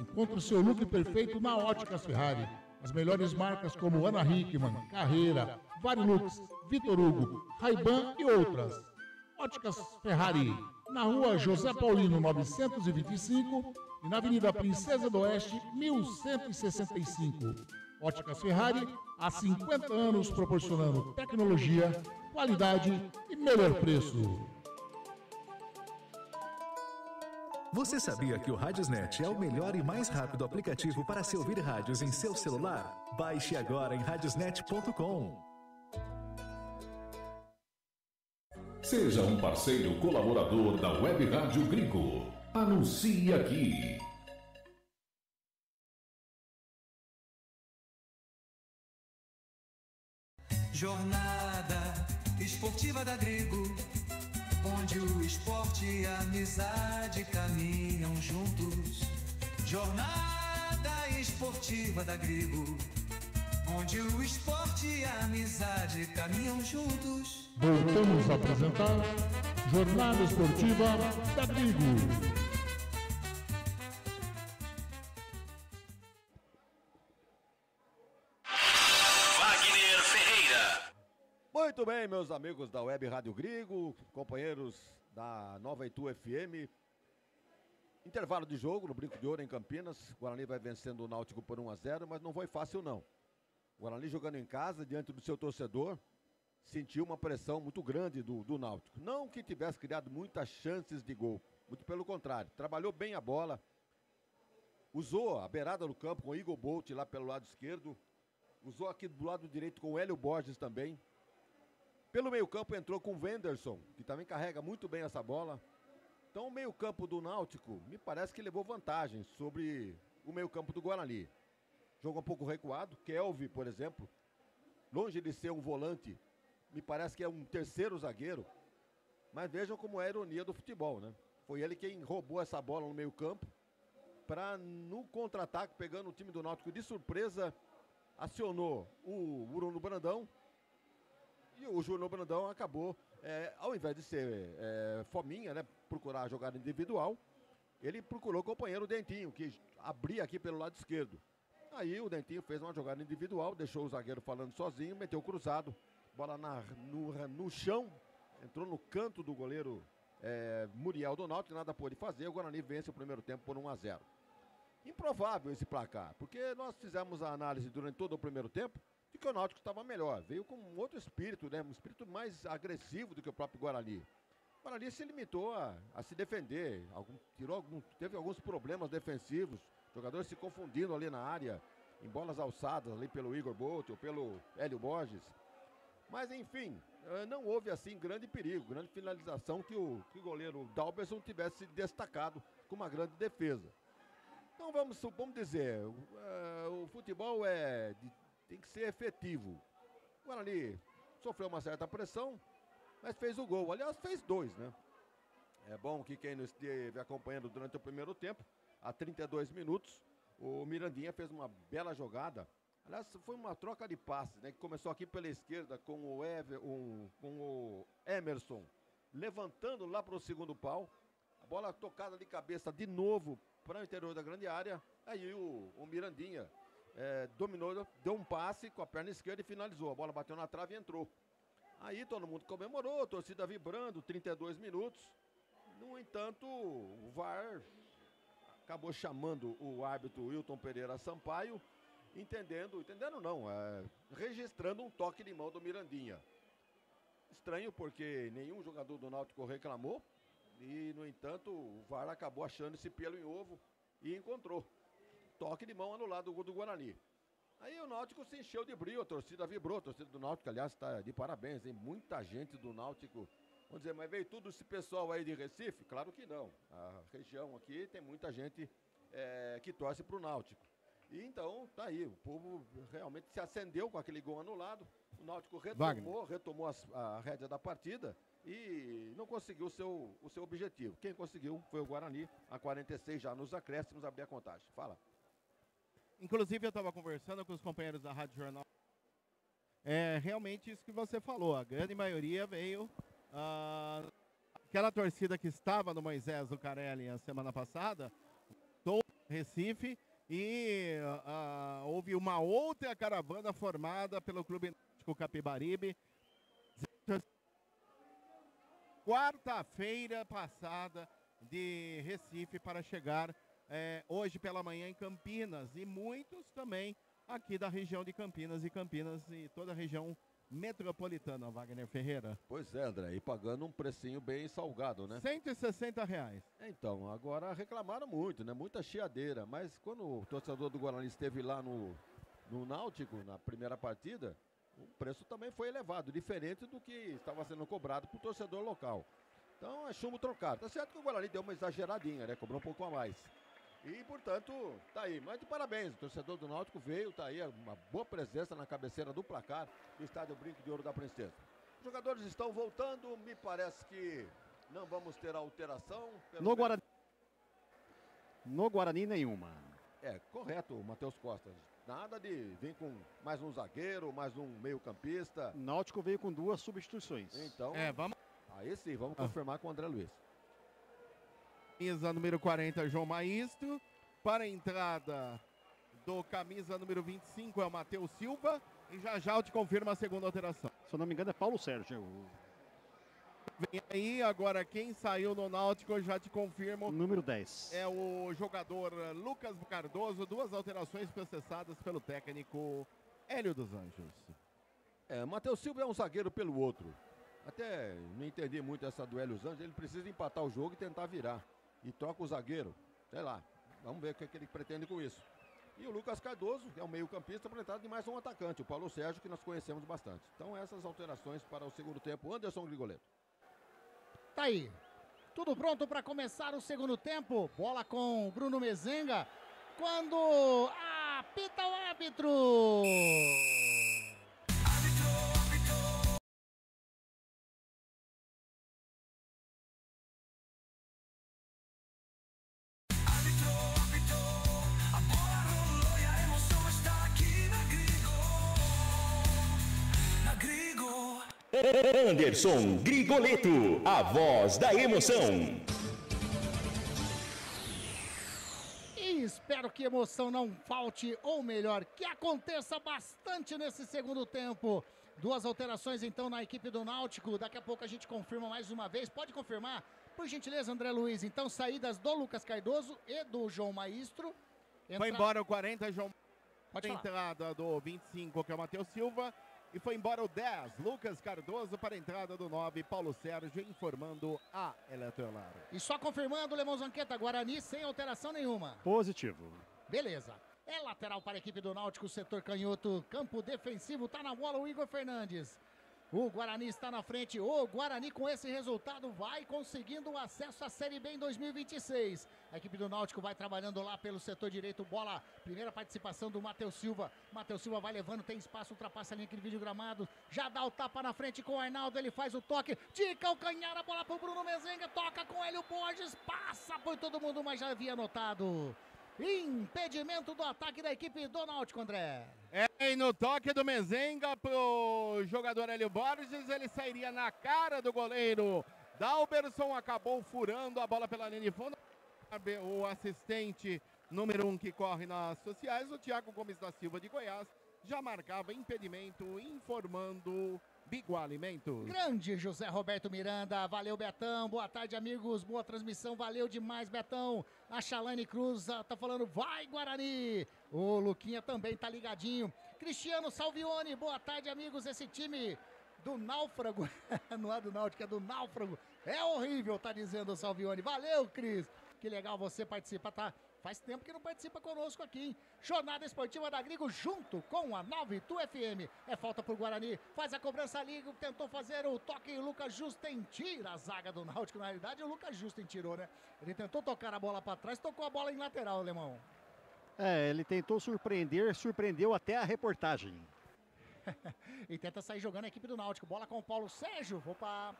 Encontre o seu look perfeito na Óticas Ferrari. As melhores marcas como Ana Hickman, Carreira, Varilux, Vitor Hugo, Ray-Ban e outras. Óticas Ferrari, na Rua José Paulino 925 e na Avenida Princesa do Oeste 1165. Óticas Ferrari, há 50 anos proporcionando tecnologia, qualidade e melhor preço. Você sabia que o Radiosnet é o melhor e mais rápido aplicativo para se ouvir rádios em seu celular? Baixe agora em radiosnet.com. Seja um parceiro colaborador da Web Rádio Gringo. Anuncie aqui. Jornada Esportiva da Grigo, onde o esporte e a amizade caminham juntos. Jornada Esportiva da Grigo, onde o esporte e a amizade caminham juntos. Voltamos a apresentar Jornada Esportiva da Grigo. Muito bem, meus amigos da Web Rádio Grigo, companheiros da Nova Itu FM. Intervalo de jogo no Brinco de Ouro em Campinas. O Guarani vai vencendo o Náutico por 1-0, mas não foi fácil não. O Guarani jogando em casa, diante do seu torcedor, sentiu uma pressão muito grande do Náutico. Não que tivesse criado muitas chances de gol, muito pelo contrário. Trabalhou bem a bola, usou a beirada do campo com o Igor Bolt lá pelo lado esquerdo, usou aqui do lado direito com o Hélio Borges também. Pelo meio-campo entrou com o Wenderson, que também carrega muito bem essa bola. Então o meio-campo do Náutico me parece que levou vantagem sobre o meio-campo do Guarani. Jogo um pouco recuado. Kelvin, por exemplo, longe de ser um volante, me parece que é um terceiro zagueiro. Mas vejam como é a ironia do futebol, né? Foi ele quem roubou essa bola no meio-campo para, no contra-ataque, pegando o time do Náutico de surpresa, acionou o Bruno Brandão. E o Júnior Brandão acabou, ao invés de ser fominha, né, procurar a jogada individual, ele procurou o companheiro Dentinho, que abria aqui pelo lado esquerdo. Aí o Dentinho fez uma jogada individual, deixou o zagueiro falando sozinho, meteu o cruzado, bola no chão, entrou no canto do goleiro Muriel do Náutico, nada pôde fazer, o Guarani vence o primeiro tempo por 1-0. Improvável esse placar, porque nós fizemos a análise durante todo o primeiro tempo, de que o Náutico estava melhor, veio com um outro espírito, né? Um espírito mais agressivo do que o próprio Guarani. O Guarani se limitou a se defender, teve alguns problemas defensivos, jogadores se confundindo ali na área, em bolas alçadas ali pelo Igor Bolt ou pelo Hélio Borges. Mas enfim, não houve assim grande perigo, grande finalização que o goleiro Dalberson tivesse destacado com uma grande defesa. Então vamos dizer, o futebol tem que ser efetivo. O Guarani sofreu uma certa pressão, mas fez o gol. Aliás, fez 2, né? É bom que quem nos esteve acompanhando durante o primeiro tempo, a 32 minutos, o Mirandinha fez uma bela jogada. Aliás, foi uma troca de passes, né? Que começou aqui pela esquerda com o Emerson, levantando lá para o segundo pau. A bola tocada de cabeça de novo para o interior da grande área. Aí o Mirandinha dominou, deu um passe com a perna esquerda e finalizou. A bola bateu na trave e entrou. Aí todo mundo comemorou, a torcida vibrando, 32 minutos. No entanto, o VAR acabou chamando o árbitro Wilton Pereira Sampaio, registrando um toque de mão do Mirandinha. Estranho porque nenhum jogador do Náutico reclamou e, no entanto, o VAR acabou achando esse pelo em ovo e encontrou. Toque de mão anulado do Guarani. Aí o Náutico se encheu de brilho, a torcida vibrou, a torcida do Náutico, aliás, está de parabéns, hein? Muita gente do Náutico. Vamos dizer, mas veio tudo esse pessoal aí de Recife? Claro que não. A região aqui tem muita gente que torce para o Náutico. E então, tá aí, o povo realmente se acendeu com aquele gol anulado. O Náutico retomou a rédea da partida e não conseguiu o seu objetivo. Quem conseguiu foi o Guarani, a 46 já nos acréscimos, abrir a contagem. Fala. Inclusive, eu estava conversando com os companheiros da Rádio Jornal. É realmente isso que você falou. A grande maioria veio... aquela torcida que estava no Moisés Lucarelli a semana passada, do Recife, e houve uma outra caravana formada pelo Clube Náutico Capibaribe. Quarta-feira passada de Recife para chegar hoje pela manhã em Campinas, e muitos também aqui da região de Campinas e toda a região metropolitana, Wagner Ferreira. Pois é, André, e pagando um precinho bem salgado, né? R$160. Então, agora reclamaram muito, né? Muita chiadeira, mas quando o torcedor do Guarani esteve lá no Náutico, na primeira partida, o preço também foi elevado, diferente do que estava sendo cobrado para o torcedor local. Então, é chumbo trocado. Tá certo que o Guarani deu uma exageradinha, né? Cobrou um pouco a mais. E, portanto, tá aí. Mas de parabéns, o torcedor do Náutico veio, tá aí, uma boa presença na cabeceira do placar do Estádio Brinco de Ouro da Princesa. Os jogadores estão voltando, me parece que não vamos ter alteração. No Guarani, nenhuma. É, correto, Matheus Costa. Nada de vir com mais um zagueiro, mais um meio-campista. O Náutico veio com 2 substituições. Então, vamos... Aí sim, vamos confirmar com o André Luiz. Camisa número 40, João Maestro. Para a entrada do camisa número 25 é o Matheus Silva. E já eu te confirmo a segunda alteração. Se eu não me engano é Paulo Sérgio. Vem aí, agora quem saiu no Náutico, eu já te confirmo. Número 10. É o jogador Lucas Cardoso. 2 alterações processadas pelo técnico Hélio dos Anjos. Matheus Silva é um zagueiro pelo outro. Até não entendi muito essa do Hélio dos Anjos. Ele precisa empatar o jogo e tentar virar. E troca o zagueiro, sei lá, vamos ver o que ele pretende com isso. E o Lucas Cardoso, que é um meio-campista, para entrar de mais um atacante, o Paulo Sérgio, que nós conhecemos bastante. Então essas alterações para o segundo tempo. Anderson Grigoletto. Tá aí, tudo pronto para começar o segundo tempo. Bola com Bruno Mezenga, quando apita o árbitro. Anderson Grigoletto, a voz da emoção. E espero que emoção não falte, ou melhor, que aconteça bastante nesse segundo tempo. 2 alterações então na equipe do Náutico. Daqui a pouco a gente confirma mais uma vez. Pode confirmar, por gentileza, André Luiz. Então, saídas do Lucas Cardoso e do João Maestro. Foi embora o 40, João. Pode falar. Entrada do 25, que é o Matheus Silva. E foi embora o 10, Lucas Cardoso, para a entrada do 9, Paulo Sérgio, informando a Eletrolar. E só confirmando, Lemão Zanqueta, Guarani sem alteração nenhuma. Positivo. Beleza. É lateral para a equipe do Náutico, setor canhoto, campo defensivo, tá na bola o Igor Fernandes. O Guarani está na frente. O Guarani, com esse resultado, vai conseguindo o acesso à Série B em 2026. A equipe do Náutico vai trabalhando lá pelo setor direito. Bola, primeira participação do Matheus Silva. Matheus Silva vai levando, tem espaço, ultrapassa a linha aqui de vídeo gramado. Já dá o tapa na frente com o Arnaldo. Ele faz o toque de calcanhar. A bola para o Bruno Mezenga. Toca com Hélio Borges. Passa por todo mundo, mas já havia anotado. Impedimento do ataque da equipe do Náutico, André. E no toque do Mezenga pro jogador Hélio Borges, ele sairia na cara do goleiro Dalberson, acabou furando a bola pela linha de fundo. O assistente número 1 que corre nas sociais, o Thiago Gomes da Silva de Goiás, já marcava impedimento, informando Biguá Alimentos. Grande José Roberto Miranda, valeu Betão, boa tarde amigos, boa transmissão, valeu demais Betão. A Chalane Cruz tá falando, vai Guarani. O Luquinha também tá ligadinho. Cristiano Salvione, boa tarde amigos, esse time do Náufrago, não é do Náutico, é do Náufrago, é horrível, tá dizendo o Salvione. Valeu Cris, que legal você participar, tá? Faz tempo que não participa conosco aqui, hein? Jornada Esportiva da Grigo junto com a 92 FM. É falta pro Guarani, faz a cobrança ali, tentou fazer o toque e o Lucas Justen tira a zaga do Náutico. Na realidade, o Lucas Justen tirou, né? Ele tentou tocar a bola para trás, tocou a bola em lateral, Alemão. Ele tentou surpreender, surpreendeu até a reportagem. E tenta sair jogando a equipe do Náutico. Bola com o Paulo Sérgio, opa...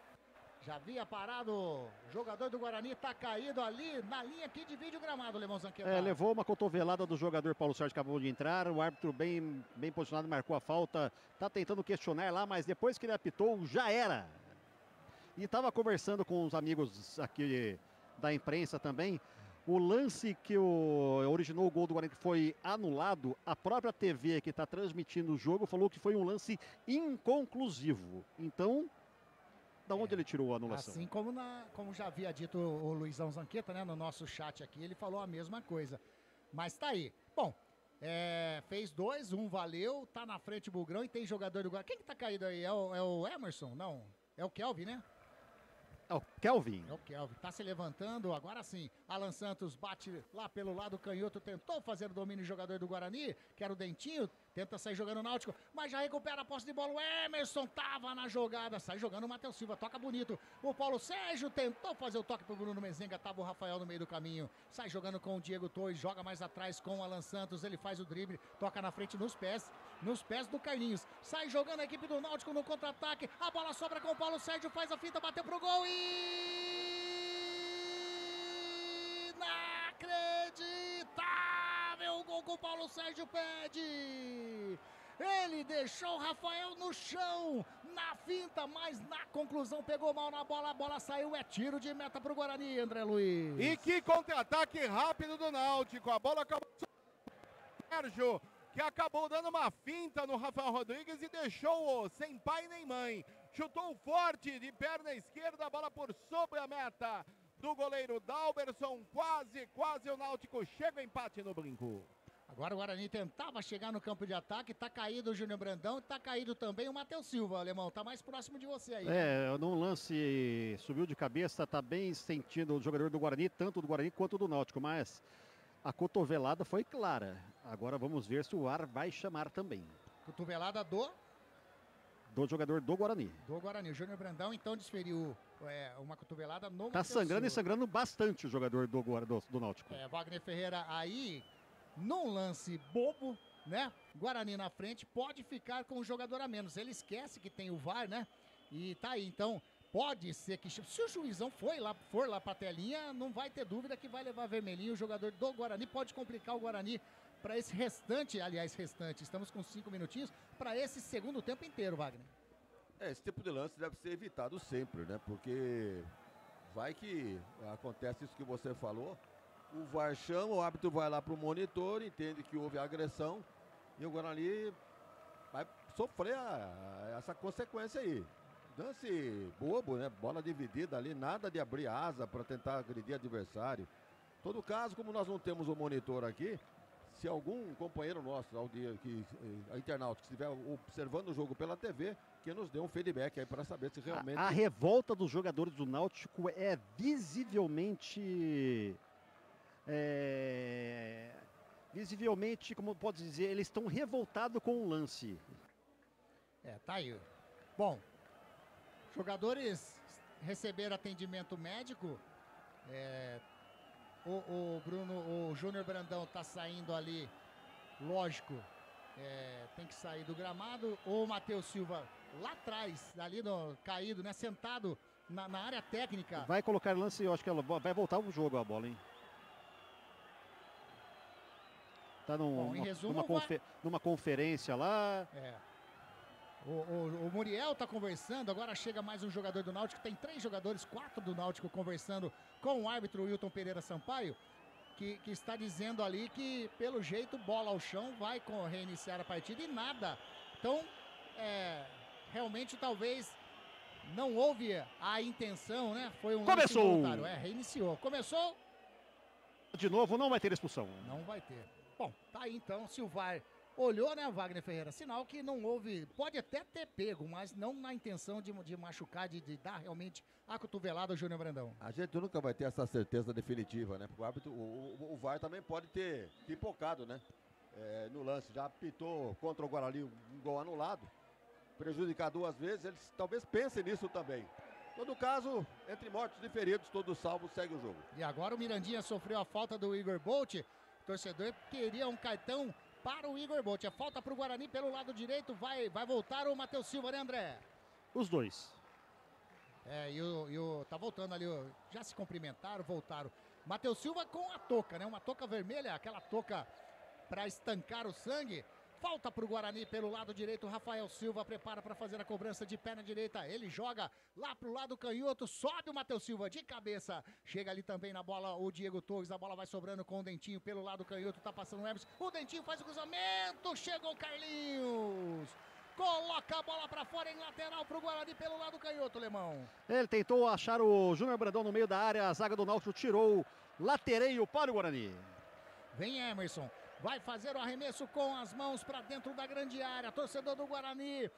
Já havia parado, o jogador do Guarani tá caído ali na linha aqui de vídeo gramado, Lemão Zanqueta. Levou uma cotovelada do jogador Paulo Sérgio que acabou de entrar, o árbitro bem posicionado marcou a falta, tá tentando questionar lá, mas depois que ele apitou, já era. E tava conversando com os amigos aqui da imprensa também, o lance que originou o gol do Guarani que foi anulado, a própria TV que tá transmitindo o jogo falou que foi um lance inconclusivo. Então... Da onde ele tirou a anulação? Assim como já havia dito o Luizão Zanqueta, né, no nosso chat aqui, ele falou a mesma coisa. Mas tá aí. Bom, fez 2, 1 valeu, tá na frente o Bugrão e tem jogador do Guarani. Quem que tá caído aí? É o Emerson? Não, é o Kelvin, né? É o Kelvin. É o Kelvin. Tá se levantando, agora sim. Alan Santos bate lá pelo lado canhoto, tentou fazer o domínio jogador do Guarani, que era o Dentinho, tenta sair jogando o Náutico, mas já recupera a posse de bola. O Emerson tava na jogada, sai jogando o Matheus Silva, toca bonito. O Paulo Sérgio tentou fazer o toque pro Bruno Mezenga, tava o Rafael no meio do caminho. Sai jogando com o Diego Torres, joga mais atrás com o Alan Santos, ele faz o drible, toca na frente nos pés do Carlinhos. Sai jogando a equipe do Náutico no contra-ataque, a bola sobra com o Paulo Sérgio, faz a finta, bateu pro gol e... Inacreditável! O gol que o Paulo Sérgio pede! Ele deixou o Rafael no chão, na finta, mas na conclusão pegou mal na bola, a bola saiu, é tiro de meta pro Guarani, André Luiz. E que contra-ataque rápido do Náutico, a bola acabou com o Sérgio, que acabou dando uma finta no Rafael Rodrigues e deixou-o sem pai nem mãe. Chutou forte de perna esquerda, a bola por sobre a meta do goleiro Dalberson. Quase o Náutico chega ao empate no brinco. Agora o Guarani tentava chegar no campo de ataque, tá caído o Júnior Brandão, tá caído também o Matheus Silva, Alemão, tá mais próximo de você aí. Num lance subiu de cabeça, tá bem sentindo o jogador do Guarani, tanto do Guarani quanto do Náutico, mas a cotovelada foi clara. Agora vamos ver se o ar vai chamar também. Cotovelada do jogador do Guarani. Do Guarani. O Júnior Brandão então desferiu uma cotovelada no Tá sangrando e sangrando bastante o jogador do Náutico. Wagner Ferreira aí, num lance bobo, né? Guarani na frente, pode ficar com o jogador a menos. Ele esquece que tem o VAR, né? E tá aí, então pode ser que se o juizão for lá pra telinha, não vai ter dúvida que vai levar vermelhinho. O jogador do Guarani pode complicar o Guarani para esse restante, estamos com 5 minutinhos, para esse segundo tempo inteiro, Wagner. Esse tipo de lance deve ser evitado sempre, né? Porque vai que acontece isso que você falou, o VAR chama, o árbitro vai lá pro monitor, entende que houve agressão e o Guarani vai sofrer essa consequência aí. Lance bobo, né? Bola dividida ali, nada de abrir asa para tentar agredir adversário. Em todo caso, como nós não temos o monitor aqui, se algum companheiro nosso, internauta, que estiver observando o jogo pela TV, que nos dê um feedback aí para saber se realmente... A revolta dos jogadores do Náutico é visivelmente, como pode dizer, eles estão revoltados com o lance. Tá aí. Bom, Jogadores receberam atendimento médico. O Júnior Brandão tá saindo ali, lógico, tem que sair do gramado. O Matheus Silva lá atrás, ali caído, né, sentado na área técnica. Vai colocar lance, eu acho que ela vai voltar o jogo a bola, hein? Tá numa conferência lá. O Muriel tá conversando, agora chega mais um jogador do Náutico, tem 3 jogadores, 4 do Náutico conversando com o árbitro Wilton Pereira Sampaio, que está dizendo ali que, pelo jeito, bola ao chão, vai reiniciar a partida e nada. Então, realmente, talvez não houve a intenção, né? Foi um lance voluntário. Reiniciou. Começou. De novo, não vai ter expulsão. Não vai ter. Bom, tá aí então, se o VAR olhou, né, Wagner Ferreira? Sinal que não houve, pode até ter pego, mas não na intenção de machucar, de dar realmente a cotovelada ao Júnior Brandão. A gente nunca vai ter essa certeza definitiva, né? Porque o árbitro, o VAR também pode ter pipocado, né? No lance, já apitou contra o Guarani um gol anulado, prejudicar 2 vezes, eles talvez pensem nisso também. Em todo caso, entre mortos e feridos, todos salvos, segue o jogo. E agora o Mirandinha sofreu a falta do Igor Bolt, o torcedor queria um cartão para o Igor Bolt. A falta para o Guarani pelo lado direito. Vai voltar o Matheus Silva, né, André? Os dois. Tá voltando ali. Já se cumprimentaram, voltaram. Matheus Silva com a touca, né? Uma touca vermelha, aquela touca para estancar o sangue. Falta para o Guarani pelo lado direito. Rafael Silva prepara para fazer a cobrança de perna direita. Ele joga lá para o lado canhoto. Sobe o Matheus Silva de cabeça. Chega ali também na bola o Diego Torres. A bola vai sobrando com o Dentinho pelo lado canhoto. Tá passando o Emerson. O Dentinho faz o cruzamento. Chegou o Carlinhos. Coloca a bola para fora em lateral para o Guarani pelo lado canhoto, Lemão. Ele tentou achar o Júnior Brandão no meio da área. A zaga do Náutico tirou latereio para o Guarani. Vem Emerson. Vai fazer o arremesso com as mãos para dentro da grande área. Torcedor do Guarani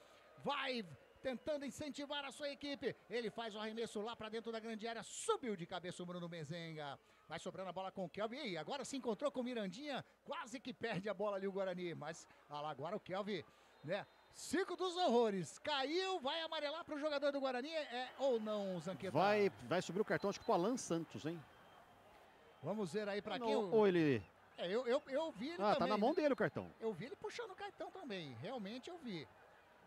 vai tentando incentivar a sua equipe. Ele faz o arremesso lá para dentro da grande área. Subiu de cabeça o Bruno Mezenga. Vai sobrando a bola com o Kelvin. E agora se encontrou com o Mirandinha. Quase que perde a bola ali o Guarani. Mas lá agora o Kelvin, né? Circo dos horrores. Caiu, vai amarelar para o jogador do Guarani. Ou não, Zanqueta? Vai subir o cartão, acho que para o Alan Santos, hein? Vamos ver aí para quem. Ou ele... Eu vi ele também. Tá na mão dele o cartão. Eu vi ele puxando o cartão também. Realmente eu vi.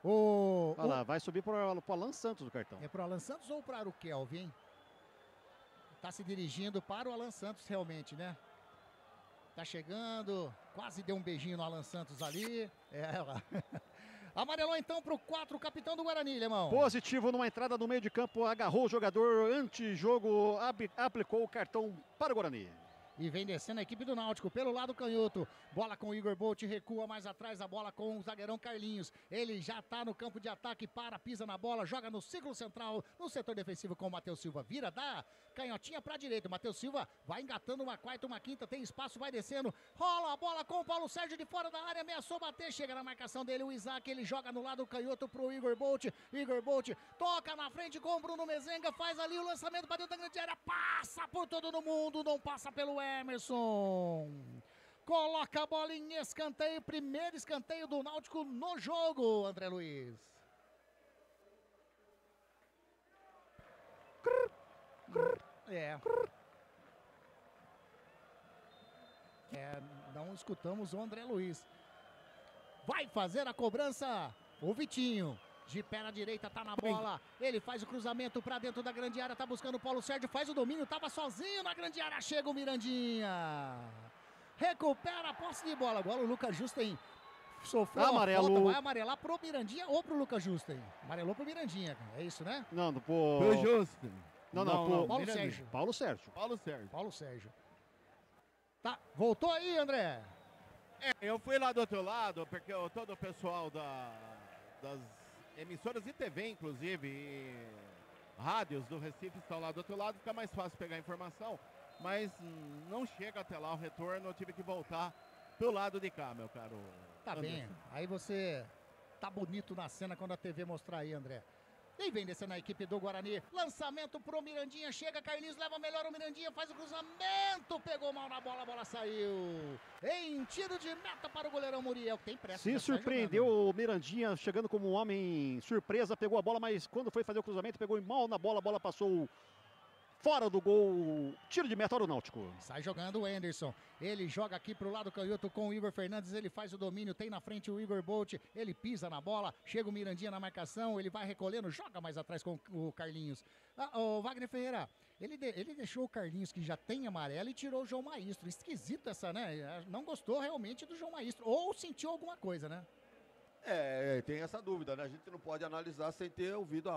Olha lá, vai subir para o Alan Santos o cartão. É para o Alan Santos ou para o Kelvin? Tá se dirigindo para o Alan Santos realmente, né? Tá chegando. Quase deu um beijinho no Alan Santos ali. Lá. Amarelou então para o 4, o capitão do Guarani, Lemão. Positivo numa entrada no meio de campo. Agarrou o jogador. Antijogo. Aplicou o cartão para o Guarani. E vem descendo a equipe do Náutico pelo lado canhoto. Bola com o Igor Bolt, recua mais atrás a bola com o zagueirão Carlinhos. Ele já tá no campo de ataque, pisa na bola, joga no círculo central, no setor defensivo com o Matheus Silva. Vira, dá canhotinha pra direita. Matheus Silva vai engatando uma quarta, uma quinta, tem espaço, vai descendo. Rola a bola com o Paulo Sérgio de fora da área, ameaçou bater, chega na marcação dele o Isaac, ele joga no lado canhoto pro Igor Bolt. Igor Bolt toca na frente com o Bruno Mezenga, faz ali o lançamento para dentro da grande área, passa por todo mundo, não passa pelo Emerson. Coloca a bola em escanteio, primeiro escanteio do Náutico no jogo, André Luiz. Não escutamos o André Luiz. Vai fazer a cobrança o Vitinho. De pé na direita, tá na bola. Ele faz o cruzamento pra dentro da grande área. Tá buscando o Paulo Sérgio, faz o domínio. Tava sozinho na grande área. Chega o Mirandinha. Recupera a posse de bola. Agora o Lucas Justen sofreu amarelo. Falta. Vai amarelar pro Mirandinha ou pro Lucas Justen? Amarelou pro Mirandinha. É isso, né? Não, pro Justen. Não, Paulo Sérgio. Paulo Sérgio. Tá, voltou aí, André. Eu fui lá do outro lado, porque todo o pessoal das emissoras e TV, inclusive, e rádios do Recife estão lá do outro lado, fica mais fácil pegar a informação, mas não chega até lá o retorno, eu tive que voltar pro lado de cá, meu caro Tá Anderson. bem, aí você tá bonito na cena quando a TV mostrar aí, André. E vem descendo a equipe do Guarani. Lançamento pro Mirandinha. Chega, Carlinhos leva melhor o Mirandinha. Faz o cruzamento. Pegou mal na bola, a bola saiu. Em tiro de meta para o goleirão Muriel. Tem pressa. Se surpreendeu o Mirandinha chegando como um homem surpresa. Pegou a bola, mas quando foi fazer o cruzamento, pegou mal na bola. A bola passou fora do gol. Tiro de meta para o Náutico. Sai jogando o Anderson. Ele joga aqui pro lado canhoto com o Igor Fernandes. Ele faz o domínio. Tem na frente o Igor Bolt. Ele pisa na bola. Chega o Mirandinha na marcação. Ele vai recolhendo. Joga mais atrás com o Carlinhos. O Wagner Ferreira. Ele deixou o Carlinhos, que já tem amarelo, e tirou o João Maestro. Esquisito essa, né? Não gostou realmente do João Maestro. Ou sentiu alguma coisa, né? Tem essa dúvida, né? A gente não pode analisar sem ter ouvido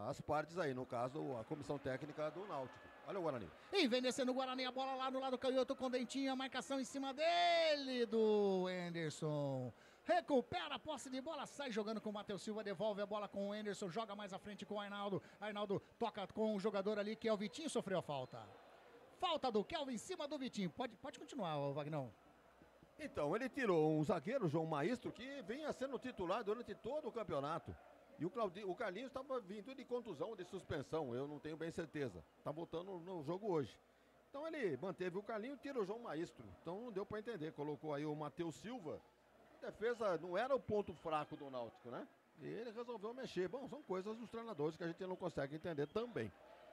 as partes aí, no caso, a comissão técnica do Náutico. Olha o Guarani. E vem descendo o Guarani, a bola lá no lado canhoto com o Dentinho, a marcação em cima dele do Anderson. Recupera a posse de bola, sai jogando com o Matheus Silva, devolve a bola com o Anderson, joga mais à frente com o Arnaldo. Arnaldo toca com o jogador ali, que é o Vitinho, sofreu a falta. Falta do Kelvin em cima do Vitinho. Pode continuar, Vagnão. Então, ele tirou um zagueiro, João Maestro, que vinha sendo titular durante todo o campeonato. E o Carlinhos estava vindo de contusão, de suspensão, eu não tenho bem certeza. Está voltando no jogo hoje. Então ele manteve o Carlinhos, tira o João Maestro. Então não deu para entender. Colocou aí o Matheus Silva. A defesa não era o ponto fraco do Náutico, né? E ele resolveu mexer. Bom, são coisas dos treinadores que a gente não consegue entender também.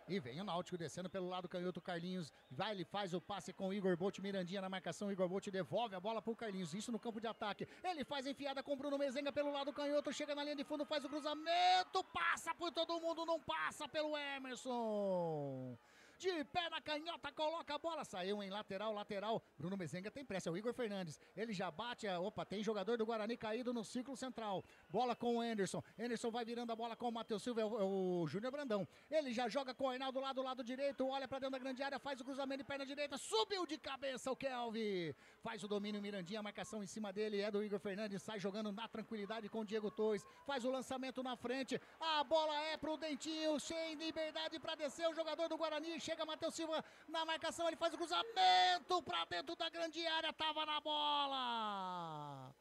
E vem o Náutico descendo pelo lado canhoto, Carlinhos vai, ele faz o passe com o Igor Bolt, Mirandinha na marcação, Igor Bolt devolve a bola pro Carlinhos, isso no campo de ataque, ele faz a enfiada com o Bruno Mezenga pelo lado canhoto, chega na linha de fundo, faz o cruzamento, passa por todo mundo, não passa pelo Emerson. De pé na canhota, coloca a bola, saiu em lateral, Bruno Mezenga tem pressa, é o Igor Fernandes, ele já bate, tem jogador do Guarani caído no círculo central, bola com o Anderson vai virando a bola com o Matheus Silva, é o Júnior Brandão, ele já joga com o Arnaldo lá do lado direito, olha pra dentro da grande área, faz o cruzamento de perna direita, subiu de cabeça o Kelvin, faz o domínio Mirandinha, a marcação em cima dele é do Igor Fernandes, sai jogando na tranquilidade com o Diego Torres, faz o lançamento na frente, a bola é pro Dentinho, sem liberdade pra descer, o jogador do Guarani, chega Matheus Silva na marcação, ele faz o cruzamento pra dentro da grande área, tava na bola.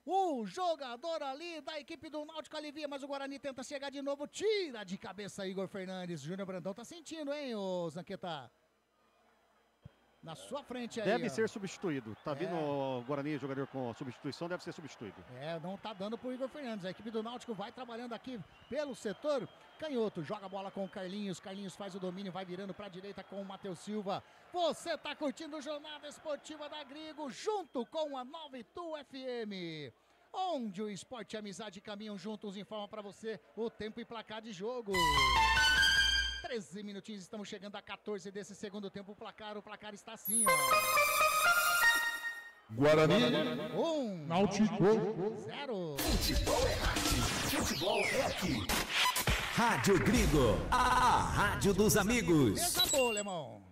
O jogador ali da equipe do Náutico alivia, mas o Guarani tenta chegar de novo, tira de cabeça Igor Fernandes. Júnior Brandão tá sentindo, hein, ô Zanqueta? Na sua frente aí. Deve ser substituído. Tá vindo o Guarani, jogador com substituição, deve ser substituído. Não tá dando pro Igor Fernandes. A equipe do Náutico vai trabalhando aqui pelo setor canhoto. Joga a bola com o Carlinhos. Carlinhos faz o domínio, vai virando pra direita com o Matheus Silva. Você tá curtindo a Jornada Esportiva da Grigo, junto com a 92 FM. Onde o esporte e a amizade caminham juntos, informa pra você o tempo e placar de jogo. 13 minutinhos, estamos chegando a 14 desse segundo tempo. O placar está assim, ó. Guarani, 1, Náutico 0. Futebol é arte, futebol é aqui. Rádio Grigo, a rádio dos amigos. Desabou, Lemão.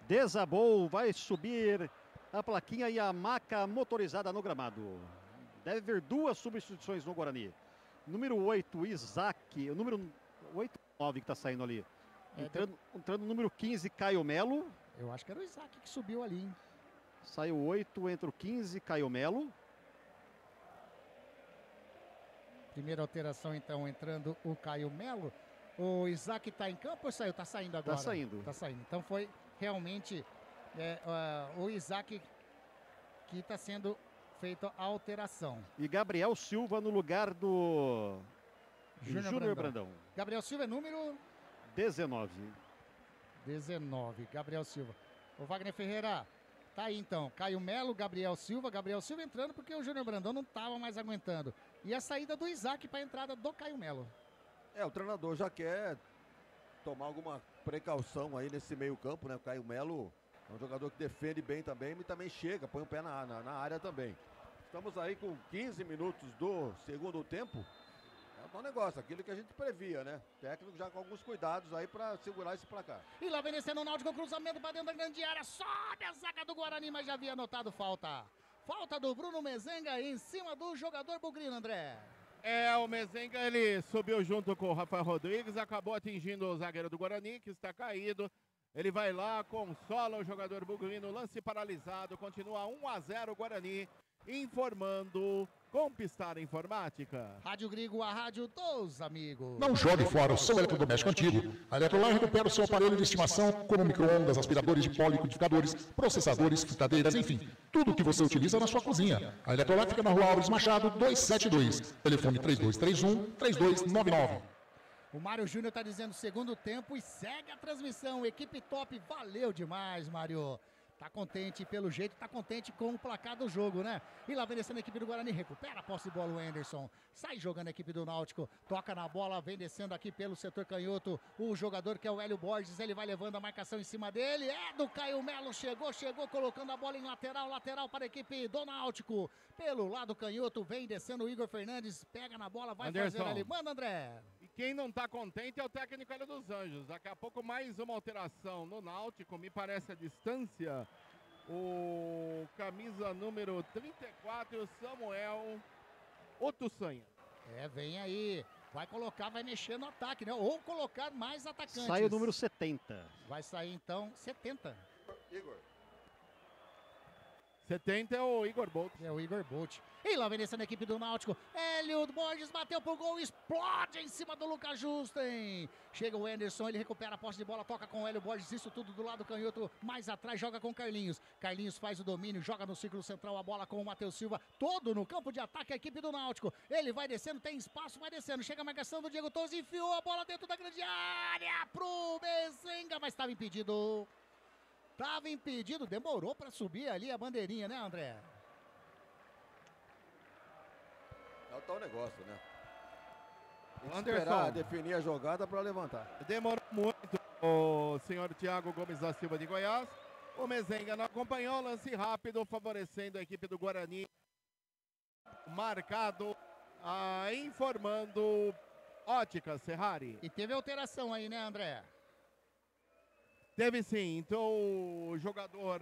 Desabou, vai subir a plaquinha e a maca motorizada no gramado. Deve haver 2 substituições no Guarani. Número 8, Isaac. O número 8, 9 que tá saindo ali. Entrando o número 15, Caio Melo. Eu acho que era o Isaac que subiu ali, hein? Saiu 8, entra o 15, Caio Melo. Primeira alteração, então, entrando o Caio Melo. O Isaac tá em campo ou saiu? Tá saindo agora? Tá saindo. Tá saindo. Então foi realmente o Isaac que tá sendo feita a alteração. E Gabriel Silva no lugar do Júnior Brandão. Gabriel Silva é número 19. Gabriel Silva. O Wagner Ferreira tá aí então. Caio Melo, Gabriel Silva entrando porque o Júnior Brandão não tava mais aguentando. E a saída do Isaac para a entrada do Caio Melo. O treinador já quer tomar alguma precaução aí nesse meio campo, né? O Caio Melo é um jogador que defende bem também, e também chega, põe o pé na área também. Estamos aí com 15 minutos do segundo tempo. É um bom negócio, aquilo que a gente previa, né? O técnico já com alguns cuidados aí para segurar esse placar. E lá vem descendo o Náutico, cruzamento para dentro da grande área. Sobe a zaga do Guarani, mas já havia anotado falta. Falta do Bruno Mezenga em cima do jogador bugrino, André. O Mezenga, ele subiu junto com o Rafael Rodrigues, acabou atingindo o zagueiro do Guarani, que está caído. Ele vai lá, consola o jogador bugrino, lance paralisado, continua 1-0 o Guarani. informando com Pistar Informática. Rádio Grigo, a rádio dos amigos. Não jogue fora o seu eletrodoméstico antigo. A Eletrolar recupera o seu aparelho de estimação, como micro-ondas, aspiradores de pó, liquidificadores, processadores, fritadeiras, enfim, tudo o que você utiliza na sua cozinha. A Eletrolar fica na Rua Alves Machado, 272. Telefone 3231-3299. O Mário Júnior está dizendo segundo tempo e segue a transmissão. Equipe top, valeu demais, Mário. Tá contente pelo jeito, tá contente com o placar do jogo, né? E lá vem descendo a equipe do Guarani, recupera a posse de bola o Anderson. Sai jogando a equipe do Náutico, toca na bola, vem descendo aqui pelo setor canhoto. O jogador que é o Hélio Borges, ele vai levando a marcação em cima dele. É do Caio Melo, chegou, colocando a bola em lateral para a equipe do Náutico. Pelo lado canhoto, vem descendo o Igor Fernandes, pega na bola, vai Anderson. fazer ali. Manda, André. E quem não tá contente é o técnico Hélio dos Anjos. Daqui a pouco mais uma alteração no Náutico, me parece a distância. O camisa número 34, Samuel Otussanha. Vem aí. Vai colocar, vai mexer no ataque, né? Ou colocar mais atacantes. Sai o número 70. Vai sair então 70. Igor. 70 é o Igor Bolt. É o Igor Bolt. E lá vem descendo a equipe do Náutico. Hélio Borges bateu pro gol, explode em cima do Lucas Justen. Chega o Anderson, ele recupera a posse de bola, toca com o Hélio Borges, isso tudo do lado canhoto. Mais atrás joga com Carlinhos. Carlinhos faz o domínio, joga no círculo central a bola com o Matheus Silva. Todo no campo de ataque a equipe do Náutico. Ele vai descendo, tem espaço, vai descendo. Chega a marcação do Diego Torres, enfiou a bola dentro da grande área pro Bezenga, mas estava impedido. Estava impedido, demorou para subir ali a bandeirinha, né, André? É o tal negócio, né? Anderson. Definir a jogada para levantar. Demorou muito o senhor Thiago Gomes da Silva de Goiás. O Mezenga não acompanhou, lance rápido, favorecendo a equipe do Guarani. Marcado, informando Óticas Ferrari. E teve alteração aí, né, André? Teve sim, então o jogador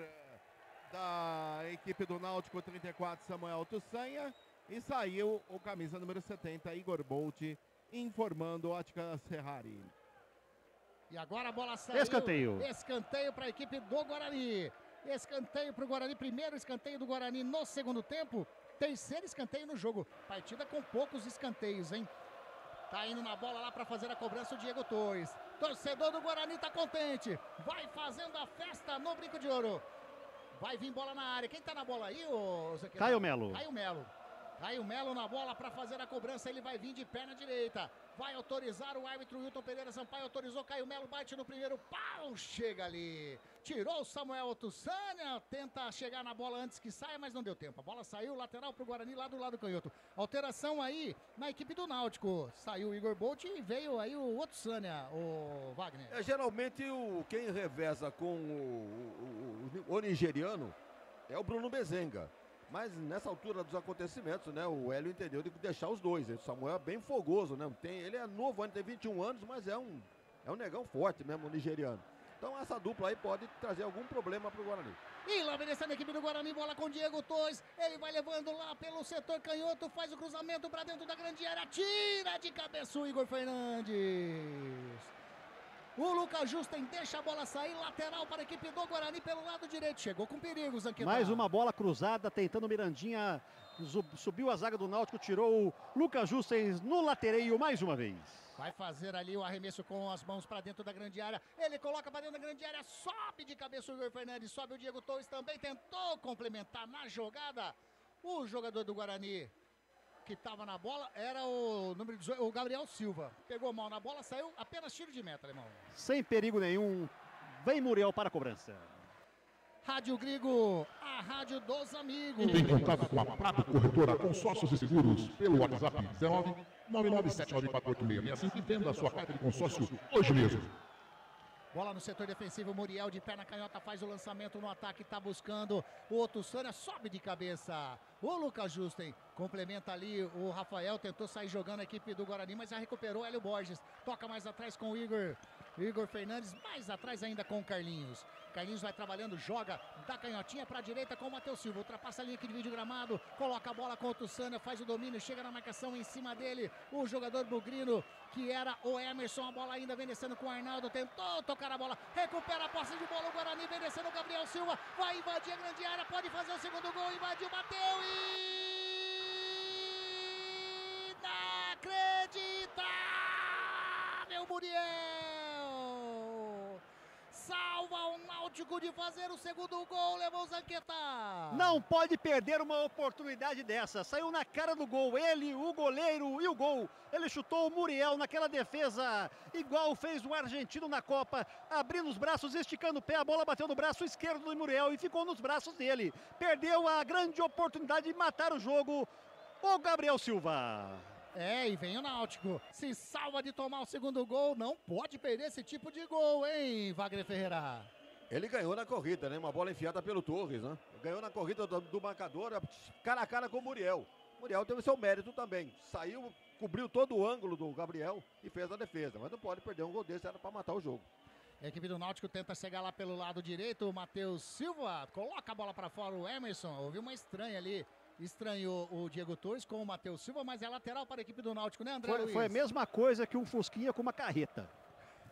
da equipe do Náutico 34, Samuel Tussanha, e saiu o camisa número 70, Igor Bolt, informando Óticas Ferrari. E agora a bola saiu. Escanteio. Escanteio para a equipe do Guarani. Escanteio para o Guarani, primeiro escanteio do Guarani no segundo tempo, terceiro escanteio no jogo. Partida com poucos escanteios, hein? Tá indo na bola lá para fazer a cobrança o Diego Torres. Torcedor do Guarani tá contente. Vai fazendo a festa no Brinco de Ouro. Vai vir bola na área. Quem tá na bola aí, ô Zé? Caio Melo. Caio Melo. Caio Melo na bola para fazer a cobrança. Ele vai vir de perna direita. Vai autorizar o árbitro Wilton Pereira Sampaio. Autorizou Caio Melo. Bate no primeiro pau. Chega ali. Tirou o Samuel Otussanha. Tenta chegar na bola antes que saia, mas não deu tempo. A bola saiu. Lateral pro Guarani lá do lado canhoto. Alteração aí na equipe do Náutico. Saiu o Igor Bolt e veio aí o Otussanha, o Wagner. Geralmente quem reveza com o nigeriano é o Bruno Bezenga. Mas nessa altura dos acontecimentos, né, o Hélio entendeu de deixar os dois. O Samuel é bem fogoso, né? Ele é novo, ainda tem 21 anos, mas é um negão forte mesmo, o nigeriano. Então essa dupla aí pode trazer algum problema para o Guarani. E lá vem descendo a equipe do Guarani, bola com o Diego Torres. Ele vai levando lá pelo setor canhoto, faz o cruzamento para dentro da grande área, tira de cabeça o Igor Fernandes. O Lucas Justen deixa a bola sair, lateral para a equipe do Guarani pelo lado direito. Chegou com perigo, Zanqueta. Mais uma bola cruzada, tentando Mirandinha. Subiu a zaga do Náutico, tirou o Lucas Justen no latereio mais uma vez. Vai fazer ali o arremesso com as mãos para dentro da grande área. Ele coloca para dentro da grande área, sobe de cabeça o Igor Fernandes, sobe o Diego Torres também, tentou complementar na jogada. O jogador do Guarani que estava na bola era o número 18, o Gabriel Silva. Pegou mal na bola, saiu apenas tiro de meta, alemão. Sem perigo nenhum, vem Muriel para a cobrança. Rádio Grigo, a rádio dos amigos. Entre em contato com a Prata Corretora Consórcios e Seguros pelo WhatsApp 19 997948665 e venda a sua carta de consórcio hoje mesmo. Bola no setor defensivo, Muriel de perna canhota faz o lançamento no ataque, tá buscando o Otussanha, sobe de cabeça. O Lucas Justen complementa ali, o Rafael tentou sair jogando a equipe do Guarani, mas já recuperou o Hélio Borges. Toca mais atrás com o Igor Fernandes, mais atrás ainda com o Carlinhos. Carlinhos vai trabalhando, joga da canhotinha para a direita com o Matheus Silva. Ultrapassa a linha que divide o gramado, coloca a bola contra o Sander, faz o domínio, chega na marcação em cima dele. O jogador bugrino, que era o Emerson, a bola ainda vem descendo com o Arnaldo, tentou tocar a bola, recupera a posse de bola, o Guarani vem descendo o Gabriel Silva, vai invadir a grande área, pode fazer o segundo gol, invadiu, bateu e... Inacreditável, Muriel! Salva o Náutico de fazer o segundo gol, levou Zanqueta. Não pode perder uma oportunidade dessa. Saiu na cara do gol, ele, o goleiro e o gol. Ele chutou o Muriel naquela defesa, igual fez o argentino na Copa, abrindo os braços, esticando o pé, a bola bateu no braço esquerdo do Muriel e ficou nos braços dele. Perdeu a grande oportunidade de matar o jogo, o Gabriel Silva. E vem o Náutico, se salva de tomar o segundo gol, não pode perder esse tipo de gol, hein, Wagner Ferreira? Ele ganhou na corrida, né? Uma bola enfiada pelo Torres, né? Ganhou na corrida do marcador, cara a cara com o Muriel. O Muriel teve seu mérito também. Saiu, cobriu todo o ângulo do Gabriel e fez a defesa. Mas não pode perder um gol desse, era para matar o jogo. A equipe do Náutico tenta chegar lá pelo lado direito, o Matheus Silva coloca a bola para fora, o Emerson. Houve uma estranha ali. Estranhou o Diego Torres com o Matheus Silva, mas é lateral para a equipe do Náutico, né, André Luiz? Foi a mesma coisa que um Fusquinha com uma carreta.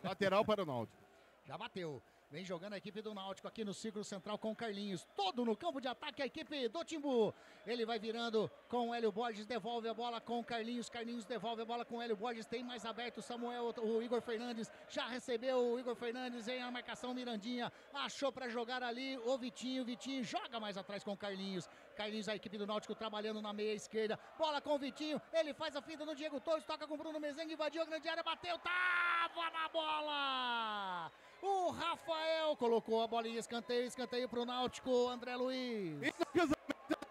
Lateral para o Náutico. Já bateu. Vem jogando a equipe do Náutico aqui no círculo central com o Carlinhos. Todo no campo de ataque a equipe do Timbu. Ele vai virando com o Hélio Borges, devolve a bola com o Carlinhos. Carlinhos devolve a bola com o Hélio Borges. Tem mais aberto o Samuel, o Igor Fernandes. Já recebeu o Igor Fernandes em a marcação Mirandinha. Achou para jogar ali o Vitinho. Vitinho joga mais atrás com o Carlinhos. Carlinhos, a equipe do Náutico trabalhando na meia esquerda. Bola com o Vitinho. Ele faz a finta no Diego Torres. Toca com o Bruno Mezengue. Invadiu a grande área. Bateu. Tava na bola. O Rafael colocou a bola em escanteio. Escanteio para o Náutico. André Luiz.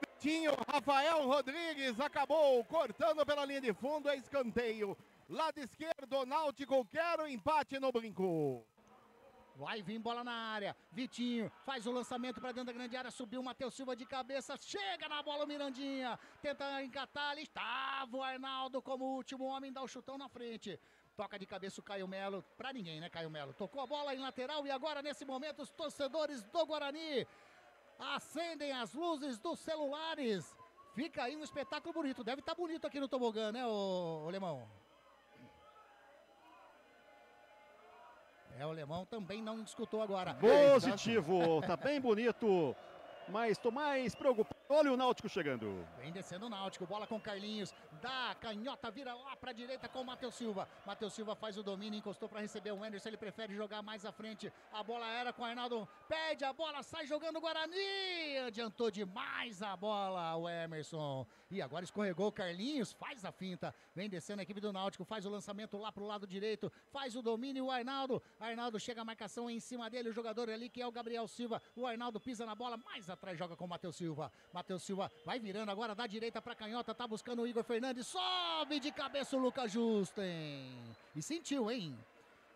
Vitinho, Rafael Rodrigues acabou cortando pela linha de fundo. É escanteio. Lado esquerdo, o Náutico quer o empate no brinco. Vai vir bola na área, Vitinho faz o lançamento para dentro da grande área, subiu o Matheus Silva de cabeça, chega na bola o Mirandinha, tenta encatar, ali estava o Arnaldo como último homem, dá o chutão na frente. Toca de cabeça o Caio Melo, pra ninguém, né, Caio Melo? Tocou a bola em lateral e agora nesse momento os torcedores do Guarani acendem as luzes dos celulares. Fica aí um espetáculo bonito, deve estar bonito aqui no tobogã, né, ô Lemão? O Lemão também não escutou agora. Positivo, tá bem bonito, mas tô mais preocupado. Olha o Náutico chegando. Vem descendo o Náutico, bola com Carlinhos, dá canhota, vira lá pra direita com o Matheus Silva. Matheus Silva faz o domínio, encostou pra receber o Anderson, ele prefere jogar mais à frente. A bola era com o Arnaldo, pede a bola, sai jogando o Guarani. Adiantou demais a bola o Emerson. E agora escorregou o Carlinhos, faz a finta. Vem descendo a equipe do Náutico, faz o lançamento lá pro lado direito, faz o domínio o Arnaldo. Arnaldo chega a marcação em cima dele, o jogador ali que é o Gabriel Silva. O Arnaldo pisa na bola, mais atrás joga com o Matheus Silva. Matheus Silva vai virando agora da direita para canhota, tá buscando o Igor Fernandes, sobe de cabeça o Lucas Justen. E sentiu, hein?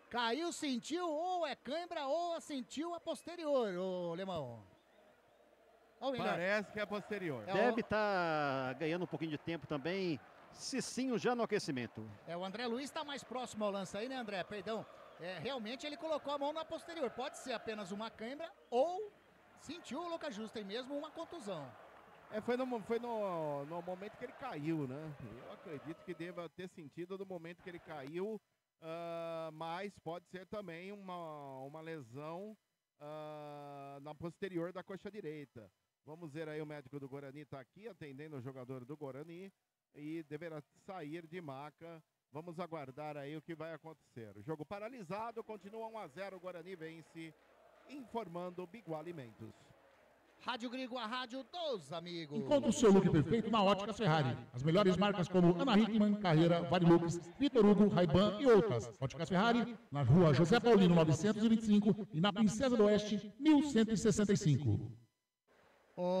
Caiu, sentiu, ou é cãibra ou sentiu a posterior, ô Lemão. Parece que é posterior. Deve estar ganhando um pouquinho de tempo também. Cicinho já no aquecimento. O André Luiz está mais próximo ao lance aí, né, André? Perdão. Realmente ele colocou a mão na posterior. Pode ser apenas uma cãibra ou sentiu o Lucas Justen mesmo uma contusão. Foi no momento que ele caiu, né? Eu acredito que deva ter sentido no momento que ele caiu, mas pode ser também uma lesão na posterior da coxa direita. Vamos ver aí, o médico do Guarani está aqui atendendo o jogador do Guarani e deverá sair de maca. Vamos aguardar aí o que vai acontecer. O jogo paralisado, continua 1-0, o Guarani vence, informando Biguá Alimentos. Rádio Grigo, a rádio dos amigos. Encontre o seu look perfeito na Óticas Ferrari. As melhores marcas como Ana Hickman, Carreira, Varilux, Vitor Hugo, Ray-Ban e outras. Óticas Ferrari, na rua José Paulino 925 e na Princesa do Oeste 1165.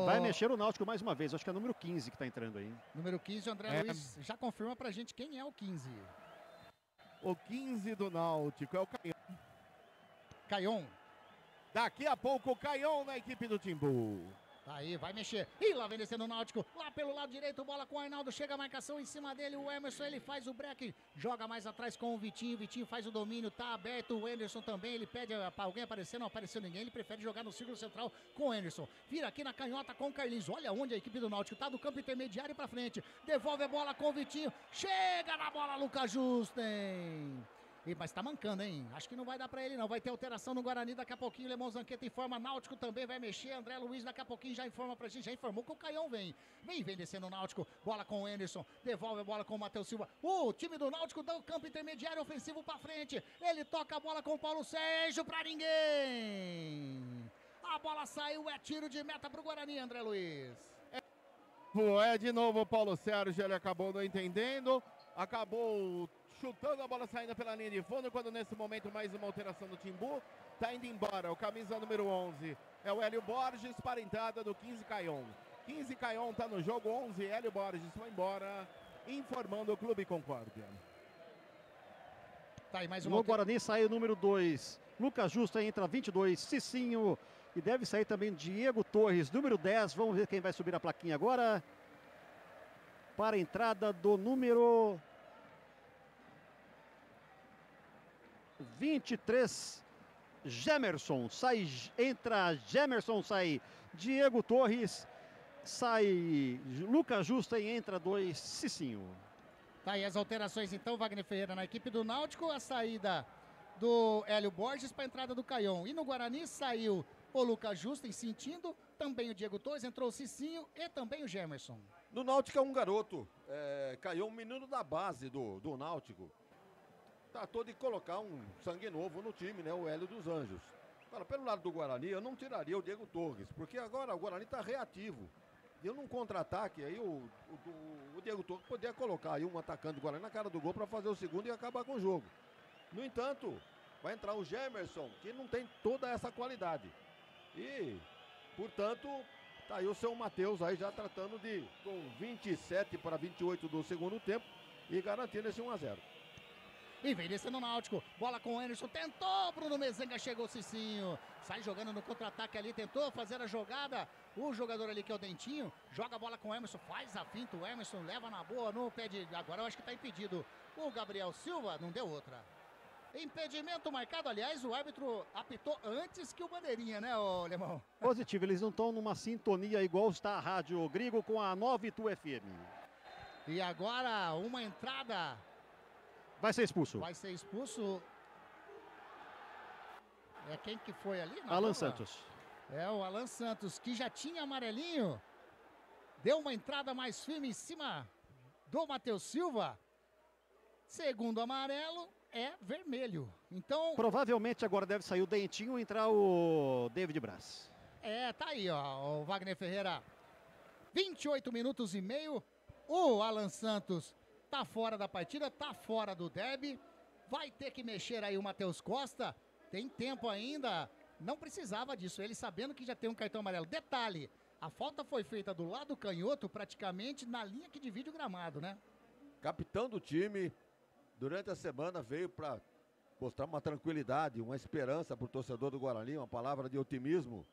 Vai mexer o Náutico mais uma vez, acho que é o número 15 que está entrando aí. Número 15, o André Luiz já confirma pra gente quem é o 15. O 15 do Náutico é o Caion. Caion. Daqui a pouco o Caion na equipe do Timbu. Aí, vai mexer. E lá vem descendo o Náutico. Lá pelo lado direito, bola com o Arnaldo. Chega a marcação em cima dele. O Emerson, ele faz o break. Joga mais atrás com o Vitinho. O Vitinho faz o domínio. Tá aberto. O Anderson também. Ele pede pra alguém aparecer. Não apareceu ninguém. Ele prefere jogar no círculo central com o Anderson. Vira aqui na canhota com o Carlinhos. Olha onde a equipe do Náutico tá do campo intermediário pra frente. Devolve a bola com o Vitinho. Chega na bola, Lucas Justen. Mas tá mancando, hein? Acho que não vai dar pra ele, não. Vai ter alteração no Guarani daqui a pouquinho. Lemão Zanqueta informa. Náutico também vai mexer. André Luiz daqui a pouquinho já informa pra gente. Já informou que o Caião vem. Vem descendo o Náutico. Bola com o Anderson. Devolve a bola com o Matheus Silva. O time do Náutico dá o campo intermediário ofensivo pra frente. Ele toca a bola com o Paulo Sérgio pra ninguém. A bola saiu. É tiro de meta pro Guarani, André Luiz. É de novo o Paulo Sérgio. Ele acabou não entendendo. Acabou chutando a bola saindo pela linha de fundo, quando nesse momento mais uma alteração do Timbu. Tá indo embora, o camisa número 11 é o Hélio Borges para a entrada do 15 Caion. 15 Caion tá no jogo, 11 Hélio Borges foi embora, informando o Clube Concórdia. Tá aí mais uma no Guarani sai o número 2, Lucas Justa, entra 22, Cicinho, e deve sair também Diego Torres, número 10, vamos ver quem vai subir a plaquinha agora. Para a entrada do número 23, Gemerson. Entra Gemerson, sai Diego Torres, sai Lucas Justa e entra 2, Cicinho. Tá aí as alterações então, Wagner Ferreira na equipe do Náutico, a saída do Hélio Borges para a entrada do Caion. E no Guarani saiu o Lucas Justa sentindo, também o Diego Torres, entrou o Cicinho e também o Gemerson. No Náutico é um garoto, Caion, um menino da base do Náutico. Tratou de colocar um sangue novo no time, né? O Hélio dos Anjos. Agora, pelo lado do Guarani, eu não tiraria o Diego Torres, porque agora o Guarani está reativo. E eu num contra-ataque, aí o Diego Torres poderia colocar aí um atacante do Guarani na cara do gol para fazer o segundo e acabar com o jogo. No entanto, vai entrar o Gemerson, que não tem toda essa qualidade. E, portanto, tá aí o seu Matheus aí já tratando de, com 27 para 28 do segundo tempo, e garantindo esse 1-0. E vem descendo o Náutico, bola com o Anderson, tentou, Bruno Mezenga, chegou o Cicinho, sai jogando no contra-ataque ali, tentou fazer a jogada, o jogador ali que é o Dentinho, joga a bola com o Emerson, faz a finta, o Emerson leva na boa, no pé de, agora eu acho que tá impedido, o Gabriel Silva, não deu outra. Impedimento marcado, aliás, o árbitro apitou antes que o Bandeirinha, né, ô Lemão? Positivo, eles não estão numa sintonia igual está a Rádio Grigo com a 9 FM. E agora, uma entrada... Vai ser expulso. Vai ser expulso. É quem que foi ali? Alan Santos. É o Alan Santos, que já tinha amarelinho. Deu uma entrada mais firme em cima do Matheus Silva. Segundo amarelo, é vermelho. Então... Provavelmente agora deve sair o Dentinho e entrar o David Braz. Tá aí, ó, o Wagner Ferreira. 28 minutos e meio. O Alan Santos... tá fora da partida, tá fora do derby, vai ter que mexer aí o Matheus Costa, tem tempo ainda, não precisava disso, ele sabendo que já tem um cartão amarelo. Detalhe, a falta foi feita do lado canhoto, praticamente na linha que divide o gramado, né? Capitão do time, durante a semana veio para mostrar uma tranquilidade, uma esperança para o torcedor do Guarani, uma palavra de otimismo,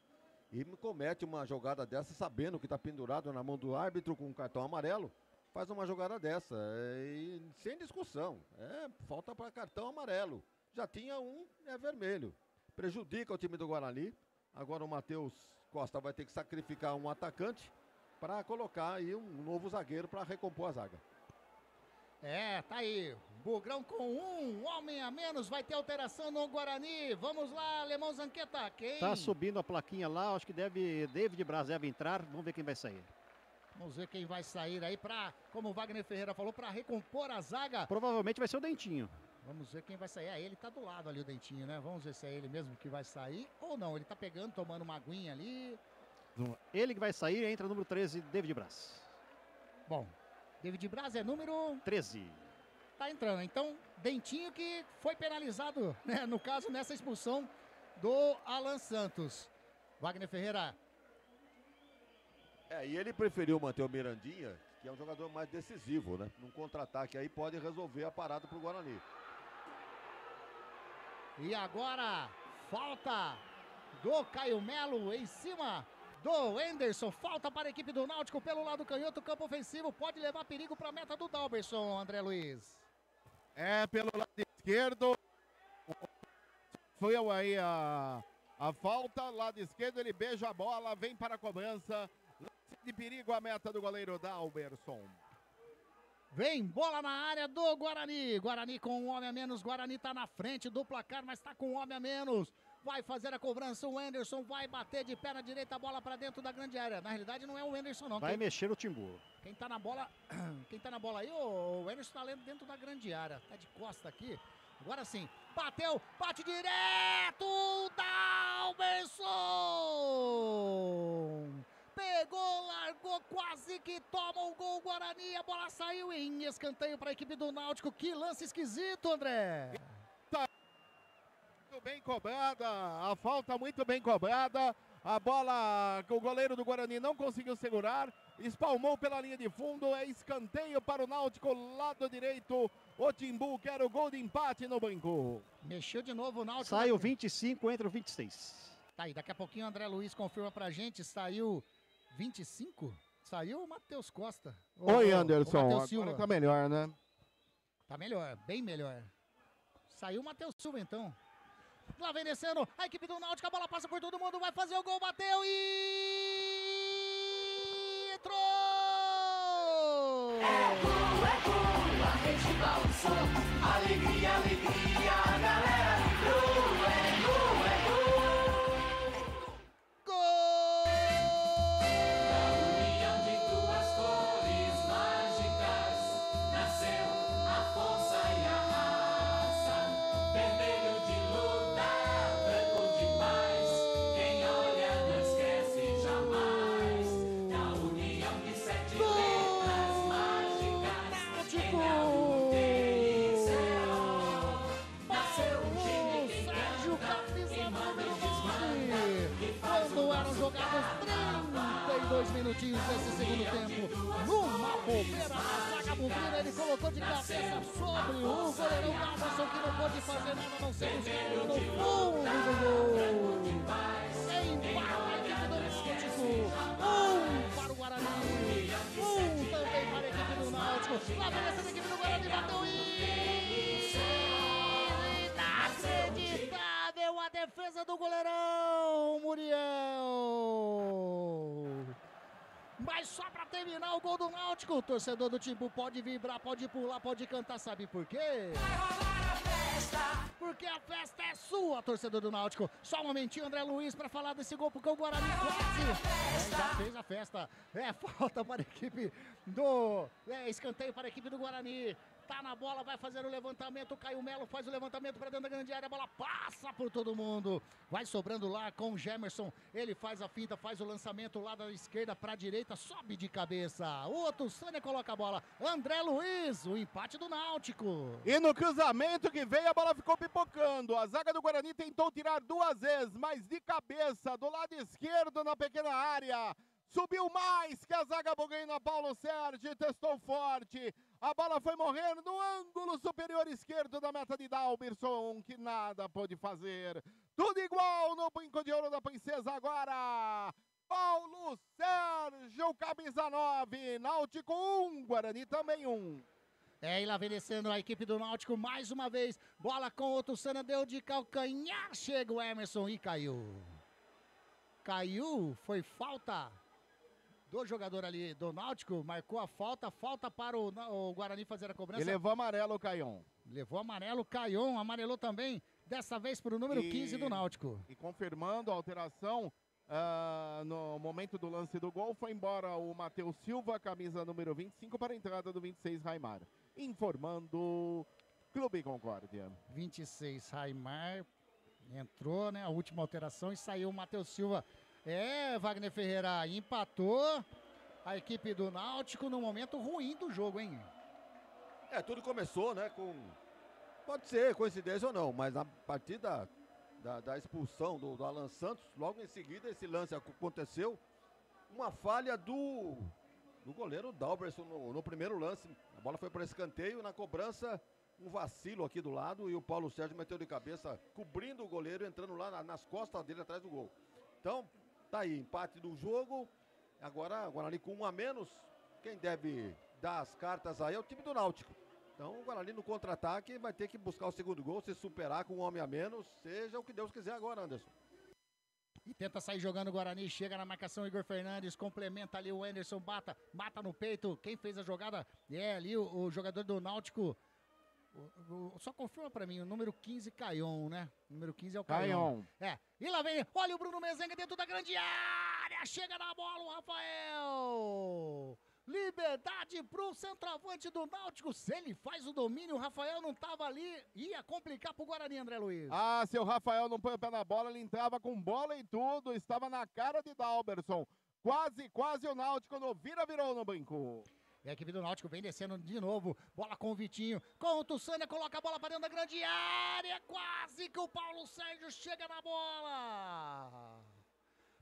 e comete uma jogada dessa sabendo que está pendurado na mão do árbitro com um cartão amarelo. Faz uma jogada dessa, e sem discussão, falta para cartão amarelo, já tinha um, é vermelho, prejudica o time do Guarani, agora o Matheus Costa vai ter que sacrificar um atacante para colocar aí um novo zagueiro para recompor a zaga. Tá aí, Bugrão com um homem a menos, vai ter alteração no Guarani, vamos lá, Lemão Zanqueta, quem? Tá subindo a plaquinha lá, acho que David Braz deve entrar, vamos ver quem vai sair. Vamos ver quem vai sair aí para, como o Wagner Ferreira falou, para recompor a zaga. Provavelmente vai ser o Dentinho. Vamos ver quem vai sair. Ele tá do lado ali, o Dentinho, né? Vamos ver se é ele mesmo que vai sair ou não. Ele tá pegando, tomando uma aguinha ali. Ele que vai sair, entra o número 13, David Braz. Bom, David Braz é número... 13. Tá entrando. Então, Dentinho que foi penalizado, né? No caso, nessa expulsão do Alan Santos. Wagner Ferreira... E ele preferiu manter o Mirandinha, que é um jogador mais decisivo, né? Num contra-ataque aí pode resolver a parada pro Guarani. E agora, falta do Caio Melo em cima do Anderson. Falta para a equipe do Náutico pelo lado canhoto, campo ofensivo. Pode levar perigo para a meta do Dalberson, André Luiz. É, pelo lado esquerdo. Foi aí a falta, lado esquerdo, ele beija a bola, vem para a cobrança. Lance de perigo a meta do goleiro Dalberson. Vem bola na área do Guarani. Guarani com um homem a menos. Guarani tá na frente do placar, mas tá com um homem a menos. Vai fazer a cobrança. O Anderson vai bater de pé na direita a bola para dentro da grande área. Na realidade não é o Anderson não. Vai mexer o Timbu. Quem tá na bola aí, o Anderson tá dentro da grande área. Tá de costa aqui. Agora sim. Bateu, bate direto. Dalberson! Pegou, largou, quase que toma o gol Guarani. A bola saiu em escanteio para a equipe do Náutico. Que lance esquisito, André. Tá muito bem cobrada, a falta muito bem cobrada. A bola que o goleiro do Guarani não conseguiu segurar. Espalmou pela linha de fundo. É escanteio para o Náutico, lado direito. O Timbu quer o gol de empate no banco. Mexeu de novo o Náutico. Sai o 25, entra o 26. Tá aí, daqui a pouquinho o André Luiz confirma pra gente. Saiu 25? Saiu o Matheus Costa. Oi, Anderson. Agora tá melhor, né? Tá melhor, bem melhor. Saiu o Matheus Silva, então. Lá vem descendo a equipe do Náutico. A bola passa por todo mundo. Vai fazer o gol, bateu e... entrou! É gol, a rede balançou. Alegria, alegria, a galera vibrou. É gol, é gol. Minutinhos desse segundo tempo, numa bobeira na zaga bovina, ele colocou de cabeça sobre o goleirão Dalberson, que não pôde fazer nada a não ser buscar no fundo do gol. Empata a equipe do Náutico, para o Guarani, também para a equipe do Náutico. Lá vem essa equipe do Guarani, bateu inacreditável a defesa do goleirão Muriel. Mas só pra terminar o gol do Náutico, o torcedor do Timbu pode vibrar, pode pular, pode cantar, sabe por quê? Vai rolar a festa! Porque a festa é sua, torcedor do Náutico. Só um momentinho, André Luiz, pra falar desse gol, porque o Guarani quase já fez a festa. É falta para a equipe do... escanteio para a equipe do Guarani. Tá na bola, vai fazer o levantamento, o Caio Melo faz o levantamento para dentro da grande área, a bola passa por todo mundo, vai sobrando lá com o Gemerson, ele faz a finta, faz o lançamento lá da esquerda para a direita, sobe de cabeça, o outro Sânia coloca a bola, André Luiz, o empate do Náutico. E no cruzamento que veio, a bola ficou pipocando, a zaga do Guarani tentou tirar duas vezes, mas de cabeça, do lado esquerdo na pequena área, subiu mais que a zaga bugueina, Paulo Sérgio testou forte. A bola foi morrendo no ângulo superior esquerdo da meta de Dalberson, que nada pôde fazer. Tudo igual no Brinco de Ouro da Princesa agora. Paulo Sérgio, camisa 9. Náutico 1, Guarani também 1. E lá vem descendo a equipe do Náutico mais uma vez. Bola com o Tussana, deu de calcanhar. Chega o Emerson e caiu. Caiu, foi falta do jogador ali do Náutico, marcou a falta para o Guarani fazer a cobrança. E levou amarelo o Caion. Levou amarelo o Caion, amarelou também, dessa vez para o número 15 do Náutico. E confirmando a alteração, no momento do lance do gol, foi embora o Matheus Silva, camisa número 25, para a entrada do 26, Raimar. Informando Clube Concórdia. 26, Raimar, entrou, né, a última alteração e saiu o Matheus Silva. Wagner Ferreira empatou a equipe do Náutico no momento ruim do jogo, hein? Tudo começou, né, com... Pode ser coincidência ou não, mas a partir da expulsão do Alan Santos, logo em seguida esse lance aconteceu, uma falha do goleiro Dalberson no primeiro lance. A bola foi para escanteio, na cobrança, um vacilo aqui do lado e o Paulo Sérgio meteu de cabeça, cobrindo o goleiro, entrando lá nas costas dele atrás do gol. Então, Tá aí, empate do jogo. Agora, o Guarani com 1 a menos. Quem deve dar as cartas aí é o time do Náutico. Então, o Guarani no contra-ataque vai ter que buscar o segundo gol, se superar com 1 homem a menos, seja o que Deus quiser agora, Anderson. E tenta sair jogando o Guarani, chega na marcação Igor Fernandes, complementa ali o Anderson, mata no peito. Quem fez a jogada é ali o jogador do Náutico. Só confirma pra mim, o número 15, Caion, né? O número 15 é o Caion. E lá vem, olha o Bruno Mezenga dentro da grande área, chega na bola o Rafael. Liberdade pro centroavante do Náutico. Se ele faz o domínio, o Rafael não tava ali, ia complicar pro Guarani, André Luiz. Se o Rafael não põe o pé na bola, ele entrava com bola e tudo, estava na cara de Dalberson. Quase o Náutico no virou no brinco. E a equipe do Náutico vem descendo de novo, bola com o Vitinho, com o Tussânia, coloca a bola para dentro da grande área, quase que o Paulo Sérgio chega na bola.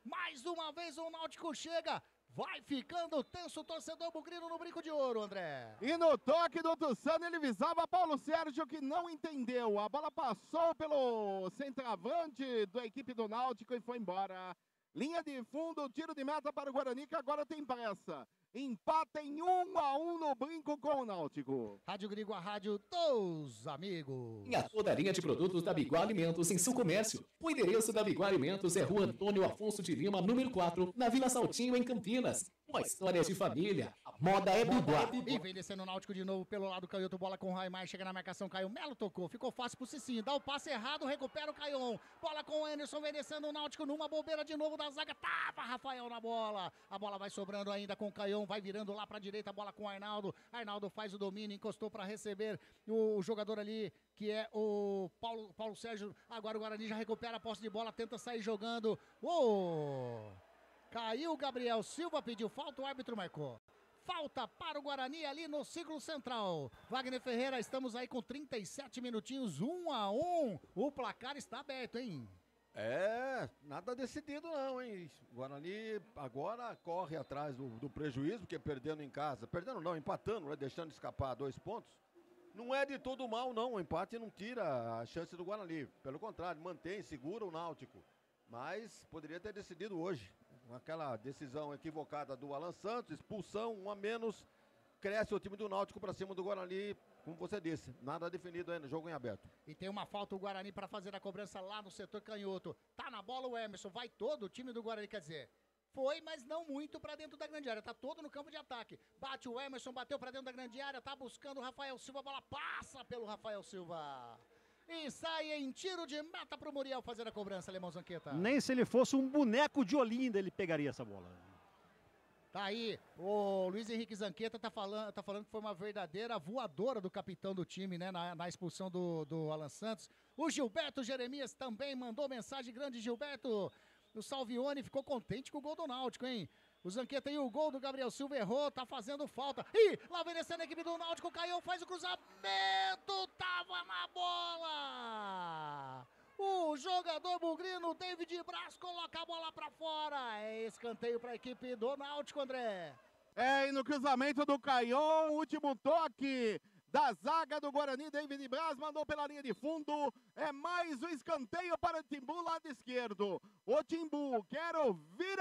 Mais uma vez o Náutico chega. Vai ficando tenso o torcedor bugrino no brinco de ouro, André. E no toque do Tussano, ele visava Paulo Sérgio, que não entendeu. A bola passou pelo centroavante da equipe do Náutico e foi embora. Linha de fundo, tiro de meta para o Guarani, que agora tem pressa. Empata em 1 a 1 no brinco com o Náutico. Rádio Grigo, a rádio dos amigos. E a toda a linha de produtos da Biguá Alimentos em seu comércio. O endereço da Biguá Alimentos é Rua Antônio Afonso de Lima, número 4, na Vila Saltinho, em Campinas. Uma história de família. A moda é Biguá. E vem descendo o Náutico de novo pelo lado canhoto, bola com o Raimar, chega na marcação, Caio Melo tocou, ficou fácil pro Cicinho, dá o passe errado, recupera o Caion. Bola com o Anderson, vem descendo o Náutico numa bobeira de novo da zaga, tava Rafael na bola. A bola vai sobrando ainda com o Caion, vai virando lá pra direita, a bola com o Arnaldo. Arnaldo faz o domínio, encostou pra receber o jogador ali, que é o Paulo Sérgio. Agora o Guarani já recupera a posse de bola, tenta sair jogando. Caiu o Gabriel Silva, pediu falta, o árbitro marcou. Falta para o Guarani ali no círculo central. Wagner Ferreira, estamos aí com 37 minutinhos, 1 a 1. O placar está aberto, hein? Nada decidido não, hein? O Guarani agora corre atrás do prejuízo, porque perdendo em casa, empatando, né? Deixando escapar 2 pontos. Não é de todo mal, não. O empate não tira a chance do Guarani. Pelo contrário, mantém, segura o Náutico. Mas poderia ter decidido hoje. Aquela decisão equivocada do Alan Santos, expulsão, 1 a menos, cresce o time do Náutico para cima do Guarani, como você disse, nada definido ainda, jogo em aberto. E tem uma falta o Guarani para fazer a cobrança lá no setor canhoto. Tá na bola o Emerson, vai todo o time do Guarani, quer dizer, foi, mas não muito para dentro da grande área, tá todo no campo de ataque. Bate o Emerson, bateu para dentro da grande área, tá buscando o Rafael Silva, a bola passa pelo Rafael Silva. E sai em tiro de meta pro Muriel fazer a cobrança, Alemão Zanqueta. Nem se ele fosse um boneco de Olinda, ele pegaria essa bola. Tá aí, o Luiz Henrique Zanqueta tá falando que foi uma verdadeira voadora do capitão do time, né, na expulsão do Alan Santos. O Gilberto Jeremias também mandou mensagem, grande Gilberto. O Salvione ficou contente com o gol do Náutico, hein? O Zanqueta e o gol do Gabriel Silva errou, tá fazendo falta. Ih, lá vem descendo a equipe do Náutico, Caiu, faz o cruzamento, tava na bola. O jogador bugrino, David Braz, coloca a bola pra fora. É escanteio pra equipe do Náutico, André. E no cruzamento do Caion, último toque da zaga do Guarani, David Braz mandou pela linha de fundo, é mais um escanteio para o Timbu, lado esquerdo. O Timbu,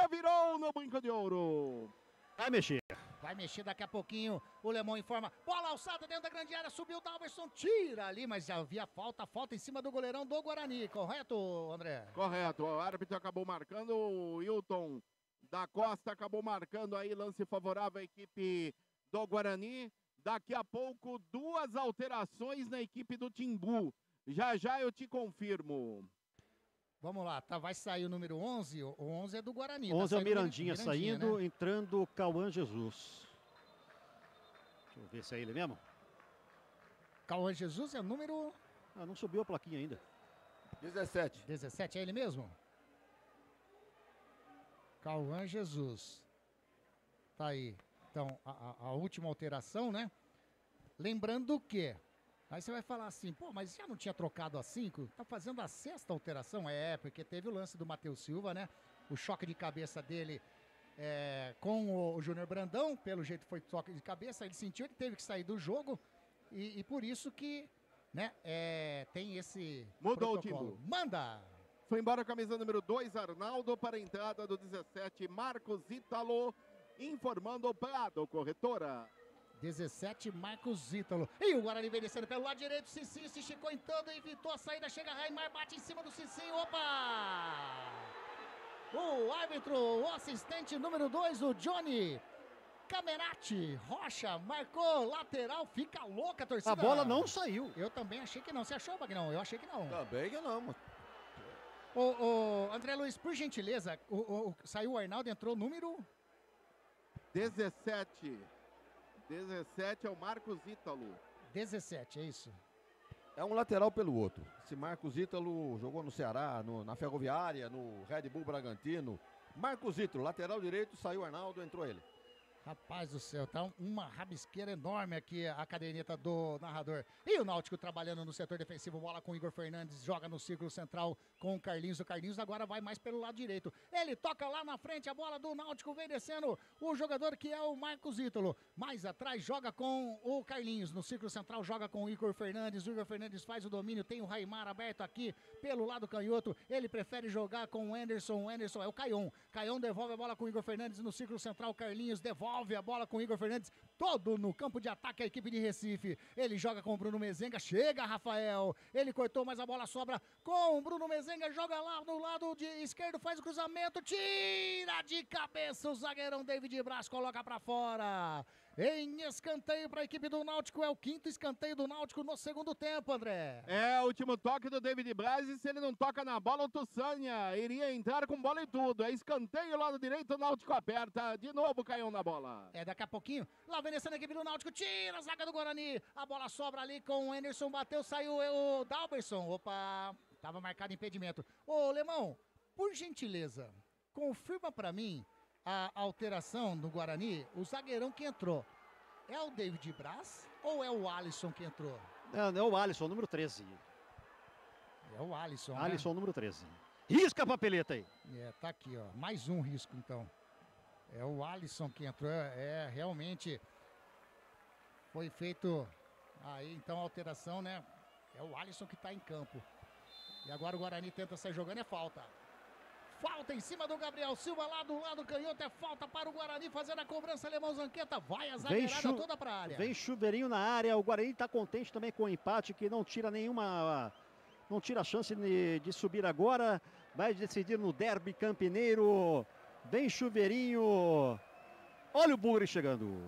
virou no brinco de ouro. Vai mexer daqui a pouquinho, o Lemão informa, bola alçada dentro da grande área, subiu o Dalberson, tira ali, mas já havia falta em cima do goleirão do Guarani, correto, André? Correto, o árbitro acabou marcando, o Wilton da Costa acabou marcando aí, lance favorável à equipe do Guarani. Daqui a pouco, 2 alterações na equipe do Timbu. Já eu te confirmo. Vamos lá, vai sair o número 11, o 11 é do Guarani. 11 é o Mirandinha saindo, né? Entrando o Cauã Jesus. Deixa eu ver se é ele mesmo. Cauã Jesus é o número... não subiu a plaquinha ainda. 17. 17, é ele mesmo? Cauã Jesus. Tá aí. Então, a última alteração, né? Lembrando que... Aí você vai falar assim, pô, mas já não tinha trocado a 5? Tá fazendo a 6ª alteração? Porque teve o lance do Matheus Silva, né? O choque de cabeça dele com o Júnior Brandão, pelo jeito foi choque de cabeça, ele sentiu, ele teve que sair do jogo e por isso que, né, tem esse Mudou protocolo. o time. Manda! Foi embora a camisa número 2, Arnaldo, para a entrada do 17, Marcos Ítalo, informando o Prado Corretora. 17, Marcos Ítalo. E o Guarani vem descendo pelo lado direito. Cicinho se esticou em todo, evitou a saída. Chega Raimar, bate em cima do Cicinho. Opa! O árbitro, o assistente número 2, o Johnny Camerati Rocha, marcou lateral. Fica louca a torcida. A bola não saiu. Eu também achei que não. Você achou, Magnão? Eu achei que não. Também que não, mano. O André Luiz, por gentileza, saiu o Arnaldo, entrou o número 17. 17 é o Marcos Ítalo. 17, é isso. É um lateral pelo outro. Esse Marcos Ítalo jogou no Ceará, na Ferroviária, no Red Bull Bragantino. Marcos Ítalo, lateral direito, saiu o Arnaldo, entrou ele. Rapaz do céu, tá uma rabisqueira enorme aqui a caderneta do narrador. E o Náutico trabalhando no setor defensivo, bola com o Igor Fernandes, joga no círculo central com o Carlinhos. O Carlinhos agora vai mais pelo lado direito. Ele toca lá na frente, a bola do Náutico vem descendo. O jogador que é o Marcos Ítalo. Mais atrás joga com o Carlinhos. No círculo central joga com o Igor Fernandes. O Igor Fernandes faz o domínio, tem o Raimar aberto aqui pelo lado canhoto. Ele prefere jogar com o Anderson. O Anderson é o Caion. Caion devolve a bola com o Igor Fernandes no círculo central. Carlinhos devolve a bola com o Igor Fernandes, todo no campo de ataque a equipe de Recife. Ele joga com o Bruno Mezenga, chega Rafael, ele cortou, mas a bola sobra com o Bruno Mezenga, joga lá no lado de esquerdo, faz o cruzamento, tira de cabeça o zagueirão David Braz, coloca pra fora. Em escanteio para a equipe do Náutico, é o 5º escanteio do Náutico no segundo tempo, André. É o último toque do David Braz, e se ele não toca na bola, o Tussanha iria entrar com bola e tudo. É escanteio, lado direito, o Náutico aperta, de novo Caiu na bola. É, daqui a pouquinho, lá vem descendo a equipe do Náutico, tira a zaga do Guarani, a bola sobra ali com o Anderson, bateu, saiu o Dalberson, opa, tava marcado impedimento. Ô, Lemão, por gentileza, confirma para mim a alteração no Guarani, o zagueirão que entrou, é o David Braz ou é o Alisson que entrou? Não, é o Alisson, número 13. É o Alisson, Alisson, né? Número 13. Risca a papeleta aí. É, tá aqui, ó, mais um risco então. É o Alisson que entrou, realmente foi feito aí então a alteração, né? É o Alisson que tá em campo. E agora o Guarani tenta sair jogando, é falta. Falta em cima do Gabriel Silva, lá do lado canhoto, é falta para o Guarani fazendo a cobrança, Alemão Zanqueta, vai a zagueirada toda para a área. Vem chuveirinho na área, o Guarani está contente também com o empate, que não tira não tira a chance de subir agora, vai decidir no derby campineiro, vem chuveirinho, olha o Bugre chegando.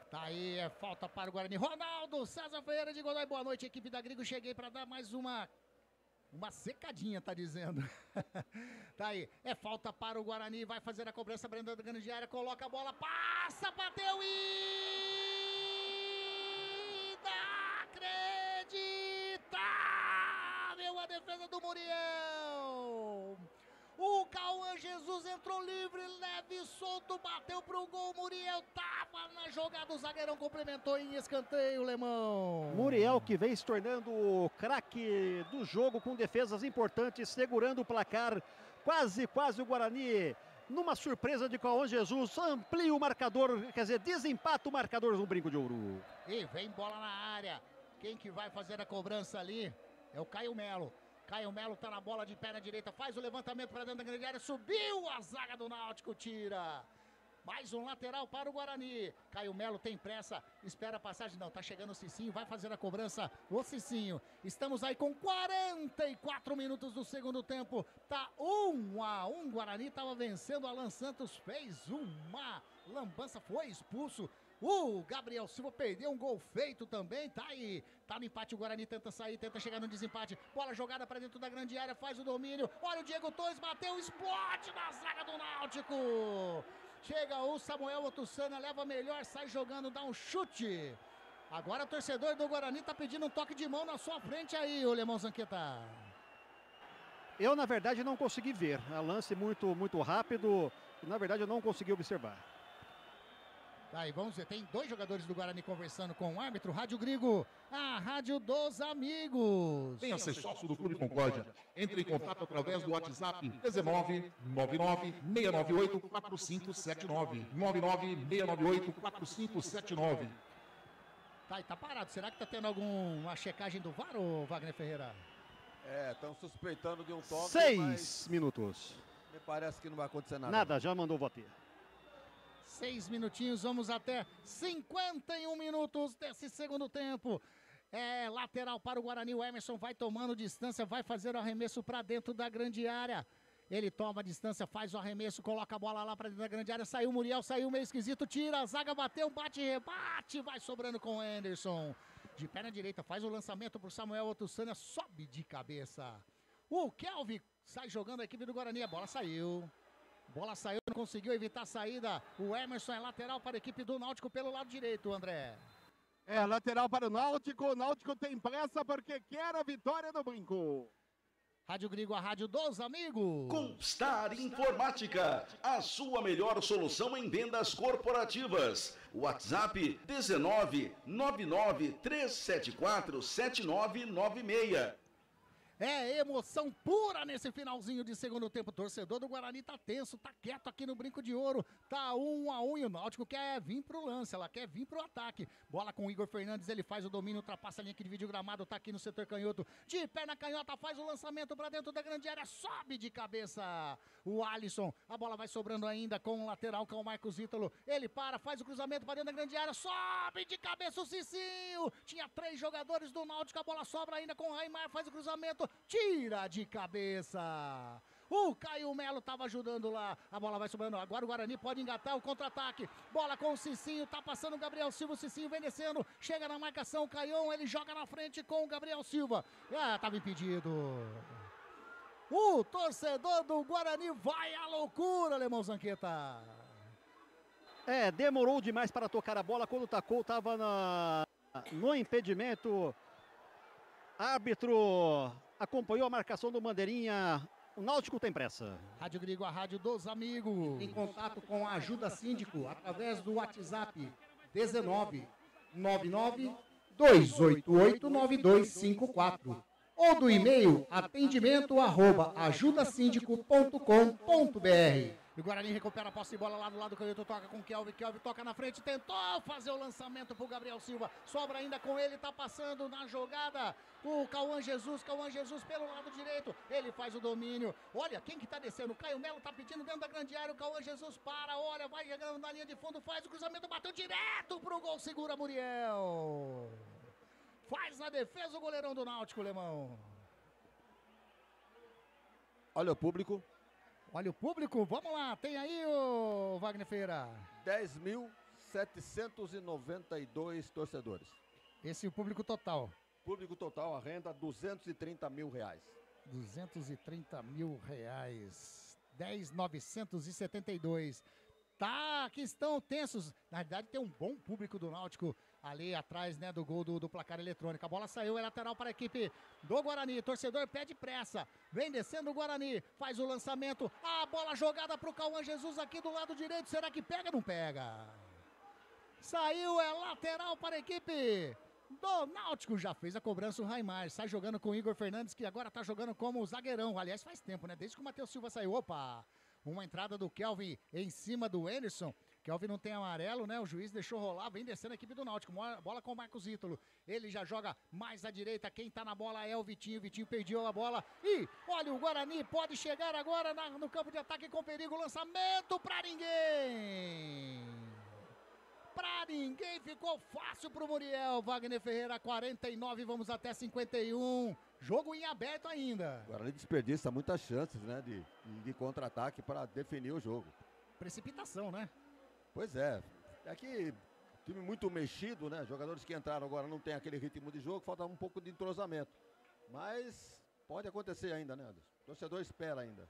Tá aí, é falta para o Guarani, Ronaldo César Ferreira de Godoy, boa noite, equipe da Grigo, cheguei para dar mais uma secadinha, tá dizendo. Tá aí, é falta para o Guarani, vai fazer a cobrança, Brandão do grande área, coloca a bola, passa, bateu e... inacreditável a defesa do Muriel. O Cauã Jesus entrou livre, leve e solto, bateu pro gol, Muriel tava na jogada, o zagueirão complementou em escanteio, Lemão. Muriel que vem se tornando o craque do jogo com defesas importantes, segurando o placar, quase o Guarani, numa surpresa de Cauã Jesus, amplia o marcador, quer dizer, desempata o marcador do Brinco de Ouro. E vem bola na área, quem que vai fazer a cobrança ali é o Caio Melo. Caio Melo tá na bola de perna direita, faz o levantamento para dentro da grande área, subiu a zaga do Náutico, tira. Mais um lateral para o Guarani. Caio Melo tem pressa, espera a passagem, não, tá chegando o Cicinho, vai fazer a cobrança, o Cicinho. Estamos aí com 44 minutos do segundo tempo, tá 1-1, Guarani tava vencendo, Alan Santos fez uma lambança, foi expulso. O Gabriel Silva perdeu um gol feito também, tá aí, tá no empate, o Guarani tenta sair, tenta chegar no desempate, bola jogada pra dentro da grande área, faz o domínio, olha o Diego Torres, bateu, explode na zaga do Náutico, chega o Samuel Otussana, leva melhor, sai jogando, dá um chute, agora o torcedor do Guarani tá pedindo um toque de mão na sua frente aí, o Lemão Zanqueta. Eu, na verdade, não consegui ver, é um lance muito rápido, e na verdade eu não consegui observar. Tá, e vamos ver, tem dois jogadores do Guarani conversando com o árbitro, Rádio Grigo, a rádio dos amigos. Venha ser sócio do Clube Concórdia. Entre em contato através do WhatsApp 19 99 698 4579. 99 698 4579. Tá, e tá parado. Será que tá tendo alguma checagem do VAR, ou Wagner Ferreira? Estão suspeitando de um toque. 6 minutos. Me parece que não vai acontecer nada. Nada, já mandou o voto. 6 minutinhos, vamos até 51 minutos desse segundo tempo. É lateral para o Guarani, o Emerson vai tomando distância, vai fazer o arremesso para dentro da grande área. Ele toma a distância, faz o arremesso, coloca a bola lá para dentro da grande área. Saiu o Muriel, saiu meio esquisito, tira, a zaga bateu, bate, rebate, vai sobrando com o Anderson. De perna direita, faz o lançamento para o Samuel Otussana, sobe de cabeça. O Kelvin sai jogando a equipe do Guarani, a bola saiu. Bola saiu, não conseguiu evitar a saída. O Emerson é lateral para a equipe do Náutico pelo lado direito, André. É, lateral para o Náutico. O Náutico tem pressa porque quer a vitória do Brinco. Rádio Grigo, a rádio dos amigos. Constar Informática, a sua melhor solução em vendas corporativas. WhatsApp 19 99 374 7996. É emoção pura nesse finalzinho de segundo tempo. O torcedor do Guarani tá tenso, tá quieto aqui no Brinco de Ouro. Tá 1-1 e o Náutico quer vir pro lance, ela quer vir pro ataque. Bola com o Igor Fernandes, ele faz o domínio, ultrapassa a linha que divide o gramado, tá aqui no setor canhoto. De perna canhota, faz o lançamento pra dentro da grande área, sobe de cabeça o Alisson. A bola vai sobrando ainda com o lateral, com o Marcos Ítalo. Ele para, faz o cruzamento pra dentro da grande área, sobe de cabeça o Cicinho. Tinha 3 jogadores do Náutico, a bola sobra ainda com o Raimar, faz o cruzamento. Tira de cabeça. O Caio Melo estava ajudando lá. A bola vai sobrando. Agora o Guarani pode engatar o contra-ataque. Bola com o Cicinho. Tá passando o Gabriel Silva. O Cicinho vem descendo. Chega na marcação. O Caião. Ele joga na frente com o Gabriel Silva. Tava impedido. O torcedor do Guarani vai à loucura, Alemão Zanqueta. Demorou demais para tocar a bola. Quando tacou, tava no impedimento. Árbitro acompanhou a marcação do Bandeirinha. O Náutico tem pressa. Rádio Grigo, a rádio dos amigos. Em contato com a Ajuda Síndico através do WhatsApp 19 99 288 9254 ou do e-mail atendimento@ajudasindico.com.br. O Guarani recupera a posse de bola lá do lado do canhoto, toca com o Kelvin. Kelvin toca na frente, tentou fazer o lançamento pro Gabriel Silva. Sobra ainda com ele, tá passando na jogada o Cauã Jesus. Cauã Jesus pelo lado direito, ele faz o domínio. Olha quem que tá descendo, o Caio Melo tá pedindo dentro da grande área. O Cauã Jesus para, olha, vai chegando na linha de fundo, faz o cruzamento, bateu direto pro gol, segura Muriel. Faz a defesa o goleirão do Náutico, Lemão. Olha o público. Olha o público, vamos lá, tem aí o Wagner Feira. 10.792 torcedores. Esse é o público total. Público total, a renda R$230 mil. 230 mil reais. 10.972. Tá, que estão tensos. Na verdade tem um bom público do Náutico ali atrás, né, do gol do placar eletrônico. A bola saiu, é lateral para a equipe do Guarani. Torcedor pede pressa. Vem descendo o Guarani, faz o lançamento. A bola jogada para o Cauã Jesus aqui do lado direito. Será que pega ou não pega? Saiu, é lateral para a equipe do Náutico. Já fez a cobrança o Raimar. Sai jogando com o Igor Fernandes, que agora tá jogando como zagueirão. Aliás, faz tempo, né? Desde que o Matheus Silva saiu. Opa! Uma entrada do Kelvin em cima do Anderson. Kelvin não tem amarelo, né? O juiz deixou rolar, vem descendo a equipe do Náutico. Bola com o Marcos Ítalo. Ele já joga mais à direita. Quem tá na bola é o Vitinho. Vitinho perdeu a bola. E olha, o Guarani pode chegar agora no campo de ataque com perigo. Lançamento pra ninguém. Pra ninguém, ficou fácil pro Muriel. Wagner Ferreira, 49, vamos até 51. Jogo em aberto ainda. O Guarani desperdiça muitas chances, né, de contra-ataque para definir o jogo. Precipitação, né? Pois é. Aqui, time muito mexido, né? Jogadores que entraram agora não tem aquele ritmo de jogo, falta um pouco de entrosamento. Mas pode acontecer ainda, né, Anderson? O torcedor espera ainda.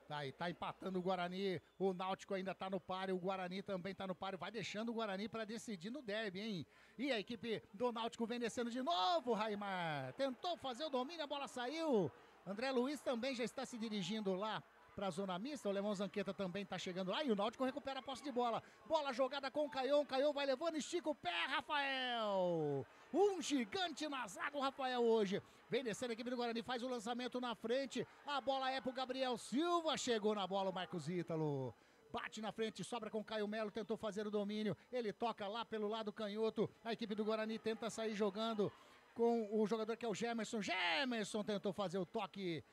Tá aí, tá empatando o Guarani, o Náutico ainda tá no páreo, o Guarani também tá no páreo, vai deixando o Guarani para decidir no derby, hein? E a equipe do Náutico vem descendo de novo, Raimar, tentou fazer o domínio, a bola saiu, André Luiz também já está se dirigindo lá para a zona mista, o Lemão Zanqueta também tá chegando lá e o Náutico recupera a posse de bola, bola jogada com o Caião vai levando, estica o pé, Rafael, um gigante na zaga o Rafael hoje, vem descendo a equipe do Guarani, faz o lançamento na frente, a bola é pro Gabriel Silva, chegou na bola o Marcos Ítalo, bate na frente, sobra com o Caio Melo, tentou fazer o domínio, ele toca lá pelo lado canhoto, a equipe do Guarani tenta sair jogando com o jogador que é o Gemerson. Gemerson tentou fazer o toque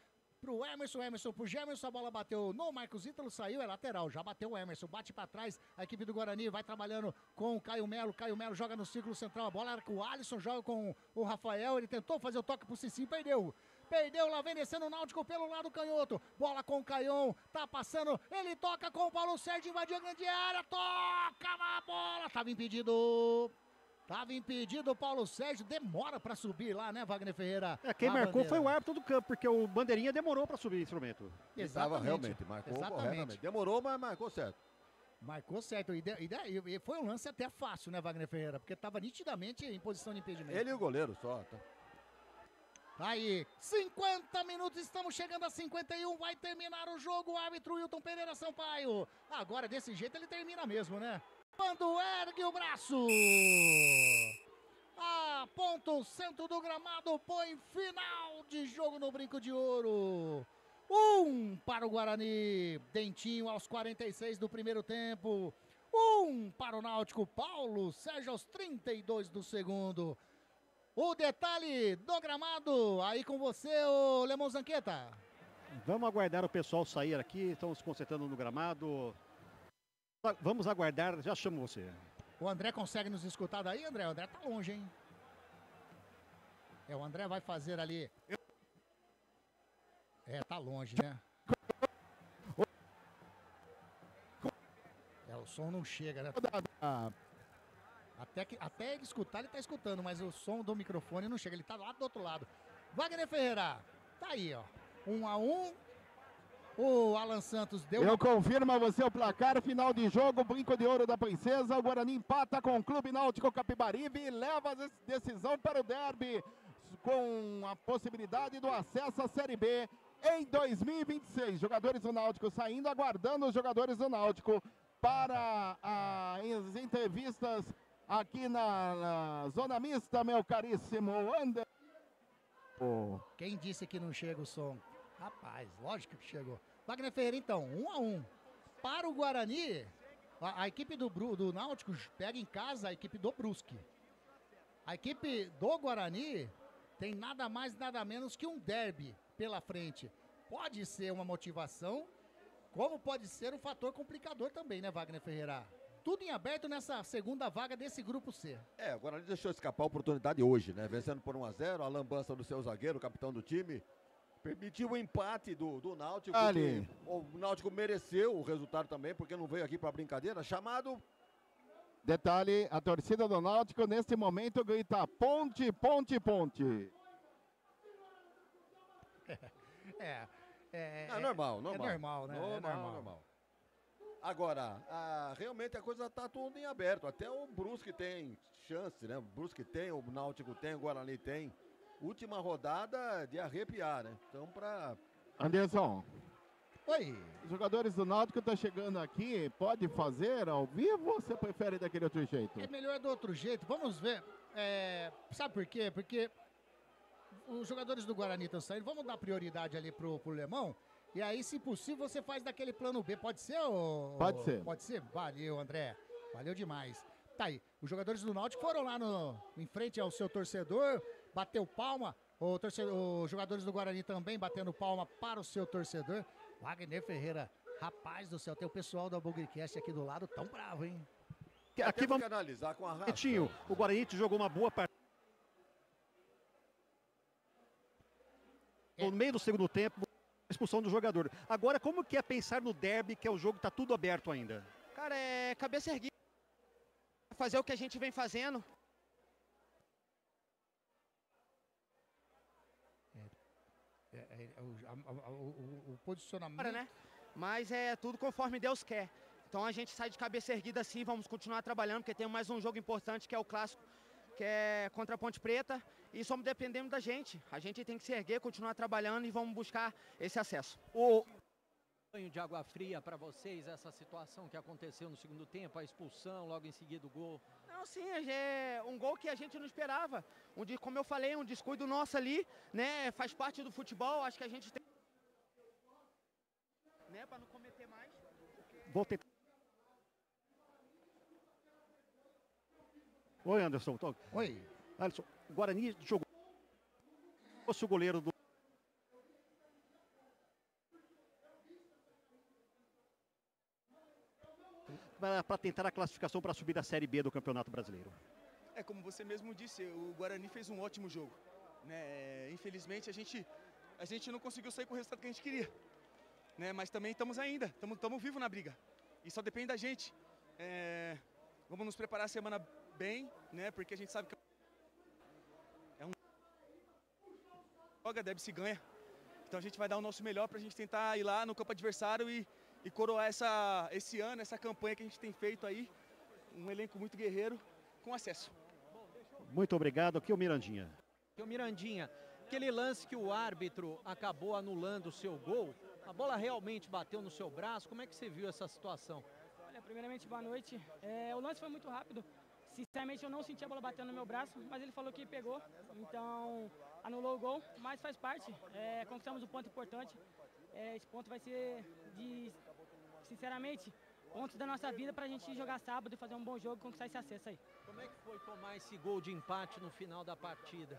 pro Emerson pro Gemerson, a bola bateu no Marcos Ítalo, saiu, é lateral, já bateu o Emerson, bate pra trás, a equipe do Guarani vai trabalhando com o Caio Melo joga no círculo central, a bola era com o Alisson, joga com o Rafael, ele tentou fazer o toque pro Cicinho, perdeu, lá vem descendo o Náutico pelo lado canhoto, bola com o Caion, tá passando, ele toca com o Paulo Sérgio, invadiu a grande área, toca na bola, tava impedido o Paulo Sérgio, demora pra subir lá, né, Wagner Ferreira? Quem marcou foi o árbitro do campo, porque o Bandeirinha demorou pra subir o instrumento. Exatamente. Realmente, marcou corretamente. Demorou, mas marcou certo. Marcou certo, e foi um lance até fácil, né, Wagner Ferreira? Porque tava nitidamente em posição de impedimento. Ele e o goleiro só, tá? Aí, 50 minutos, estamos chegando a 51, vai terminar o jogo, o árbitro Wilton Pereira Sampaio. Agora, desse jeito, ele termina mesmo, né? Quando ergue o braço, aponta o centro do gramado, põe final de jogo no Brinco de Ouro. 1 para o Guarani, Dentinho aos 46 do primeiro tempo. 1 para o Náutico, Paulo Sérgio aos 32 do segundo. O detalhe do gramado, aí com você, ô Lemão Zanqueta. Vamos aguardar o pessoal sair aqui, estão se concentrando no gramado. Vamos aguardar, já chamo você. O André consegue nos escutar daí, André? O André tá longe, hein? O André vai fazer ali. Tá longe, né? O som não chega, né? Até ele escutar, ele tá escutando, mas o som do microfone não chega, ele tá lá do outro lado. Wagner Ferreira, tá aí, ó. 1-1. O Alan Santos deu... Eu confirmo a você o placar, final de jogo, Brinco de Ouro da Princesa, o Guarani empata com o Clube Náutico Capibaribe e leva a decisão para o derby, com a possibilidade do acesso à Série B em 2026. Jogadores do Náutico saindo, aguardando os jogadores do Náutico para as entrevistas aqui na Zona Mista, meu caríssimo Ander. Quem disse que não chega o som? Rapaz, lógico que chegou. Wagner Ferreira, então, 1-1. Para o Guarani, a equipe do Náutico pega em casa a equipe do Brusque. A equipe do Guarani tem nada mais, nada menos que um derby pela frente. Pode ser uma motivação, como pode ser um fator complicador também, né, Wagner Ferreira? Tudo em aberto nessa segunda vaga desse grupo C. O Guarani deixou escapar a oportunidade hoje, né? Vencendo por 1-0, a lambança do seu zagueiro, capitão do time. Permitiu o empate do Náutico. O Náutico mereceu o resultado também, porque não veio aqui para brincadeira. Chamado. Detalhe, a torcida do Náutico neste momento grita ponte, ponte, ponte. É normal. É normal, né? Normal. Agora, realmente a coisa tá tudo em aberto. Até o Brusque tem chance, né? O Brusque tem, o Náutico tem, o Guarani tem. Última rodada de arrepiar, né? Então, Anderson. Oi. Os jogadores do Náutico estão chegando aqui. Pode fazer ao vivo ou você prefere daquele outro jeito? É melhor do outro jeito. Vamos ver. Sabe por quê? Porque os jogadores do Guarani estão saindo. Vamos dar prioridade ali pro Lemão. E aí, se possível, você faz daquele plano B. Pode ser? Pode ser. Pode ser? Valeu, André. Valeu demais. Tá aí. Os jogadores do Náutico foram lá em frente ao seu torcedor. Bateu palma, os jogadores do Guarani também batendo palma para o seu torcedor. Wagner Ferreira, rapaz do céu, tem o pessoal da Bugrecast aqui do lado, tão bravo, hein? Aqui vamos analisar com a raça. O Guarani jogou uma boa partida. No meio do segundo tempo, expulsão do jogador. Agora, como que é pensar no derby, que é o jogo que tá tudo aberto ainda? Cara, é cabeça erguida. Fazer o que a gente vem fazendo. O posicionamento... né? Mas é tudo conforme Deus quer. Então a gente sai de cabeça erguida assim, vamos continuar trabalhando, porque tem mais um jogo importante que é o clássico, que é contra a Ponte Preta, e somos dependendo da gente. A gente tem que se erguer, continuar trabalhando e vamos buscar esse acesso. Banho de água fria para vocês, essa situação que aconteceu no segundo tempo, a expulsão, logo em seguida o gol. Não, sim, é um gol que a gente não esperava. Como eu falei, um descuido nosso ali, né? Faz parte do futebol, acho que a gente tem, né, para não cometer mais. Vou tentar. Oi, Anderson. Oi. Alisson, o Guarani jogou fosse o goleiro do... para tentar a classificação para subir da Série B do Campeonato Brasileiro. É como você mesmo disse, o Guarani fez um ótimo jogo, né? Infelizmente a gente não conseguiu sair com o resultado que a gente queria, né? Mas também estamos vivos na briga e só depende da gente. Vamos nos preparar a semana bem, né? Porque a gente sabe que é um joga, deve se ganha. Então a gente vai dar o nosso melhor para a gente tentar ir lá no campo adversário e coroar esse ano, essa campanha que a gente tem feito aí, um elenco muito guerreiro com acesso. Muito obrigado. Aqui é o Mirandinha. Aqui é o Mirandinha. Aquele lance que o árbitro acabou anulando o seu gol, a bola realmente bateu no seu braço. Como é que você viu essa situação? Olha, primeiramente, boa noite. O lance foi muito rápido. Sinceramente, eu não senti a bola batendo no meu braço, mas ele falou que pegou. Então, anulou o gol, mas faz parte. Conquistamos um ponto importante. Esse ponto vai ser sinceramente, pontos da nossa vida para a gente jogar sábado e fazer um bom jogo e conquistar esse acesso aí. Como é que foi tomar esse gol de empate no final da partida?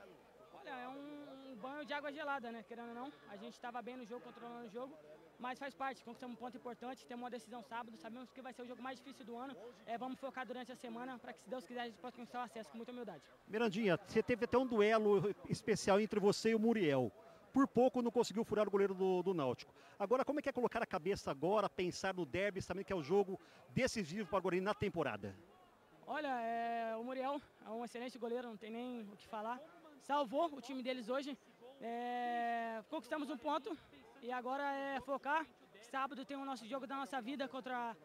Olha, é um banho de água gelada, né? Querendo ou não, a gente estava bem no jogo, controlando o jogo, mas faz parte, conquistamos um ponto importante, temos uma decisão sábado, sabemos que vai ser o jogo mais difícil do ano, vamos focar durante a semana para que, se Deus quiser, a gente possa conquistar o acesso com muita humildade. Mirandinha, você teve até um duelo especial entre você e o Muriel. Por pouco não conseguiu furar o goleiro do Náutico. Agora, como é que é colocar a cabeça agora, pensar no derby, sabendo que é o jogo decisivo para o Guarani na temporada? Olha, o Muriel é um excelente goleiro, não tem nem o que falar. Salvou o time deles hoje. Conquistamos um ponto e agora é focar. Sábado tem o nosso jogo da nossa vida contra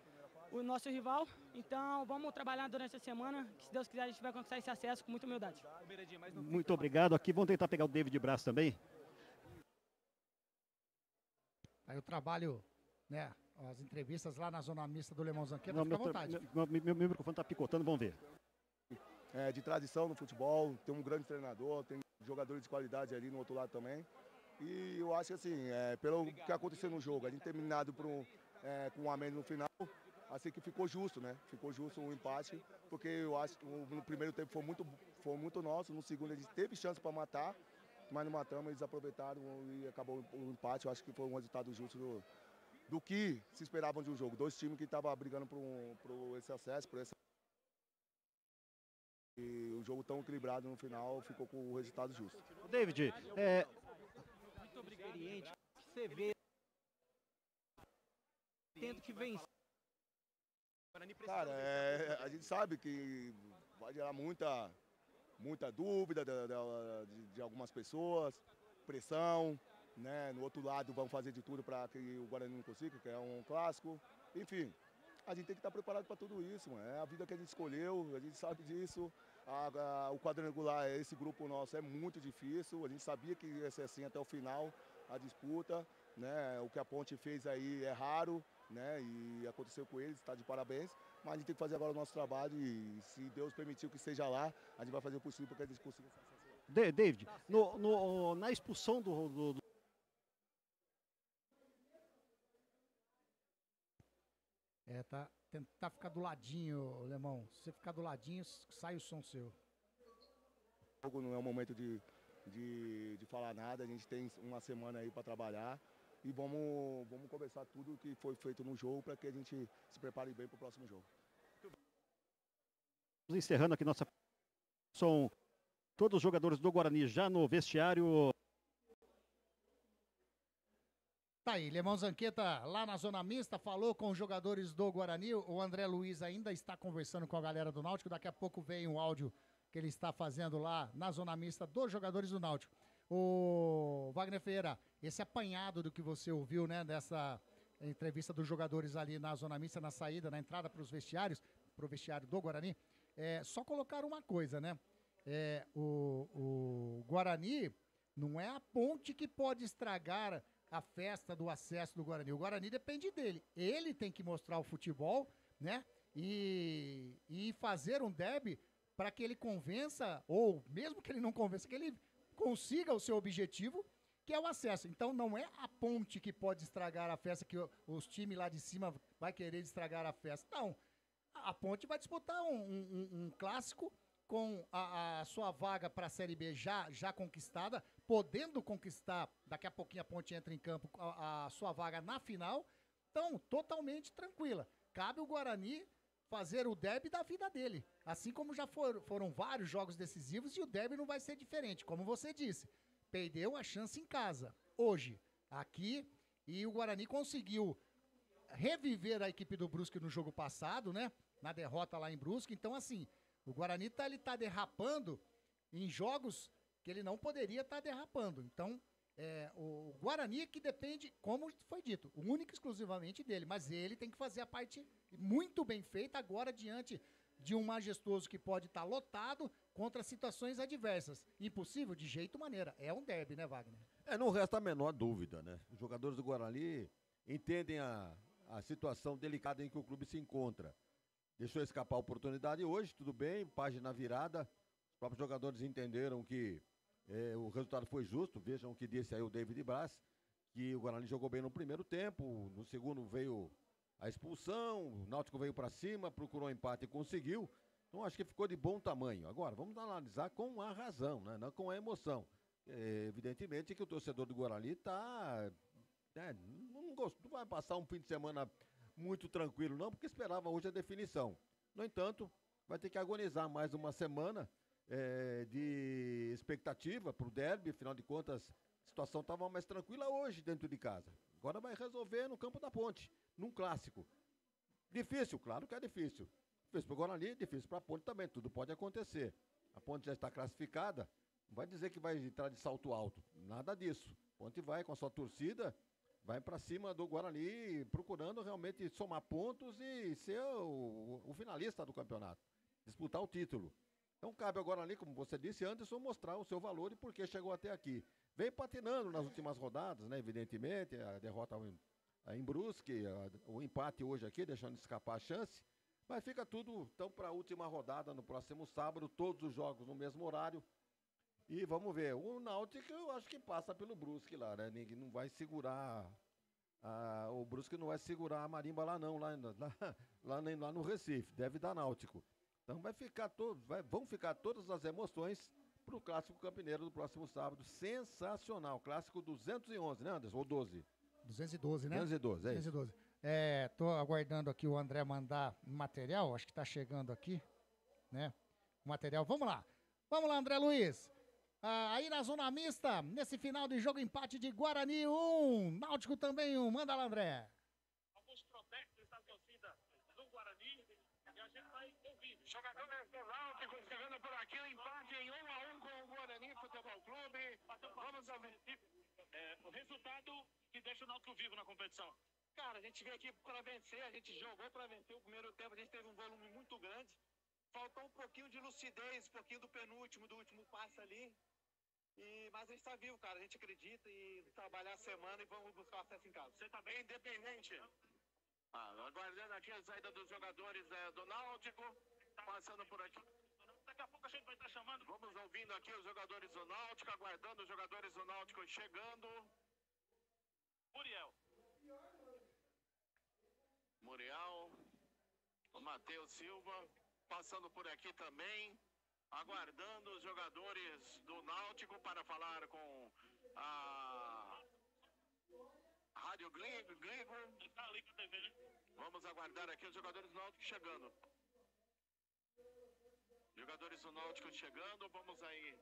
o nosso rival. Então, vamos trabalhar durante a semana, que, se Deus quiser, a gente vai conquistar esse acesso com muita humildade. Muito obrigado. Aqui vamos tentar pegar o David Braz também. Aí eu trabalho, né, as entrevistas lá na zona mista do Lemão Zanqueta, fica à vontade. Meu microfone está picotando, vamos ver. De tradição no futebol, tem um grande treinador, tem jogadores de qualidade ali no outro lado também. E eu acho que assim, pelo que aconteceu no jogo, a gente terminado com um a menos no final, assim que ficou justo, né? Ficou justo o empate, porque eu acho que no primeiro tempo foi muito nosso, no segundo a gente teve chance para matar, mas não matamos, eles aproveitaram e acabou o empate. Eu acho que foi um resultado justo do que se esperavam de um jogo. Dois times que estavam brigando por esse acesso, por esse... E o jogo tão equilibrado no final ficou com o resultado justo. David, muito experiente, que você vê tendo que vencer. Cara, a gente sabe que vai gerar muita dúvida de algumas pessoas, pressão, né? No outro lado vão fazer de tudo para que o Guarani não consiga, que é um clássico. Enfim, a gente tem que estar preparado para tudo isso, mano. É a vida que a gente escolheu, a gente sabe disso. O quadrangular, esse grupo nosso é muito difícil, a gente sabia que ia ser assim até o final, a disputa, né? O que a Ponte fez aí é raro, né? E aconteceu com eles, está de parabéns. Mas a gente tem que fazer agora o nosso trabalho e, se Deus permitir que seja lá, a gente vai fazer o possível para que a gente consiga. David, na expulsão do... Tentar ficar do ladinho, Lemão. Se você ficar do ladinho, sai o som seu. O jogo não é o momento de falar nada, a gente tem uma semana aí para trabalhar e vamos conversar tudo que foi feito no jogo para que a gente se prepare bem para o próximo jogo. Encerrando aqui nossa... São todos os jogadores do Guarani já no vestiário. Tá aí, Lemão Zanqueta lá na zona mista, falou com os jogadores do Guarani. O André Luiz ainda está conversando com a galera do Náutico. Daqui a pouco vem um áudio que ele está fazendo lá na zona mista dos jogadores do Náutico. O Wagner Ferreira, esse apanhado do que você ouviu, né, dessa entrevista dos jogadores ali na zona mista, na saída, na entrada para os vestiários, para o vestiário do Guarani, só colocar uma coisa, né? O Guarani não é a Ponte que pode estragar a festa do acesso do Guarani. O Guarani depende dele. Ele tem que mostrar o futebol, né? E fazer um derby para que ele convença, ou mesmo que ele não convença, que ele consiga o seu objetivo, que é o acesso. Então não é a Ponte que pode estragar a festa, que os times lá de cima vai querer estragar a festa. Não. A Ponte vai disputar um clássico com a sua vaga para a Série B já conquistada, podendo conquistar, daqui a pouquinho a Ponte entra em campo, a sua vaga na final, então totalmente tranquila. Cabe o Guarani fazer o derby da vida dele, assim como já foram vários jogos decisivos, e o derby não vai ser diferente, como você disse. Perdeu a chance em casa, hoje, aqui, e o Guarani conseguiu reviver a equipe do Brusque no jogo passado, né? Na derrota lá em Brusque. Então, assim, o Guarani tá derrapando em jogos que ele não poderia estar derrapando. Então, o Guarani que depende, como foi dito, único e exclusivamente dele. Mas ele tem que fazer a parte muito bem feita agora diante de um majestoso que pode estar lotado contra situações adversas. Impossível? De jeito maneira. É um derby, né, Wagner? Não resta a menor dúvida, né? Os jogadores do Guarani entendem a situação delicada em que o clube se encontra. Deixou escapar a oportunidade hoje, tudo bem, página virada. Os próprios jogadores entenderam que o resultado foi justo. Vejam o que disse aí o David Braz, que o Guarani jogou bem no primeiro tempo, no segundo veio a expulsão, o Náutico veio para cima, procurou empate e conseguiu. Então acho que ficou de bom tamanho. Agora, vamos analisar com a razão, né? Não com a emoção. Evidentemente que o torcedor do Guarani está... não vai passar um fim de semana muito tranquilo não, porque esperava hoje a definição. No entanto, vai ter que agonizar mais uma semana de expectativa para o derby. Afinal de contas, a situação estava mais tranquila hoje dentro de casa. Agora vai resolver no campo da Ponte, num clássico. Difícil, claro que é difícil. Difícil para o Guarani, difícil para a Ponte também, tudo pode acontecer. A Ponte já está classificada, não vai dizer que vai entrar de salto alto, nada disso. A Ponte vai com a sua torcida, vai para cima do Guarani, procurando realmente somar pontos e ser o finalista do campeonato, disputar o título. Então cabe ao Guarani, como você disse, Anderson, mostrar o seu valor e por que chegou até aqui. Vem patinando nas últimas rodadas, né? Evidentemente, a derrota em Brusque, o empate hoje aqui, deixando escapar a chance. Mas fica tudo, então, para a última rodada no próximo sábado, todos os jogos no mesmo horário. E vamos ver, o Náutico eu acho que passa pelo Brusque lá, né? Ninguém não vai segurar, o Brusque não vai segurar a marimba lá não, lá no Recife, deve dar Náutico. Então vão ficar todas as emoções para o Clássico Campineiro do próximo sábado. Sensacional, Clássico 211, né, Anderson? Ou 12? 212, né? 212, é 212. Tô aguardando aqui o André mandar material, acho que tá chegando aqui, né? O material, vamos lá, André Luiz. Aí na zona mista, nesse final de jogo, empate de Guarani 1, Náutico também 1, manda lá, André. Alguns protestos da torcida do Guarani, e a gente vai ouvir. Jogador do Náutico chegando por aqui, o empate em 1-1 com o Guarani Futebol Clube. Vamos ouvir. O resultado que deixa o Náutico vivo na competição. Cara, a gente veio aqui para vencer, a gente jogou para vencer. O primeiro tempo a gente teve um volume muito grande. Faltou um pouquinho de lucidez, um pouquinho do penúltimo, do último passe ali. Mas a gente tá vivo, cara. A gente acredita e trabalhar a semana e vamos buscar o acesso em casa. Você tá bem independente? Aguardando aqui a saída dos jogadores do Náutico. Passando por aqui. Daqui a pouco a gente vai estar chamando. Vamos ouvindo aqui os jogadores do Náutico, aguardando os jogadores do Náutico chegando. Muriel. O Matheus Silva. Passando por aqui também. Aguardando os jogadores do Náutico para falar com a Rádio Grigo. Vamos aguardar aqui os jogadores do Náutico chegando. Jogadores do Náutico chegando, vamos aí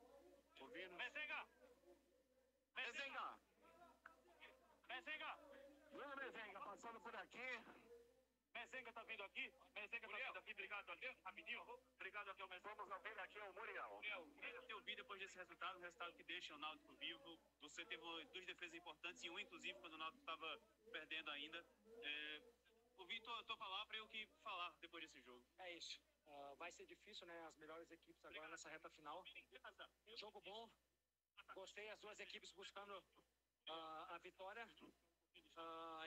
ouvindo. Mezenga! Vamos, Mezenga, passando por aqui. Mezenga tá vindo aqui? Mezenga tá vindo aqui, obrigado ali, rapidinho. Obrigado aqui ao Mezenga. Vamos ouvir aqui o Muriel. Muriel, queria ter ouvido depois desse resultado, um resultado que deixa o Náutico vivo. Você teve duas defesas importantes e uma, inclusive, quando o Náutico estava perdendo ainda. Ouvi tua palavra e o que falar depois desse jogo. É isso. Vai ser difícil, né? As melhores equipes agora nessa reta final. Jogo bom. Gostei, as duas equipes buscando a vitória.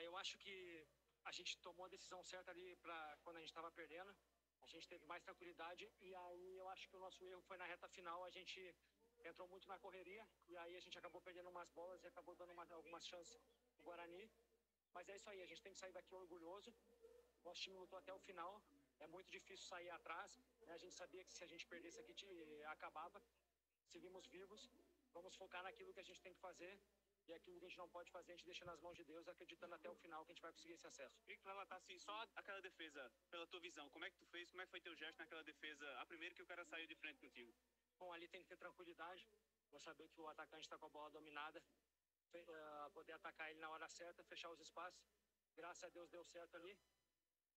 Eu acho que a gente tomou a decisão certa ali para quando a gente estava perdendo. A gente teve mais tranquilidade e aí eu acho que o nosso erro foi na reta final. A gente entrou muito na correria e aí a gente acabou perdendo umas bolas e acabou dando algumas chances pro Guarani. Mas é isso aí, a gente tem que sair daqui orgulhoso. Nosso time lutou até o final. É muito difícil sair atrás, né? A gente sabia que se a gente perdesse aqui, acabava. Seguimos vivos. vamos focar naquilo que a gente tem que fazer e aquilo que a gente não pode fazer, a gente deixa nas mãos de Deus, acreditando até o final que a gente vai conseguir esse acesso. Queria que tu relatasse só aquela defesa, pela tua visão. Como é que tu fez? Como é que foi teu gesto naquela defesa? A primeira que o cara saiu de frente contigo. Bom, ali tem que ter tranquilidade. Vou saber que o atacante está com a bola dominada. Poder atacar ele na hora certa, fechar os espaços. Graças a Deus deu certo ali.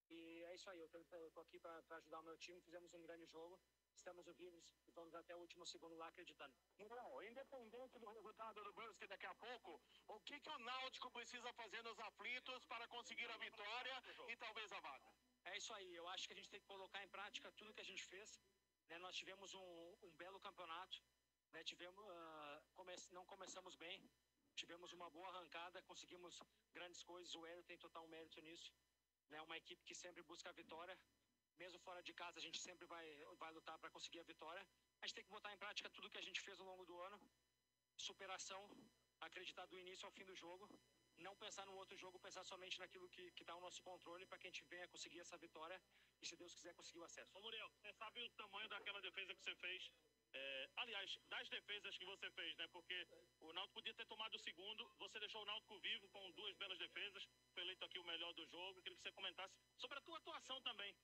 E é isso aí, eu tô aqui para ajudar o meu time. Fizemos um grande jogo. Estamos vivos e vamos até o último segundo lá acreditando. Não, independente do resultado do Brusque daqui a pouco, o que o Náutico precisa fazer nos aflitos para conseguir a vitória e talvez a vaga? É isso aí, eu acho que a gente tem que colocar em prática tudo que a gente fez. Né? Nós tivemos um belo campeonato, né? Não começamos bem, tivemos uma boa arrancada, conseguimos grandes coisas, o Hélio tem total mérito nisso. Né? Uma equipe que sempre busca a vitória. Mesmo fora de casa, a gente sempre vai lutar para conseguir a vitória. A gente tem que botar em prática tudo que a gente fez ao longo do ano. Superação, acreditar do início ao fim do jogo. Não pensar no outro jogo, pensar somente naquilo que está ao nosso controle para que a gente venha conseguir essa vitória e, se Deus quiser, conseguir o acesso. Ô Muriel, você sabe o tamanho daquela defesa que você fez? Aliás, das defesas que você fez, né? Porque o Náutico podia ter tomado o segundo, você deixou o Náutico vivo com 2 belas defesas, foi eleito aqui o melhor do jogo. Eu queria que você comentasse sobre a tua atuação também.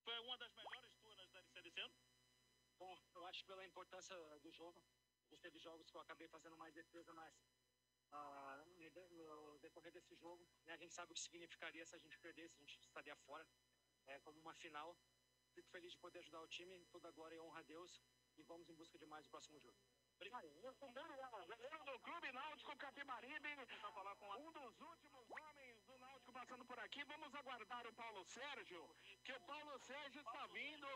Foi uma das melhores tuas na Série C desse ano? Bom, eu acho que pela importância do jogo, a gente teve jogos que eu acabei fazendo mais defesa, mas no decorrer desse jogo, né, a gente sabe o que significaria se a gente perdesse, a gente estaria fora, como uma final. Fico feliz de poder ajudar o time, toda a glória e honra a Deus, e vamos em busca de mais no próximo jogo. Obrigado. Do Clube Náutico Capibaribe, um dos últimos homens do Náutico passando por aqui. Vamos aguardar o Paulo Sérgio, que o Paulo Sérgio está vindo,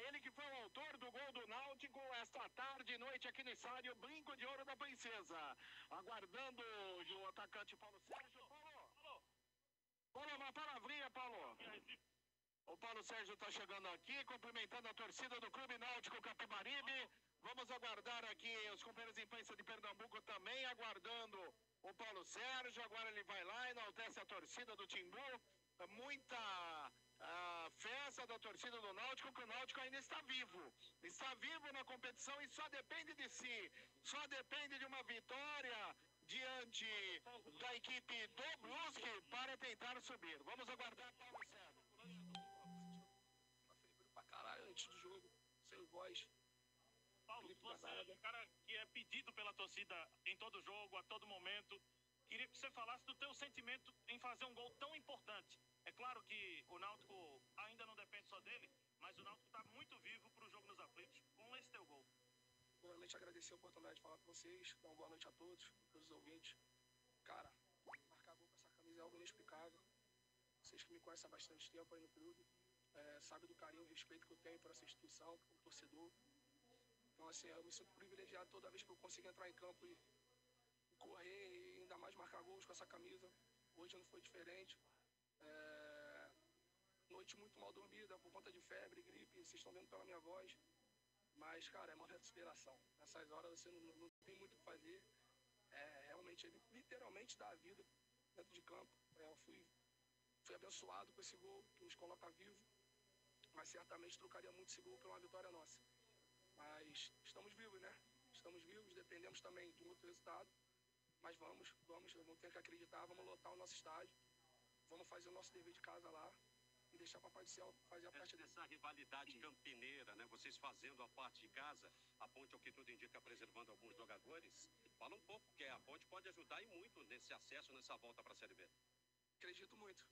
ele que foi o autor do gol do Náutico esta tarde e noite aqui no estádio Brinco de Ouro da Princesa. Aguardando o atacante Paulo Sérgio. Paulo, uma palavrinha, Paulo. O Paulo Sérgio está chegando aqui, cumprimentando a torcida do Clube Náutico Capibaribe. Vamos aguardar aqui os companheiros de imprensa de Pernambuco também, aguardando o Paulo Sérgio. Agora ele vai lá, enaltece a torcida do Timbu. Muita festa da torcida do Náutico, que o Náutico ainda está vivo. Está vivo na competição e só depende de si. Só depende de uma vitória diante da equipe do Brusque para tentar subir. Vamos aguardar Paulo Sérgio. Pra caralho, antes do jogo, sem voz. Paulo, você é um cara que é pedido pela torcida em todo jogo, a todo momento. Queria que você falasse do teu sentimento em fazer um gol tão importante. É claro que o Náutico ainda não depende só dele, mas o Náutico está muito vivo para o jogo nos aflitos com esse teu gol. Primeiramente, agradecer a oportunidade de falar com vocês, dar uma boa noite a todos, os ouvintes. Cara, marcar gol com essa camisa é algo inexplicável. Vocês que me conhecem há bastante tempo aí no clube, sabem do carinho e respeito que eu tenho por essa instituição, como torcedor. Então, assim, eu me sinto privilegiado toda vez que eu consigo entrar em campo e correr e ainda mais marcar gols com essa camisa. Hoje não foi diferente. Noite muito mal dormida por conta de febre, gripe, vocês estão vendo pela minha voz. Mas, cara, é uma superação. Nessas horas você não tem muito o que fazer. Realmente, ele literalmente dá a vida dentro de campo. Eu fui abençoado com esse gol que nos coloca vivo. Mas certamente trocaria muito esse gol por uma vitória nossa. Mas estamos vivos, né? Estamos vivos, dependemos também de um outro resultado. Mas vamos ter que acreditar, vamos lotar o nosso estádio. Vamos fazer o nosso dever de casa lá e deixar o Papai do Céu fazer a parte dele. Essa rivalidade campineira, né? Vocês fazendo a parte de casa, a Ponte, ao que tudo indica, preservando alguns jogadores. Fala um pouco, que a Ponte pode ajudar e muito nesse acesso, nessa volta para a Série B. Acredito muito.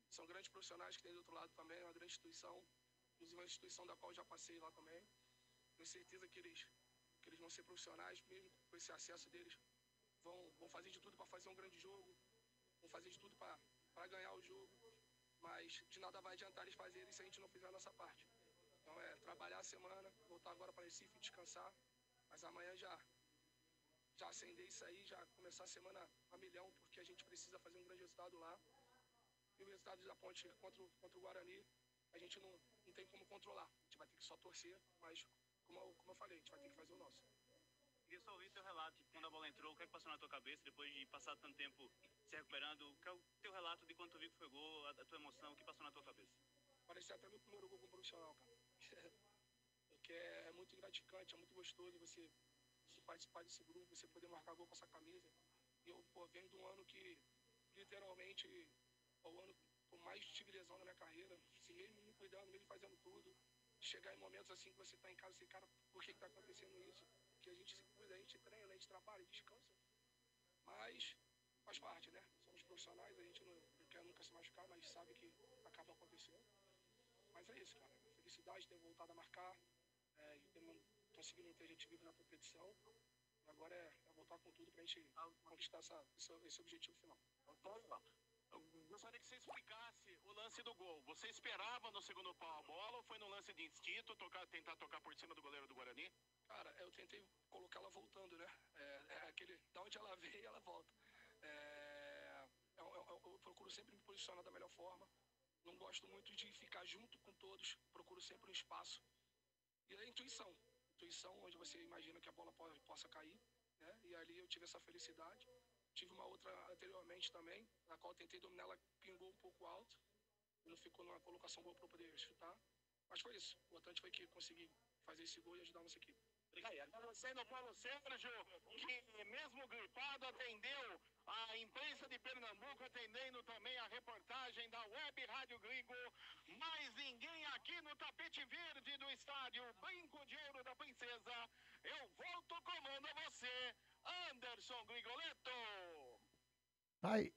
São grandes profissionais que tem do outro lado também, é uma grande instituição. Inclusive, uma instituição da qual eu já passei lá também. Tenho certeza que eles vão ser profissionais, mesmo com esse acesso deles. Vão fazer de tudo para fazer um grande jogo. Vão fazer de tudo para ganhar o jogo. Mas de nada vai adiantar eles fazerem se a gente não fizer a nossa parte. Então trabalhar a semana, voltar agora para Recife, descansar. Mas amanhã já acender isso aí, já começar a semana a milhão, porque a gente precisa fazer um grande resultado lá. E o resultado da Ponte contra o Guarani, a gente não tem como controlar. A gente vai ter que só torcer, mas como eu falei, a gente vai ter que fazer o nosso. Queria só ouvir teu relato de quando a bola entrou, o que é que passou na tua cabeça depois de passar tanto tempo se recuperando? O que é o teu relato de quando tu viu que foi gol, a tua emoção, o que passou na tua cabeça? Parecia até meu primeiro gol como profissional, cara. Porque é muito gratificante, é muito gostoso você de participar desse grupo, você poder marcar gol com essa camisa. E eu, venho de um ano que, literalmente, é o ano que mais tive lesão na minha carreira, assim, mesmo me cuidando, mesmo fazendo tudo. Chegar em momentos assim que você tá em casa, você, cara, por que tá acontecendo isso? Que a gente se cuida, a gente treina, a gente trabalha, descansa. Mas faz parte, né? Somos profissionais, a gente não quer nunca se machucar, mas sabe que acaba acontecendo. Mas é isso, cara. Felicidade de ter voltado a marcar, de ter conseguido manter a gente vivo na competição. Agora é voltar com tudo pra gente conquistar esse objetivo final. Eu gostaria que você explicasse o lance do gol. Você esperava no segundo pau a bola ou foi no lance de instinto tentar tocar por cima do goleiro do Guarani? Cara, eu tentei colocar ela voltando, né? Aquele, da onde ela veio, ela volta. Eu procuro sempre me posicionar da melhor forma. Não gosto muito de ficar junto com todos. Procuro sempre um espaço. E a intuição. Intuição onde você imagina que a bola possa cair, né? E ali eu tive essa felicidade. Tive uma outra anteriormente também, na qual eu tentei dominar, ela pingou um pouco alto. Não ficou numa colocação boa para poder chutar. Mas foi isso. O importante foi que consegui fazer esse gol e ajudar a nossa equipe. Obrigado. Você no Paulo Sérgio, que mesmo gripado atendeu a imprensa de Pernambuco, atendendo também a reportagem da Web Rádio Gringo. Mais ninguém aqui no tapete verde do estádio Brinco de Ouro da Princesa. Eu volto comando a você, Anderson Grigoletto. Aí,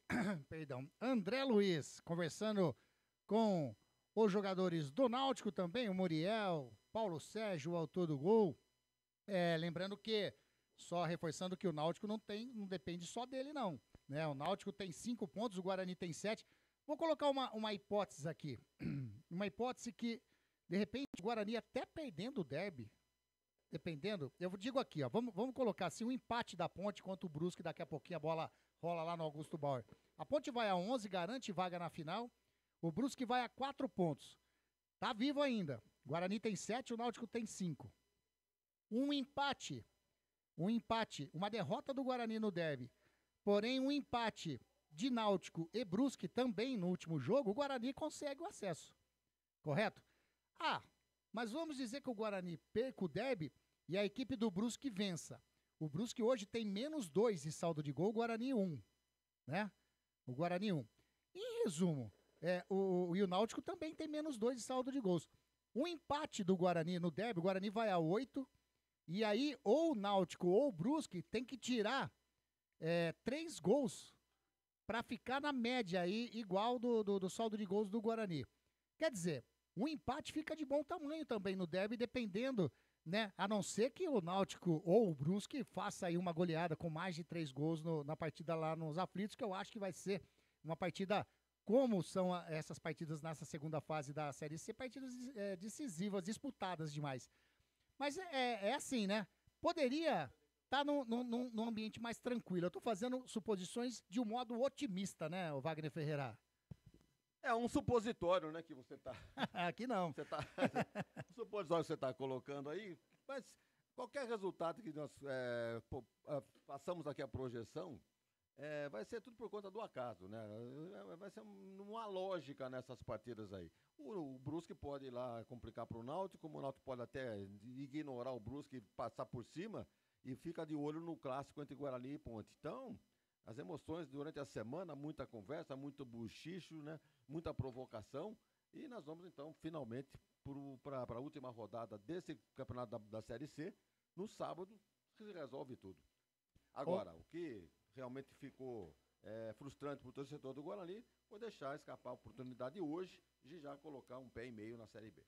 perdão, André Luiz conversando com os jogadores do Náutico também, o Muriel, Paulo Sérgio, o autor do gol. Lembrando que, só reforçando que o Náutico não depende só dele não, né? O Náutico tem 5 pontos, o Guarani tem 7. Vou colocar uma hipótese aqui, uma hipótese que, de repente, o Guarani até perdendo o derby, dependendo, eu digo aqui, ó, vamos colocar assim, um empate da Ponte contra o Brusque, daqui a pouquinho a bola rola lá no Augusto Bauer. A Ponte vai a 11, garante vaga na final, o Brusque vai a 4 pontos, tá vivo ainda, o Guarani tem 7, o Náutico tem 5. Um empate, uma derrota do Guarani no derby, porém um empate de Náutico e Brusque também no último jogo, o Guarani consegue o acesso, correto? Mas vamos dizer que o Guarani perca o derby e a equipe do Brusque vença. O Brusque hoje tem -2 em saldo de gol, o Guarani 1, né? O Guarani 1. Em resumo, o Náutico também tem -2 em saldo de gols. O empate do Guarani no derby, o Guarani vai a 8, e aí ou o Náutico ou o Brusque tem que tirar 3 gols para ficar na média aí igual do saldo de gols do Guarani. Quer dizer, o empate fica de bom tamanho também no derby, dependendo, né? A não ser que o Náutico ou o Brusque faça aí uma goleada com mais de 3 gols na partida lá nos Aflitos, que eu acho que vai ser uma partida, como são essas partidas nessa segunda fase da Série C, partidas decisivas, disputadas demais. Mas é assim, né? Poderia estar num ambiente mais tranquilo. Eu tô fazendo suposições de um modo otimista, né, o Wagner Ferreira? É um supositório, né, que você tá... Aqui não. Você tá... um supositório que você tá colocando aí, mas qualquer resultado que nós façamos aqui a projeção, vai ser tudo por conta do acaso, né? Vai ser uma lógica nessas partidas aí. O Brusque pode ir lá complicar para o Náutico, como o Náutico pode até ignorar o Brusque e passar por cima e fica de olho no clássico entre Guarani e Ponte. Então, as emoções durante a semana, muita conversa, muito buchicho, né? Muita provocação. E nós vamos, então, finalmente, para a última rodada desse campeonato da Série C. No sábado, se resolve tudo. Agora, o que realmente ficou frustrante para o torcedor do Guarani foi deixar escapar a oportunidade hoje de já colocar um pé e meio na Série B.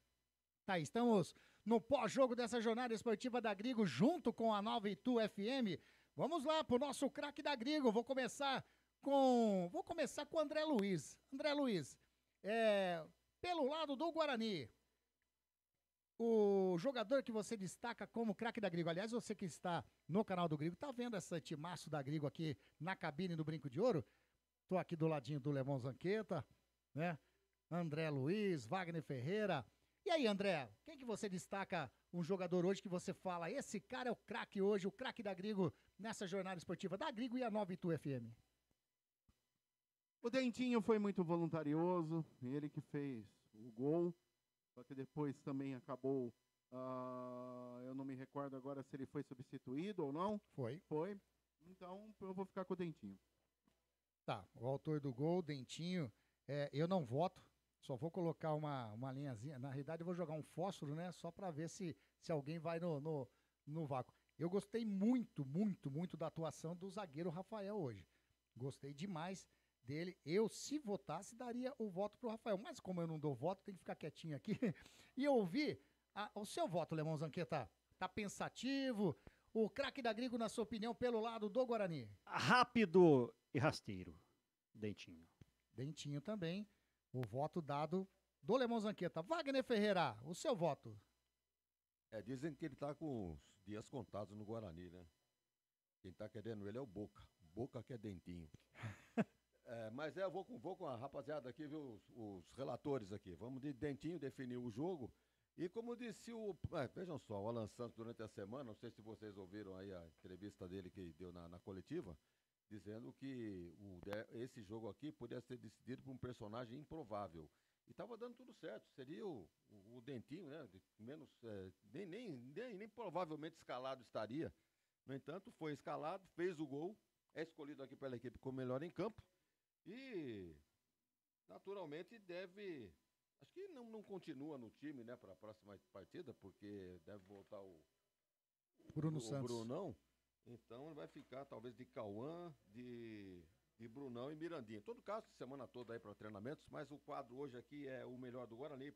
Tá, estamos no pós-jogo dessa jornada esportiva da Grigo, junto com a Nova Itu FM. Vamos lá pro nosso craque da Grigo. Vou começar com o André Luiz. André Luiz, pelo lado do Guarani, o jogador que você destaca como craque da Grigo, aliás, você que está no canal do Grigo, tá vendo esse timaço da Grigo aqui na cabine do Brinco de Ouro? Tô aqui do ladinho do Lemão Zanqueta, né? André Luiz, Wagner Ferreira. E aí, André, quem que você destaca um jogador hoje que você fala, esse cara é o craque hoje, o craque da Grigo nessa jornada esportiva da Grigo e a Nova Itu FM? O Dentinho foi muito voluntarioso, ele que fez o gol, só que depois também acabou, eu não me recordo recordo agora se ele foi substituído ou não. Foi. Foi. Então, eu vou ficar com o Dentinho. Tá, o autor do gol, Dentinho, eu não voto, só vou colocar uma linhazinha. Na realidade, eu vou jogar um fósforo, né? Só para ver se alguém vai no vácuo. Eu gostei muito, muito, muito da atuação do zagueiro Rafael hoje. Gostei demais dele. Eu, se votasse, daria o voto pro Rafael. Mas como eu não dou voto, tem que ficar quietinho aqui. E eu ouvi o seu voto, Lemão Zanqueta. Tá pensativo? O craque da Grigo, na sua opinião, pelo lado do Guarani? Rápido e rasteiro. Dentinho. Dentinho também. O voto dado do Lemão Zanqueta. Wagner Ferreira, o seu voto? Dizem que ele tá com os dias contados no Guarani, né? Quem tá querendo ele é o Boca. Boca que é Dentinho. Mas eu vou com a rapaziada aqui, viu? Os relatores aqui. Vamos de Dentinho definir o jogo. E como disse vejam só, o Alan Santos durante a semana, não sei se vocês ouviram aí a entrevista dele que deu na coletiva, dizendo que esse jogo aqui poderia ser decidido por um personagem improvável. E estava dando tudo certo, seria o Dentinho, né? Nem provavelmente escalado estaria. No entanto, foi escalado, fez o gol, é escolhido aqui pela equipe como melhor em campo e naturalmente deve... Acho que não continua no time, né, para a próxima partida, porque deve voltar o Bruno Santos. Brunão. Então vai ficar talvez de Cauã, de Brunão e Mirandinha. Em todo caso, semana toda aí para treinamentos, mas o quadro hoje aqui é o melhor do Guarani.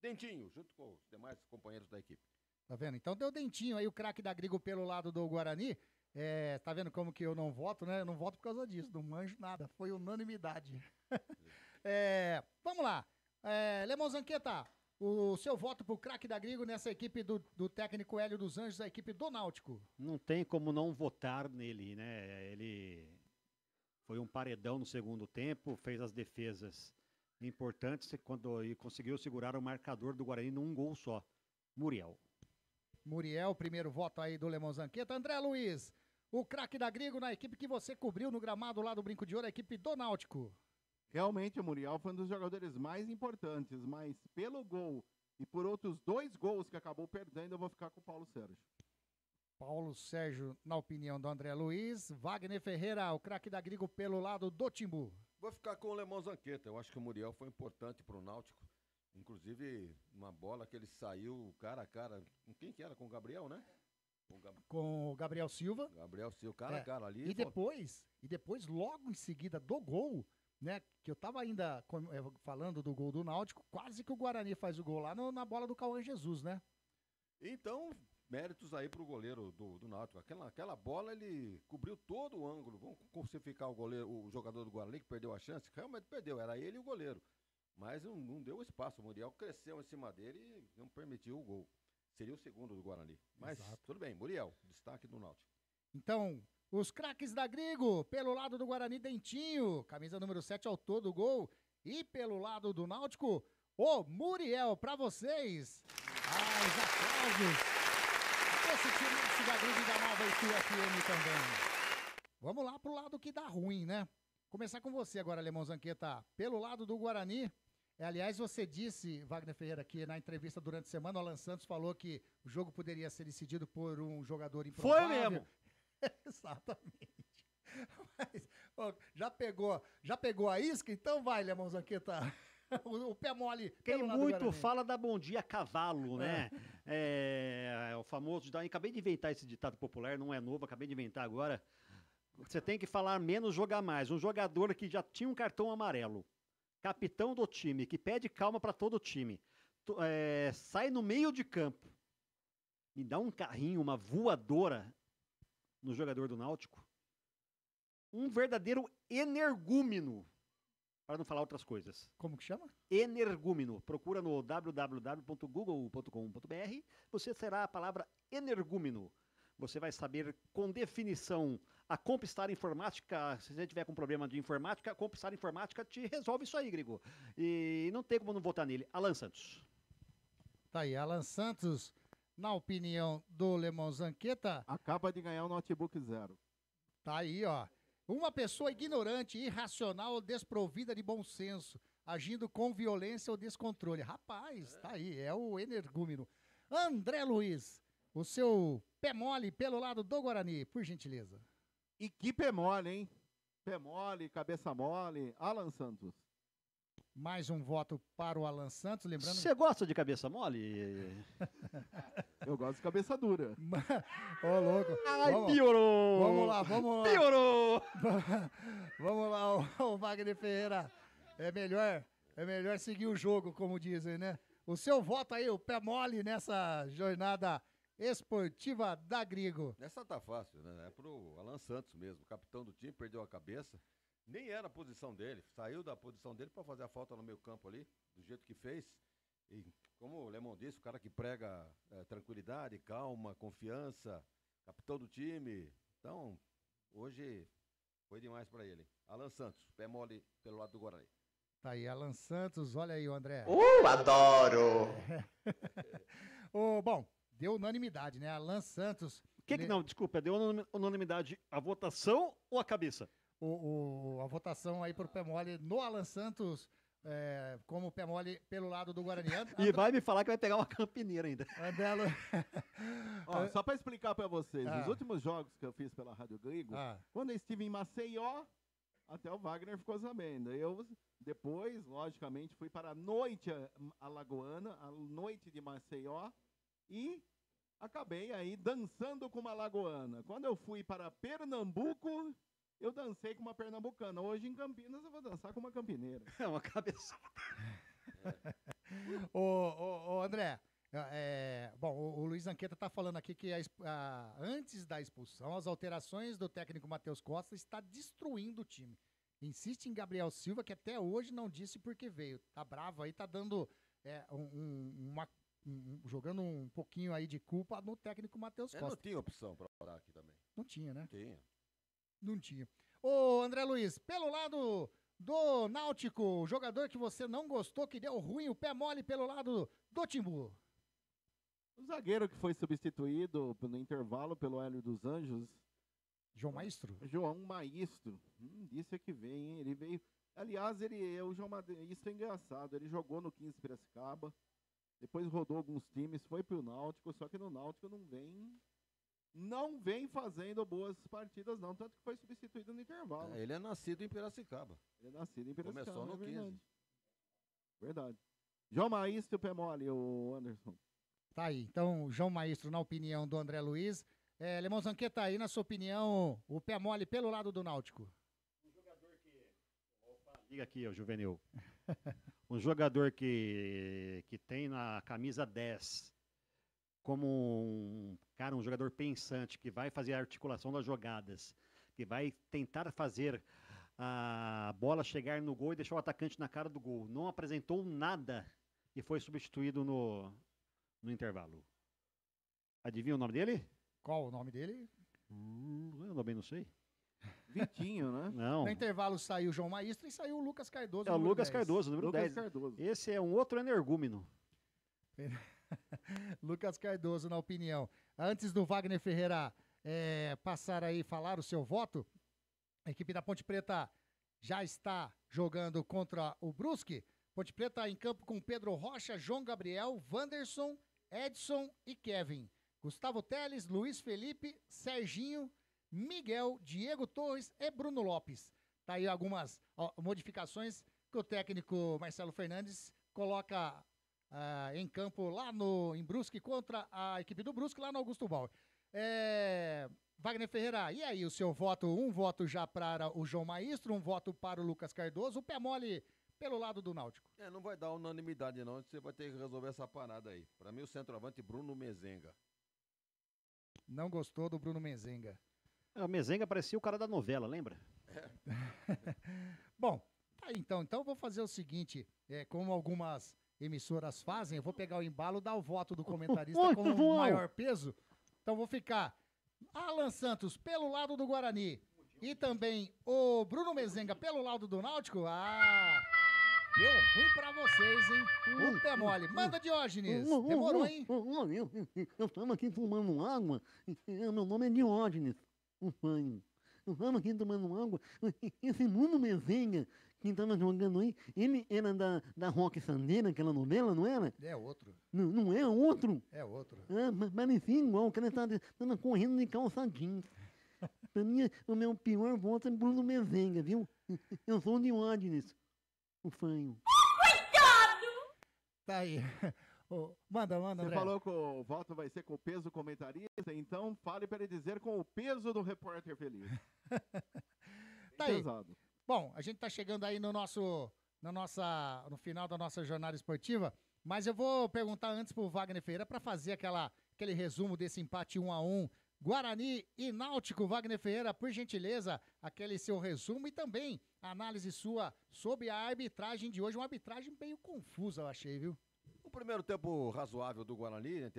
Dentinho, junto com os demais companheiros da equipe. Tá vendo? Então deu Dentinho aí, o craque da Grigo pelo lado do Guarani. Tá vendo como que eu não voto, né? Eu não voto por causa disso, não manjo nada. Foi unanimidade. Vamos lá. Lemão Zanqueta, o seu voto pro craque da Grigo nessa equipe do técnico Hélio dos Anjos, a equipe do Náutico. Não tem como não votar nele, né? Ele foi um paredão no segundo tempo, fez as defesas importantes e conseguiu segurar o marcador do Guarani num gol só. Muriel, primeiro voto aí do Lemão Zanqueta. André Luiz, o craque da Grigo na equipe que você cobriu no gramado lá do Brinco de Ouro, a equipe do Náutico. Realmente o Muriel foi um dos jogadores mais importantes, mas pelo gol e por outros 2 gols que acabou perdendo, eu vou ficar com o Paulo Sérgio. Paulo Sérgio, na opinião do André Luiz. Wagner Ferreira, o craque da Grigo pelo lado do Timbu. Vou ficar com o Lemão Zanqueta. Eu acho que o Muriel foi importante para o Náutico. Inclusive, uma bola que ele saiu cara a cara. Com quem que era? Com o Gabriel, né? Com o Gabriel Silva. Gabriel Silva, cara a cara ali. E depois, logo em seguida do gol, né? Que eu tava ainda falando do gol do Náutico, quase que o Guarani faz o gol lá na bola do Cauã Jesus, né? Então, méritos aí pro goleiro do Náutico. Aquela bola, ele cobriu todo o ângulo. Vamos crucificar o jogador do Guarani que perdeu a chance. Realmente perdeu, era ele e o goleiro. Mas não deu espaço. O Muriel cresceu em cima dele e não permitiu o gol. Seria o segundo do Guarani. Mas tudo bem, Muriel, destaque do Náutico. Então, os craques da Grigo, pelo lado do Guarani, Dentinho, camisa número 7, autor do gol. E pelo lado do Náutico, o Muriel, pra vocês. Os aplausos. Esse time da Grigo e da Nova Itu FM também. Vamos lá pro lado que dá ruim, né? Começar com você agora, Lemão Zanqueta. Pelo lado do Guarani, aliás, você disse, Wagner Ferreira, que na entrevista durante a semana, o Alan Santos falou que o jogo poderia ser decidido por um jogador improvável. Foi mesmo! Exatamente. Mas, já pegou a isca? Então vai, Lemão Zanqueta. O pé mole. Quem muito fala da bom dia cavalo, né? O famoso... Acabei de inventar esse ditado popular, não é novo, acabei de inventar agora. Você tem que falar menos, jogar mais. Um jogador que já tinha um cartão amarelo, capitão do time, que pede calma para todo o time, sai no meio de campo, me dá um carrinho, uma voadora no jogador do Náutico, um verdadeiro energúmeno, para não falar outras coisas. Como que chama? Energúmeno. Procura no www.google.com.br, você será a palavra energúmeno. Você vai saber com definição a Compistar Informática. Se você tiver com problema de informática, a Compistar Informática te resolve isso aí, Grigo. E não tem como não votar nele. Alan Santos. Tá aí, Alan Santos, na opinião do Lemão Zanqueta. Acaba de ganhar um notebook 0. Tá aí, ó. Uma pessoa ignorante, irracional ou desprovida de bom senso, agindo com violência ou descontrole. Rapaz, tá aí, é o energúmeno. André Luiz. o seu pé mole pelo lado do Guarani, por gentileza. E que pé mole, hein? Pé mole, cabeça mole, Alan Santos. Mais um voto para o Alan Santos, lembrando... Você gosta de cabeça mole? Eu gosto de cabeça dura. Ô, louco. Ai, piorou! Vamos lá. Piorou! Vamos lá, o Wagner Ferreira. É melhor seguir o jogo, como dizem, né? O seu voto aí, o pé mole nessa jornada esportiva da Grigo. Essa tá fácil, né? É pro Alan Santos mesmo, capitão do time, perdeu a cabeça. Nem era a posição dele, saiu da posição dele para fazer a falta no meio campo ali, do jeito que fez. E como o Lemon disse, o cara que prega tranquilidade, calma, confiança, capitão do time. Então, hoje foi demais para ele. Alan Santos, pé mole pelo lado do Guarani. Tá aí, Alan Santos, olha aí o André. Adoro! Bom, deu unanimidade, né? Alan Santos... Não, desculpa, deu unanimidade a votação ou a cabeça? A votação aí pro pé mole no Alan Santos, como pé mole pelo lado do Guarani. E vai me falar que vai pegar uma campineira ainda. Andelo. Ó, só para explicar para vocês, os últimos jogos que eu fiz pela Rádio Grigo, quando eu estive em Maceió, até o Wagner ficou sabendo. Eu depois, logicamente, fui para a noite alagoana, a noite de Maceió, e acabei aí dançando com uma alagoana. Quando eu fui para Pernambuco, eu dancei com uma pernambucana. Hoje em Campinas eu vou dançar com uma campineira. É uma cabeça. Ô, André, bom, o Luiz Anqueta está falando aqui que antes da expulsão, as alterações do técnico Matheus Costa está destruindo o time. Insiste em Gabriel Silva, que até hoje não disse por que veio. Tá bravo aí, tá dando jogando um pouquinho aí de culpa no técnico Matheus Costa. Não tinha opção para parar aqui também. Não tinha, né? Tinha. Não tinha. Ô, André Luiz, pelo lado do Náutico, o jogador que você não gostou, que deu ruim, o pé mole pelo lado do Timbu. O zagueiro que foi substituído no intervalo pelo Hélio dos Anjos. João Maestro? João Maestro. Disse que vem, hein? Ele veio. Aliás, o João Maestro é engraçado. Ele jogou no 15 Piracicaba, depois rodou alguns times, foi pro Náutico, só que no Náutico não vem fazendo boas partidas, não. Tanto que foi substituído no intervalo. Ele é nascido em Piracicaba. Começou no 15. Verdade. João Maestro, pé mole, o Anderson. Tá aí. Então, João Maestro, na opinião do André Luiz. Lemão Zanqueta, aí, na sua opinião, o pé mole pelo lado do Náutico. Um jogador que... Opa, liga aqui, o Juvenil. Um jogador que tem na camisa 10 como um jogador pensante, que vai fazer a articulação das jogadas, que vai tentar fazer a bola chegar no gol e deixar o atacante na cara do gol. Não apresentou nada e foi substituído no intervalo. Adivinha o nome dele? Qual o nome dele? Eu também não sei. Vitinho, né? Não. No intervalo saiu o João Maestro e saiu o Lucas Cardoso. É o Lucas 10. Cardoso, número Lucas 10. Cardoso. Esse é um outro energúmeno. Lucas Cardoso, na opinião. Antes do Wagner Ferreira passar aí e falar o seu voto, a equipe da Ponte Preta já está jogando contra o Brusque. Ponte Preta em campo com Pedro Rocha, João Gabriel, Wanderson, Edson e Kevin. Gustavo Teles, Luiz Felipe, Serginho, Miguel, Diego Torres e Bruno Lopes. Tá aí algumas modificações que o técnico Marcelo Fernandes coloca em campo lá em Brusque contra a equipe do Brusque lá no Augusto Bauer. Wagner Ferreira, e aí o seu voto? Um voto já para o João Maestro, um voto para o Lucas Cardoso, o pé mole pelo lado do Náutico. Não vai dar unanimidade não, você vai ter que resolver essa parada aí. Para mim o centroavante Bruno Mezenga. Não gostou do Bruno Mezenga. O Mezenga parecia o cara da novela, lembra? Bom, tá aí, então eu vou fazer o seguinte, como algumas emissoras fazem, eu vou pegar o embalo e dar o voto do comentarista com o maior peso. Então vou ficar Alan Santos pelo lado do Guarani e também o Bruno Mezenga pelo lado do Náutico. Deu ruim pra vocês, hein? O pé mole. Manda, Diógenes. Demorou, hein? Eu tava aqui tomando água. Meu nome é Diógenes. Eu tava aqui tomando água. Esse Bruno Mezenga, quem tava jogando aí, ele era da Roque Sandeira, aquela novela, não era? É outro. Não é outro? É outro. Parecia igual, o cara tava correndo de calça jeans. Pra mim, o meu pior voto é Bruno Mezenga, viu? Eu sou de Diógenes, o fanho. Tá aí. Manda, Você André. falou que o voto vai ser com o peso comentarista, então fale para ele dizer com o peso do repórter feliz. Tá aí. Pesado. Bom, a gente tá chegando aí no final da nossa jornada esportiva, mas eu vou perguntar antes pro Wagner Ferreira para fazer aquele resumo desse empate 1-1, Guarani e Náutico. Wagner Ferreira, por gentileza, aquele seu resumo e também a análise sua sobre a arbitragem de hoje, uma arbitragem meio confusa, eu achei, viu? O primeiro tempo razoável do Guarani, né,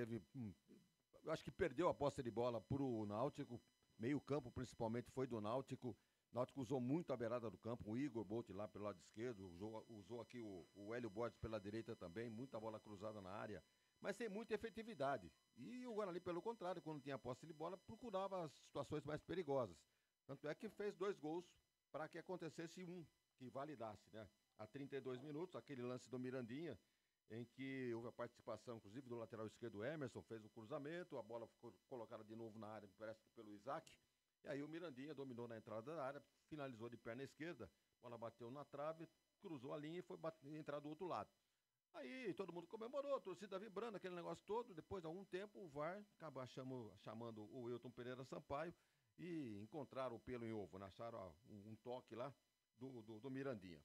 eu acho que perdeu a posse de bola pro Náutico, meio campo principalmente foi do Náutico. O Náutico usou muito a beirada do campo, o Igor Bolt lá pelo lado esquerdo, usou aqui o Hélio Borges pela direita também, muita bola cruzada na área, mas sem muita efetividade. E o Guarani, pelo contrário, quando tinha a posse de bola, procurava as situações mais perigosas. Tanto é que fez 2 gols para que acontecesse um, que validasse, né? A 32 minutos, aquele lance do Mirandinha, em que houve a participação, inclusive, do lateral esquerdo Emerson, fez o cruzamento, a bola ficou colocada de novo na área, parece que pelo Isaac, e aí o Mirandinha dominou na entrada da área, finalizou de perna esquerda, a bola bateu na trave, cruzou a linha e foi entrar do outro lado. Aí todo mundo comemorou, a torcida vibrando, aquele negócio todo. Depois de algum tempo, o VAR acaba chamando o Wilton Pereira Sampaio e encontraram o pelo em ovo, né? Acharam um toque lá do Mirandinha.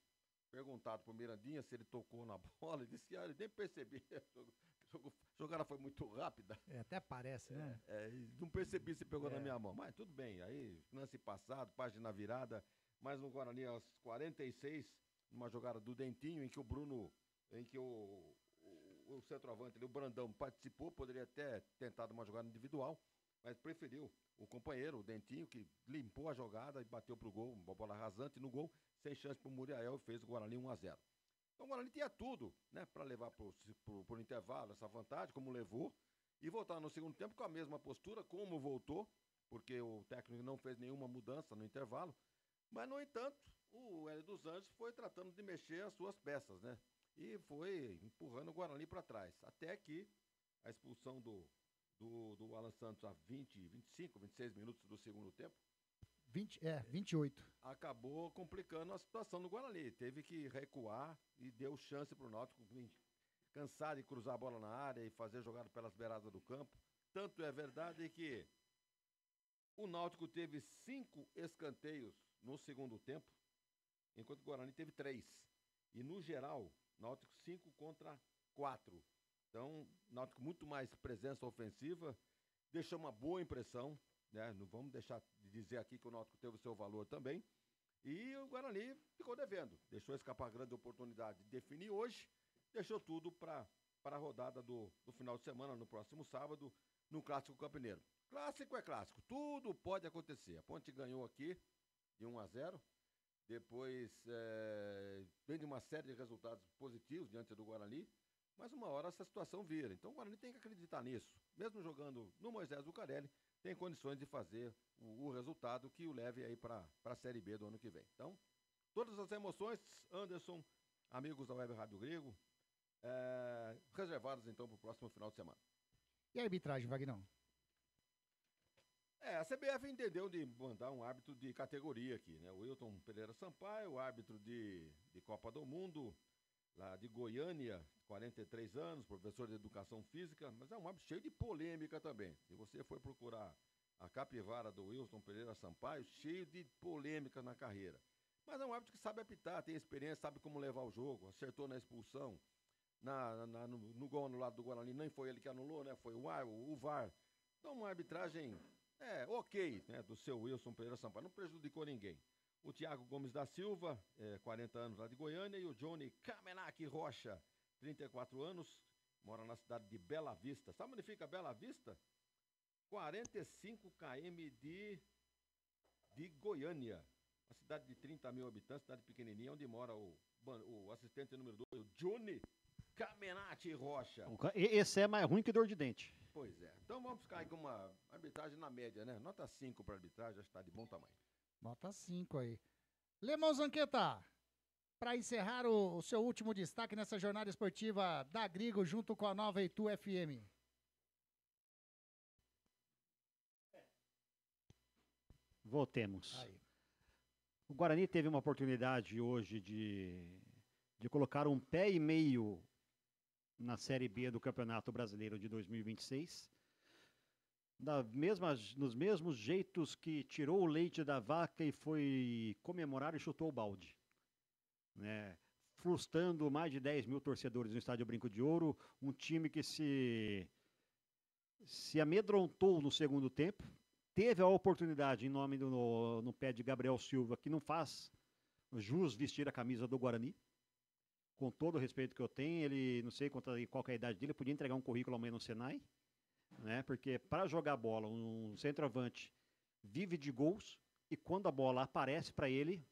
Perguntado pro Mirandinha se ele tocou na bola, ele disse que ele nem percebia. A jogada foi muito rápida. Até parece, né? Não percebi se pegou na minha mão. Mas tudo bem, aí lance passado, página virada. Mas no Guarani, aos 46, numa jogada do Dentinho, em que o Bruno, em que o centroavante, o Brandão, participou, poderia ter tentado uma jogada individual, mas preferiu o companheiro, o Dentinho, que limpou a jogada e bateu pro gol, uma bola rasante no gol, sem chance pro Muriel, e fez o Guarani 1-0. Então o Guarani tinha tudo, né, para levar pro intervalo essa vantagem, como levou, e voltar no segundo tempo com a mesma postura, como voltou, porque o técnico não fez nenhuma mudança no intervalo, mas, no entanto, o Hélio dos Anjos foi tratando de mexer as suas peças, né, e foi empurrando o Guarani para trás, até que a expulsão do Alan Santos a 25, 26 minutos do segundo tempo, 28. acabou complicando a situação do Guarani. Teve que recuar e deu chance para o Náutico cansar de cruzar a bola na área e fazer jogada pelas beiradas do campo. Tanto é verdade que o Náutico teve 5 escanteios no segundo tempo, enquanto o Guarani teve 3. E no geral, Náutico 5 contra 4. Então, Náutico muito mais presença ofensiva, deixou uma boa impressão, né? Não vamos deixar de dizer aqui que o Náutico teve o seu valor também. E o Guarani ficou devendo, deixou escapar a grande oportunidade de definir hoje, deixou tudo para a rodada do final de semana, no próximo sábado, no Clássico Campineiro. Clássico é clássico, tudo pode acontecer. A Ponte ganhou aqui de 1-0, depois vem de uma série de resultados positivos diante do Guarani, mas uma hora essa situação vira. Então o Guarani tem que acreditar nisso. Mesmo jogando no Moisés Lucarelli, tem condições de fazer o resultado que o leve aí para a Série B do ano que vem. Então, todas as emoções, Anderson, amigos da Web Rádio Grego, reservadas então para o próximo final de semana. E a arbitragem, Vagnão? A CBF entendeu de mandar um árbitro de categoria aqui, né? O Wilton Pereira Sampaio, árbitro de Copa do Mundo, lá de Goiânia, 43 anos, professor de Educação Física, mas é um árbitro cheio de polêmica também. Se você for procurar a capivara do Wilton Pereira Sampaio, cheio de polêmica na carreira. Mas é um árbitro que sabe apitar, tem experiência, sabe como levar o jogo, acertou na expulsão, no gol anulado do Guarani, nem foi ele que anulou, né? Foi o VAR. Então uma arbitragem ok, né, do seu Wilson Pereira Sampaio, não prejudicou ninguém. O Thiago Gomes da Silva, 40 anos lá de Goiânia, e o Johnny Kamenak Rocha, 34 anos, mora na cidade de Bela Vista. Sabe onde fica Bela Vista? 45 km de Goiânia, uma cidade de 30 mil habitantes, cidade pequenininha, onde mora o assistente número 2, o Johnny Kamenak Rocha. Esse é mais ruim que dor de dente. Pois é. Então vamos ficar aí com uma arbitragem na média, né? Nota 5 para arbitragem, acho que está de bom tamanho. Nota 5 aí. Lemão Zanqueta, para encerrar o seu último destaque nessa jornada esportiva da Grigo junto com a Nova Itu FM. Voltemos. O Guarani teve uma oportunidade hoje de colocar um pé e meio na Série B do Campeonato Brasileiro de 2026. Nos mesmos jeitos que tirou o leite da vaca e foi comemorar e chutou o balde. Né? Frustrando mais de 10 mil torcedores no Estádio Brinco de Ouro, um time que se amedrontou no segundo tempo, teve a oportunidade em nome no pé de Gabriel Silva, que não faz jus vestir a camisa do Guarani, com todo o respeito que eu tenho, ele, não sei qual é a idade dele, podia entregar um currículo amanhã no Senai, né? Porque para jogar bola, um centroavante vive de gols, e quando a bola aparece para ele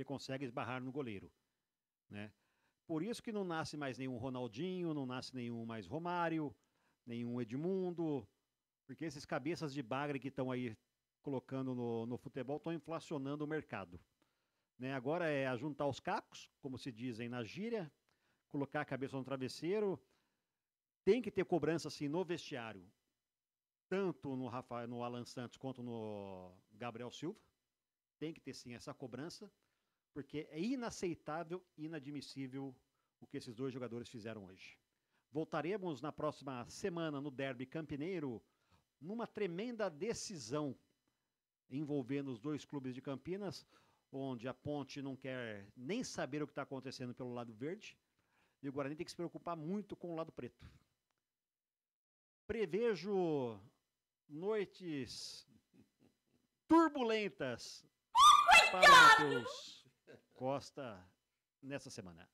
consegue esbarrar no goleiro, né? Por isso que não nasce mais nenhum Ronaldinho, não nasce nenhum mais Romário, nenhum Edmundo, porque esses cabeças de bagre que estão aí colocando no futebol estão inflacionando o mercado. Né? Agora é ajuntar os cacos, como se dizem na gíria, colocar a cabeça no travesseiro. Tem que ter cobrança assim no vestiário, tanto no Alan Santos quanto no Gabriel Silva. Tem que ter sim essa cobrança, porque é inaceitável, inadmissível o que esses dois jogadores fizeram hoje. Voltaremos na próxima semana no Derby Campineiro, numa tremenda decisão envolvendo os dois clubes de Campinas, onde a Ponte não quer nem saber o que está acontecendo pelo lado verde, e o Guarani tem que se preocupar muito com o lado preto. Prevejo noites turbulentas para o Matheus Costa nessa semana.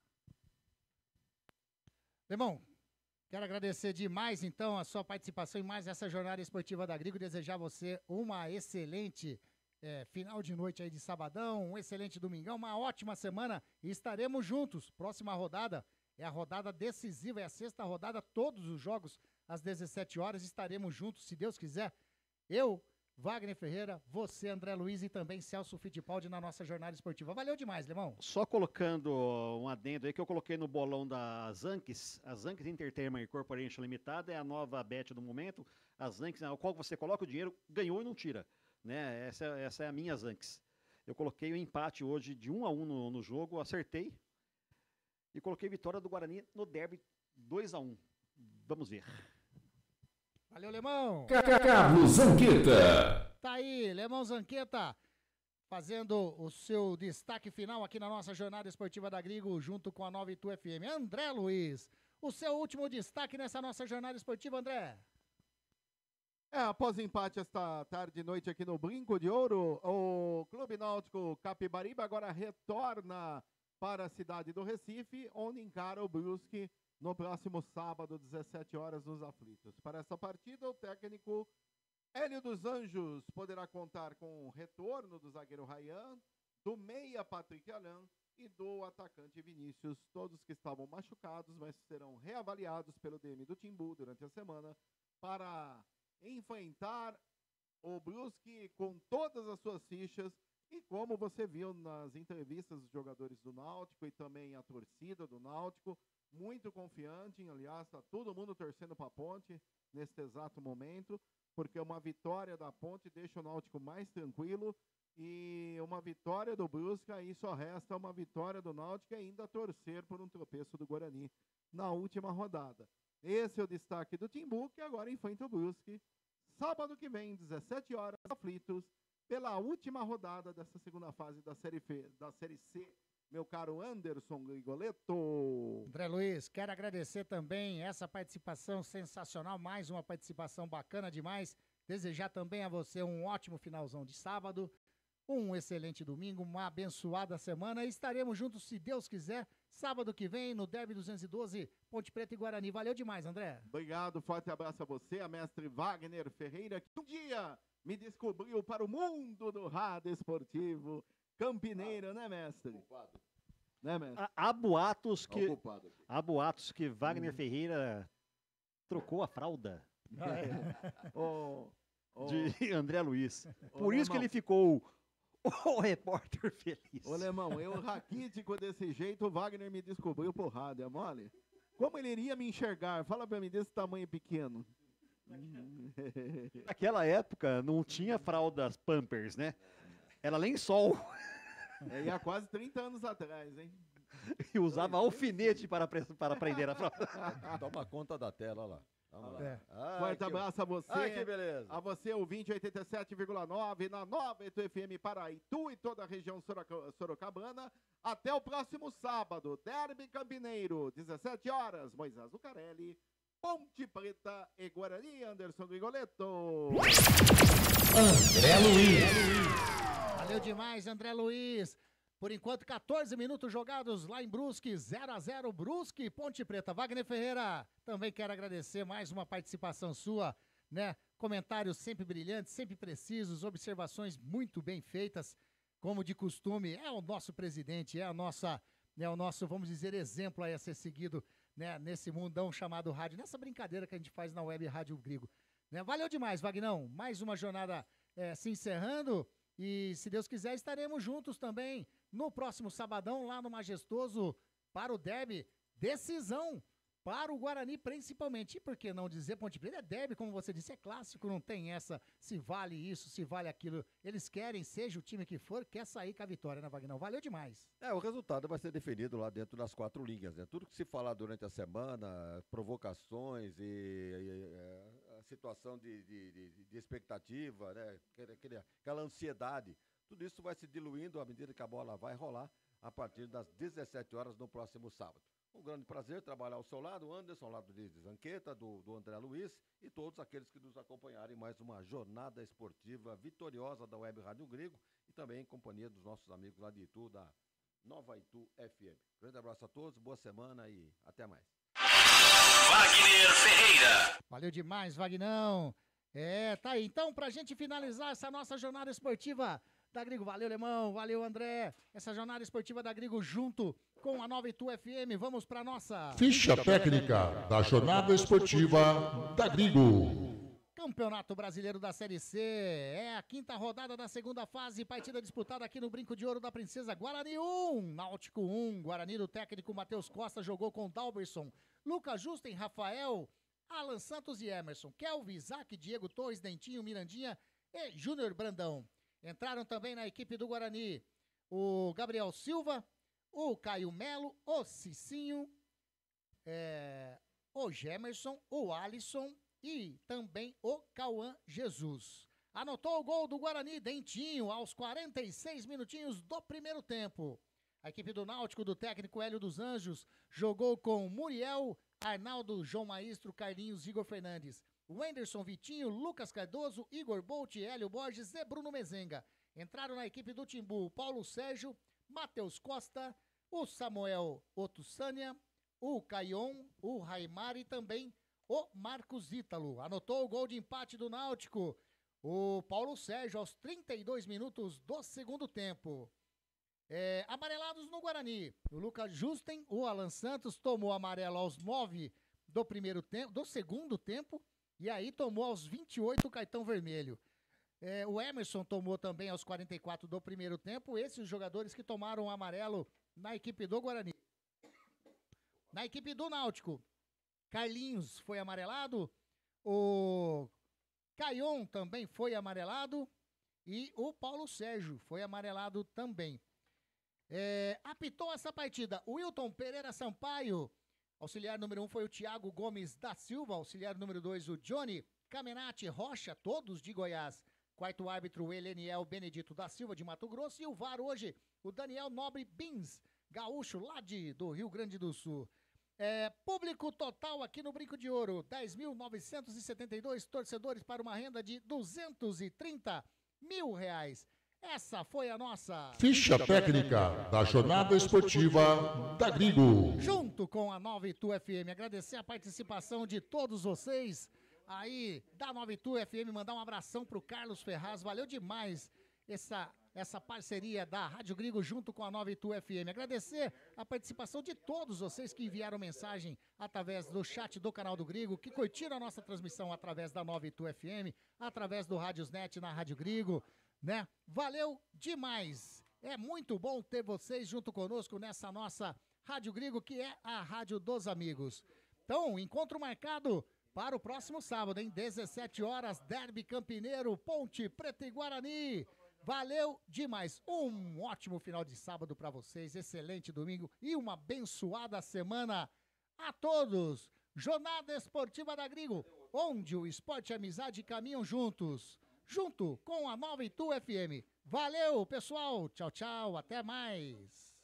Lemão, quero agradecer demais, então, a sua participação em mais essa jornada esportiva da Grigo. Desejar a você uma excelente final de noite aí de sabadão, um excelente domingão, uma ótima semana e estaremos juntos. Próxima rodada é a rodada decisiva, é a sexta rodada, todos os jogos às 17 horas. Estaremos juntos, se Deus quiser. Eu, Wagner Ferreira, você, André Luiz e também Celso Fittipaldi na nossa jornada esportiva. Valeu demais, Lemão. Só colocando um adendo aí que eu coloquei no bolão da Zanques, a Zanques Entertainment Corporation Limitada é a nova bet do momento. A Zanques, ao qual você coloca o dinheiro, ganhou e não tira. Né? Essa é a minha Zanques. Eu coloquei o empate hoje de 1-1 no jogo, acertei. E coloquei vitória do Guarani no derby 2-1. Vamos ver. Valeu, Lemão. Carlos Zanqueta. Tá aí, Lemão Zanqueta, fazendo o seu destaque final aqui na nossa jornada esportiva da Grigo, junto com a Nova Itu FM. André Luiz, o seu último destaque nessa nossa jornada esportiva, André. Após empate esta tarde e noite aqui no Brinco de Ouro, o Clube Náutico Capibaribe agora retorna para a cidade do Recife, onde encara o Brusque no próximo sábado, 17 horas, nos Aflitos. Para essa partida, o técnico Hélio dos Anjos poderá contar com o retorno do zagueiro Ryan, do meia Patrick Alain e do atacante Vinícius, todos que estavam machucados, mas serão reavaliados pelo DM do Timbu durante a semana para enfrentar o Brusque com todas as suas fichas. E como você viu nas entrevistas dos jogadores do Náutico e também a torcida do Náutico, muito confiante, aliás, está todo mundo torcendo para a Ponte neste exato momento, porque uma vitória da Ponte deixa o Náutico mais tranquilo e uma vitória do Brusque, aí só resta uma vitória do Náutico e ainda torcer por um tropeço do Guarani na última rodada. Esse é o destaque do Timbu, que agora enfrenta o Brusque sábado que vem, 17 horas, Aflitos, pela última rodada dessa segunda fase da Série C, meu caro Anderson Grigoletto. André Luiz, quero agradecer também essa participação sensacional, mais uma participação bacana demais. Desejar também a você um ótimo finalzão de sábado, um excelente domingo, uma abençoada semana. E estaremos juntos, se Deus quiser, sábado que vem, no Derby 212, Ponte Preta e Guarani. Valeu demais, André. Obrigado, forte abraço a você, a mestre Wagner Ferreira, que um dia me descobriu para o mundo do rádio esportivo campineiro, né, mestre? Né, mestre? Há boatos que Wagner Ferreira trocou a fralda de André Luiz. Por isso que ele ficou O repórter feliz. Ô, Lemão, eu raquítico desse jeito, o Wagner me descobriu porrada, é mole? Como ele iria me enxergar? Fala pra mim desse tamanho pequeno. Naquela época não tinha fraldas Pampers, né? Era lençol. E há quase 30 anos atrás, hein? E usava alfinete para prender a fralda. Toma conta da tela, olha lá. Vamos lá. Forte abraço a você. Ai, que beleza. A você, ouvinte 87,9 na Nova Itu FM para Itu e toda a região sorocabana. Até o próximo sábado, Derby Campineiro, 17 horas, Moisés Zucarelli, Ponte Preta e Guarani, Anderson Grigoletto. André Luiz. Valeu demais, André Luiz. Por enquanto, 14 minutos jogados lá em Brusque, 0-0 Brusque, Ponte Preta. Wagner Ferreira, também quero agradecer mais uma participação sua, né? Comentários sempre brilhantes, sempre precisos, observações muito bem feitas, como de costume. É o nosso presidente, é o nosso, vamos dizer, exemplo aí a ser seguido, né? Nesse mundão chamado rádio, nessa brincadeira que a gente faz na Web Rádio Grigo. Né? Valeu demais, Vagnão. Mais uma jornada se encerrando. E, se Deus quiser, estaremos juntos também no próximo sabadão, lá no Majestoso, para o derby. Decisão para o Guarani, principalmente. E por que não dizer, Ponte Preta é derby, como você disse, é clássico, não tem essa, se vale isso, se vale aquilo. Eles querem, seja o time que for, quer sair com a vitória, né, Vagnão? Valeu demais. O resultado vai ser definido lá dentro das 4 linhas, né? Tudo que se falar durante a semana, provocações e a situação de expectativa, né? Aquela ansiedade, tudo isso vai se diluindo à medida que a bola vai rolar a partir das 17 horas no próximo sábado. Um grande prazer trabalhar ao seu lado, Anderson, ao lado de Zanqueta, do André Luiz e todos aqueles que nos acompanharem em mais uma jornada esportiva vitoriosa da Web Rádio Grego e também em companhia dos nossos amigos lá de Itu, da Nova Itu FM. Grande abraço a todos, boa semana e até mais. Wagner Ferreira. Valeu demais, Vagnão. Tá aí. Então, pra gente finalizar essa nossa jornada esportiva da Grigo. Valeu, Lemão. Valeu, André. Essa jornada esportiva da Grigo junto com a Nova Itu FM. Vamos pra nossa... Ficha técnica da jornada esportiva da Grigo. Campeonato Brasileiro da Série C. É a 5ª rodada da segunda fase. Partida disputada aqui no Brinco de Ouro da Princesa. Guarani 1, Náutico 1. Guarani do técnico Matheus Costa jogou com Dalberson, Lucas Justen, Rafael, Alan Santos e Emerson, Kelvin, Isaac, Diego Torres, Dentinho, Mirandinha e Júnior Brandão. Entraram também na equipe do Guarani o Gabriel Silva, o Caio Melo, o Cicinho, o Gemerson, o Alisson e também o Cauã Jesus. Anotou o gol do Guarani, Dentinho, aos 46 minutinhos do primeiro tempo. A equipe do Náutico, do técnico Hélio dos Anjos, jogou com Muriel, Arnaldo, João Maestro, Carlinhos, Igor Fernandes, Wenderson, Vitinho, Lucas Cardoso, Igor Bolt, Hélio Borges e Bruno Mezenga. Entraram na equipe do Timbu Paulo Sérgio, Matheus Costa, o Samuel Otussânia, o Caion, o Raimar e também o Marcos Ítalo. Anotou o gol de empate do Náutico, o Paulo Sérgio, aos 32 minutos do segundo tempo. Amarelados no Guarani, o Lucas Justen, o Alan Santos tomou amarelo aos 9 do segundo tempo e aí tomou aos 28 o cartão vermelho. O Emerson tomou também aos 44 do primeiro tempo. Esses os jogadores que tomaram amarelo na equipe do Guarani. Na equipe do Náutico, Carlinhos foi amarelado, o Caion também foi amarelado e o Paulo Sérgio foi amarelado também. Apitou essa partida o Wilton Pereira Sampaio, auxiliar número 1 foi o Thiago Gomes da Silva, auxiliar número 2 o Johnny Camenati Rocha, todos de Goiás. Quarto árbitro o Eleniel Benedito da Silva de Mato Grosso e o VAR hoje o Daniel Nobre Bins, gaúcho lá do Rio Grande do Sul. Público total aqui no Brinco de Ouro, 10.972 torcedores para uma renda de R$230 mil. Essa foi a nossa Ficha técnica da jornada esportiva da Grigo. Junto com a Nova Itu FM, agradecer a participação de todos vocês aí da Nova Itu FM, mandar um abração pro Carlos Ferraz, valeu demais essa parceria da Rádio Grigo junto com a Nova Itu FM. Agradecer a participação de todos vocês que enviaram mensagem através do chat do canal do Grigo, que curtiram a nossa transmissão através da Nova Itu FM, através do Rádiosnet na Rádio Grigo, né? Valeu demais. É muito bom ter vocês junto conosco nessa nossa Rádio Grigo, que é a Rádio dos Amigos. Então, encontro marcado para o próximo sábado, hein? 17 horas, Derby Campineiro, Ponte Preta e Guarani. Valeu demais. Um ótimo final de sábado para vocês, excelente domingo e uma abençoada semana a todos. Jornada Esportiva da Grigo, onde o esporte e a amizade caminham juntos, junto com a Nova Itu FM. Valeu, pessoal. Tchau, tchau. Até mais.